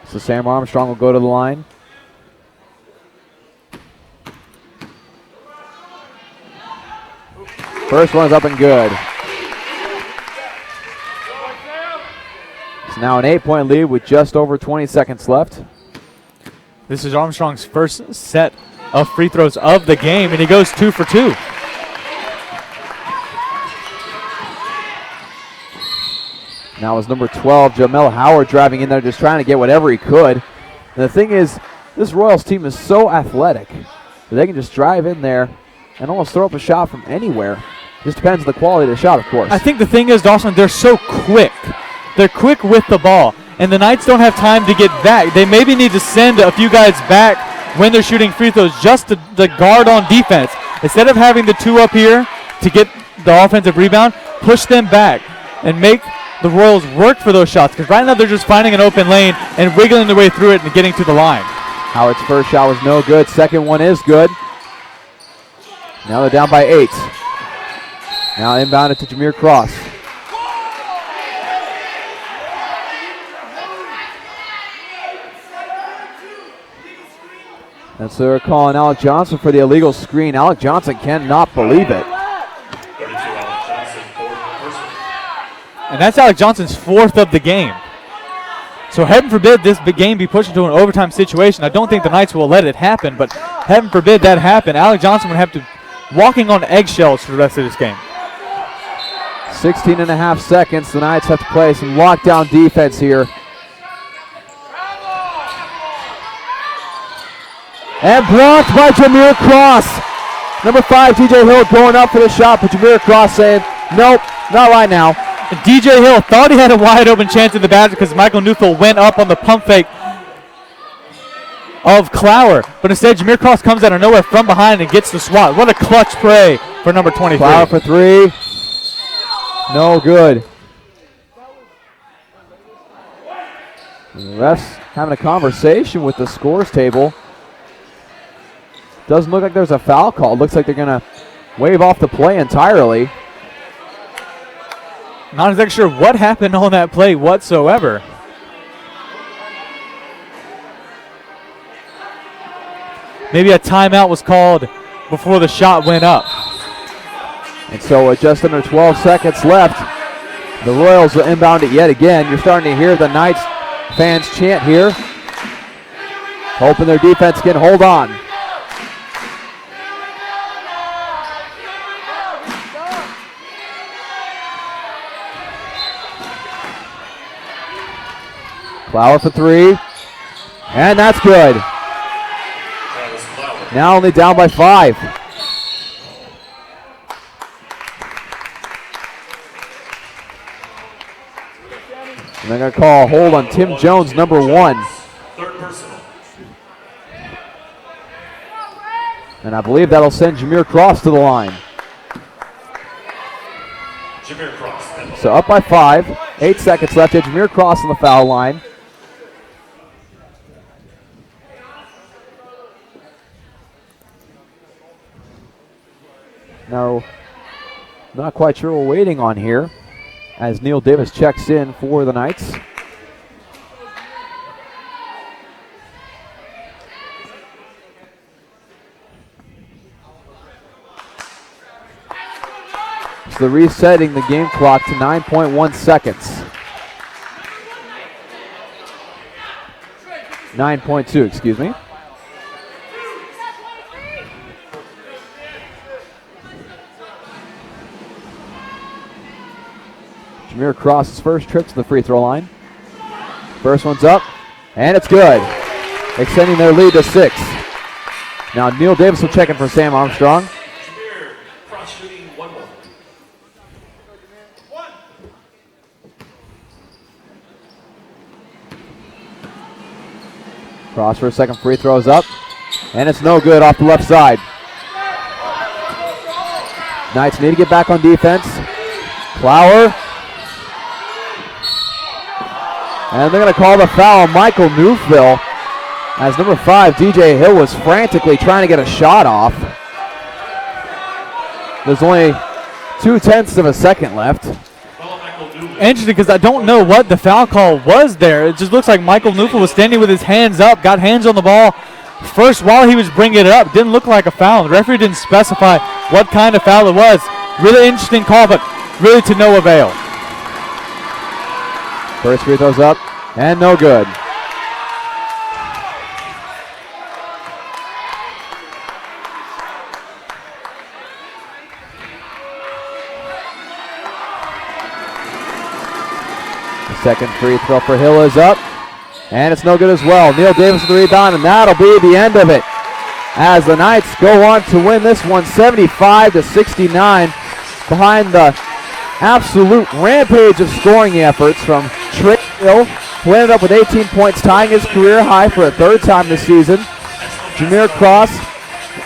So Sam Armstrong will go to the line. First one is up and good. It's now an 8-point lead with just over 20 seconds left. This is Armstrong's first set of free throws of the game, and he goes 2 for 2. Now is number 12, Jamel Howard, driving in there just trying to get whatever he could. And the thing is, this Royals team is so athletic that they can just drive in there and almost throw up a shot from anywhere. Just depends on the quality of the shot, of course. I think the thing is, Dawson, they're so quick. They're quick with the ball, and the Knights don't have time to get back. They maybe need to send a few guys back when they're shooting free throws just to guard on defense. Instead of having the 2 up here to get the offensive rebound, push them back and make the Royals work for those shots, because right now they're just finding an open lane and wiggling their way through it and getting to the line. Howard's first shot was no good. Second one is good. Now they're down by 8. Now inbounded to Jameer Cross. And so they're calling Alec Johnson for the illegal screen. Alec Johnson cannot believe it. 32, Alec Johnson, fourth personal. And that's Alec Johnson's 4th of the game. So heaven forbid this big game be pushed into an overtime situation. I don't think the Knights will let it happen, but heaven forbid that happen. Alec Johnson would have to walking on eggshells for the rest of this game. 16 and a half seconds. The Knights have to play some lockdown defense here. And blocked by Jameer Cross. Number 5, DJ Hill going up for the shot, but Jameer Cross saying, nope, not right now. And DJ Hill thought he had a wide open chance at the basket because Michael Neufeld went up on the pump fake of Clower. But instead, Jameer Cross comes out of nowhere from behind and gets the swat. What a clutch play for number 23. Clower for 3. No good. The refs having a conversation with the scores table. Doesn't look like there's a foul call. Looks like they're going to wave off the play entirely. Not exactly sure what happened on that play whatsoever. Maybe a timeout was called before the shot went up. And so with just under 12 seconds left, the Royals will inbound it yet again. You're starting to hear the Knights fans chant here, hoping their defense can hold on. Flower for 3, and that's good. Now only down by 5. And they're going to call a hold on Tim Jones, number 1. Third personal. And I believe that'll send Jameer Cross to the line. Jameer Cross. So up by 5, 8 seconds left. Jameer Cross on the foul line. Now, not quite sure what we're waiting on here as Neil Davis checks in for the Knights. So they're resetting the game clock to 9.1 seconds. 9.2, excuse me. Jameer Cross's first trip to the free throw line. First one's up, and it's good. Extending their lead to 6. Now Neil Davis will check in for Sam Armstrong. Jameer Cross shooting 1-1. Cross for a second free throw is up, and it's no good off the left side. Knights need to get back on defense. Clower. And they're going to call the foul on Michael Neufeld as number 5, DJ Hill, was frantically trying to get a shot off. There's only 0.2 of a second left. Interesting, because I don't know what the foul call was there. It just looks like Michael Neufeld was standing with his hands up, got hands on the ball first while he was bringing it up. Didn't look like a foul. The referee didn't specify what kind of foul it was. Really interesting call, but really to no avail. First free throw's up, and no good. The second free throw for Hill is up, and it's no good as well. Neil Davis with the rebound, and that'll be the end of it as the Knights go on to win this one 75-69 behind the absolute rampage of scoring efforts from Trey Hill, who ended up with 18 points, tying his career high for a third time this season. Jameer Cross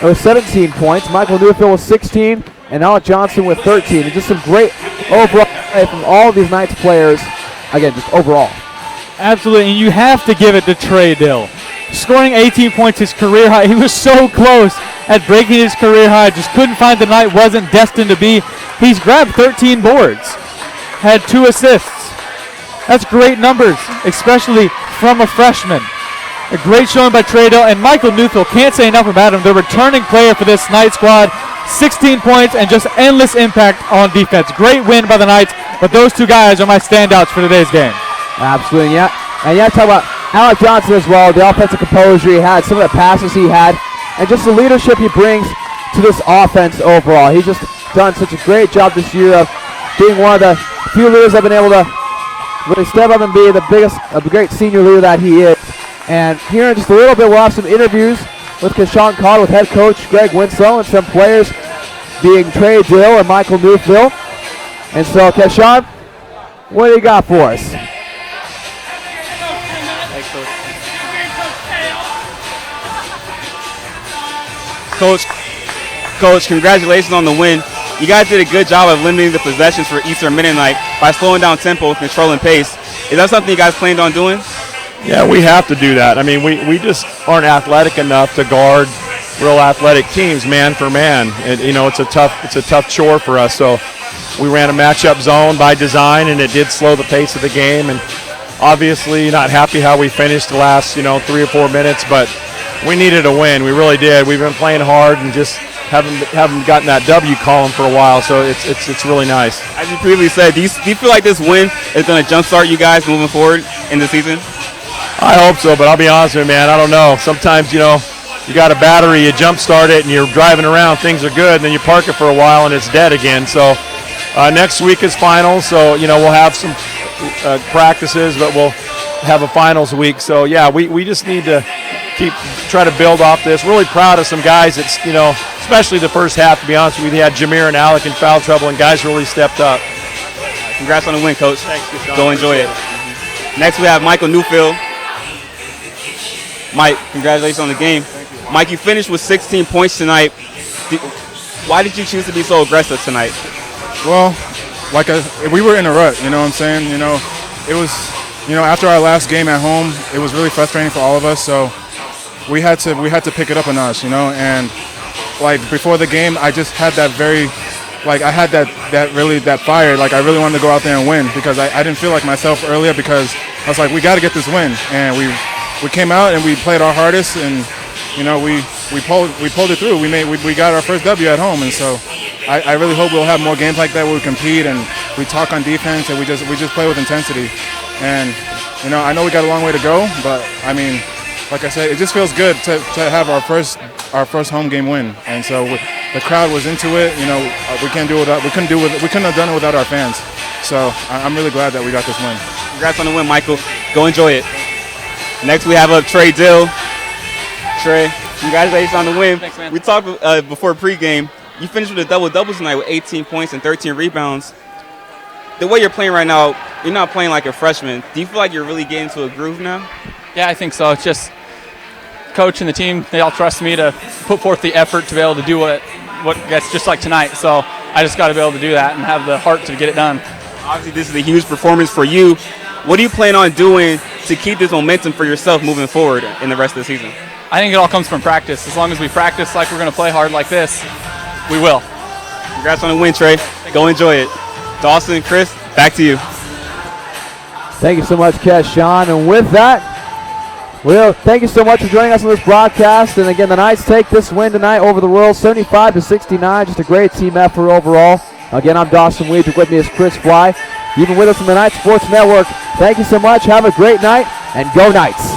with 17 points, Michael Neufeld with 16, and Alec Johnson with 13. And just some great overall play from all of these Knights players, again, just overall. Absolutely, and you have to give it to Trey Hill. Scoring 18 points, his career high. He was so close at breaking his career high. Just couldn't find the night, wasn't destined to be He's grabbed 13 boards, had 2 assists. That's great numbers, especially from a freshman. A great showing by Treadell, and Michael Newfield, can't say enough about him. The returning player for this Knights squad, 16 points and just endless impact on defense. Great win by the Knights, but those 2 guys are my standouts for today's game. Absolutely, yeah. And talk about Alec Johnson as well, the offensive composure he had, some of the passes he had, and just the leadership he brings to this offense overall. He's just done such a great job this year of being one of the few leaders that have been able to really step up and be the great senior leader that he is. And here in just a little bit, we'll have some interviews with Keshawn Carter, with head coach Greg Winslow, and some players being Trey Dill and Michael Newfield. And so, Keshawn, what do you got for us? Coach, congratulations on the win. You guys did a good job of limiting the possessions for Eastern Mennonite by slowing down tempo and controlling pace. Is that something you guys planned on doing? Yeah, we have to do that. I mean, we just aren't athletic enough to guard real athletic teams man for man. And, it's a tough chore for us. So we ran a matchup zone by design, and it did slow the pace of the game. And obviously not happy how we finished the last, 3 or 4 minutes, but we needed a win. We really did. We've been playing hard and just haven't gotten that W column for a while, so it's really nice. As you previously said, do you feel like this win is going to jumpstart you guys moving forward in the season? I hope so, but I'll be honest with you, man, I don't know. Sometimes, you got a battery, you jumpstart it, and you're driving around, things are good, and then you park it for a while, and it's dead again. So next week is finals, so, we'll have some practices, but we'll have a finals week. So, yeah, we just need to try to build off this. Really proud of some guys that's, especially the first half, to be honest with you. They had Jameer and Alec in foul trouble, and guys really stepped up. Congrats on the win, Coach. Thanks, Keshawn. Go enjoy it. Next, we have Michael Newfield. Mike, congratulations on the game. Mike, you finished with 16 points tonight. Why did you choose to be so aggressive tonight? Well, we were in a rut, you know what I'm saying? It was, after our last game at home, it was really frustrating for all of us, so we had to pick it up a notch, and before the game, I just had that I had that fire, I really wanted to go out there and win, because I didn't feel like myself earlier, because I was like, we got to get this win, and we came out and we played our hardest, and we pulled it through. We got our first W at home, and so I really hope we'll have more games like that where we compete and we talk on defense and we just play with intensity. And I know we got a long way to go, but I mean, like I said, it just feels good to have our first home game win. And so the crowd was into it. We couldn't have done it without our fans. So I'm really glad that we got this win. Congrats on the win, Michael. Go enjoy it. Next, we have Trey Dill. Trey, congratulations on the win. Thanks, man. We talked before pregame. You finished with a double-double tonight with 18 points and 13 rebounds. The way you're playing right now, you're not playing like a freshman. Do you feel like you're really getting into a groove now? Yeah, I think so. It's just coach and the team, they all trust me to put forth the effort to be able to do what gets just like tonight. So I just got to be able to do that and have the heart to get it done. Obviously, this is a huge performance for you. What do you plan on doing to keep this momentum for yourself moving forward in the rest of the season? I think it all comes from practice. As long as we practice like we're going to play hard like this, we will. Congrats on the win, Trey. Go enjoy it. Dawson, Chris, back to you. Thank you so much, Keshawn. And with that, thank you so much for joining us on this broadcast. And again, the Knights take this win tonight over the Royals, 75-69. Just a great team effort overall. Again, I'm Dawson Weidrich. With me is Chris Fly. You've been with us on the Knights Sports Network. Thank you so much. Have a great night, and go Knights.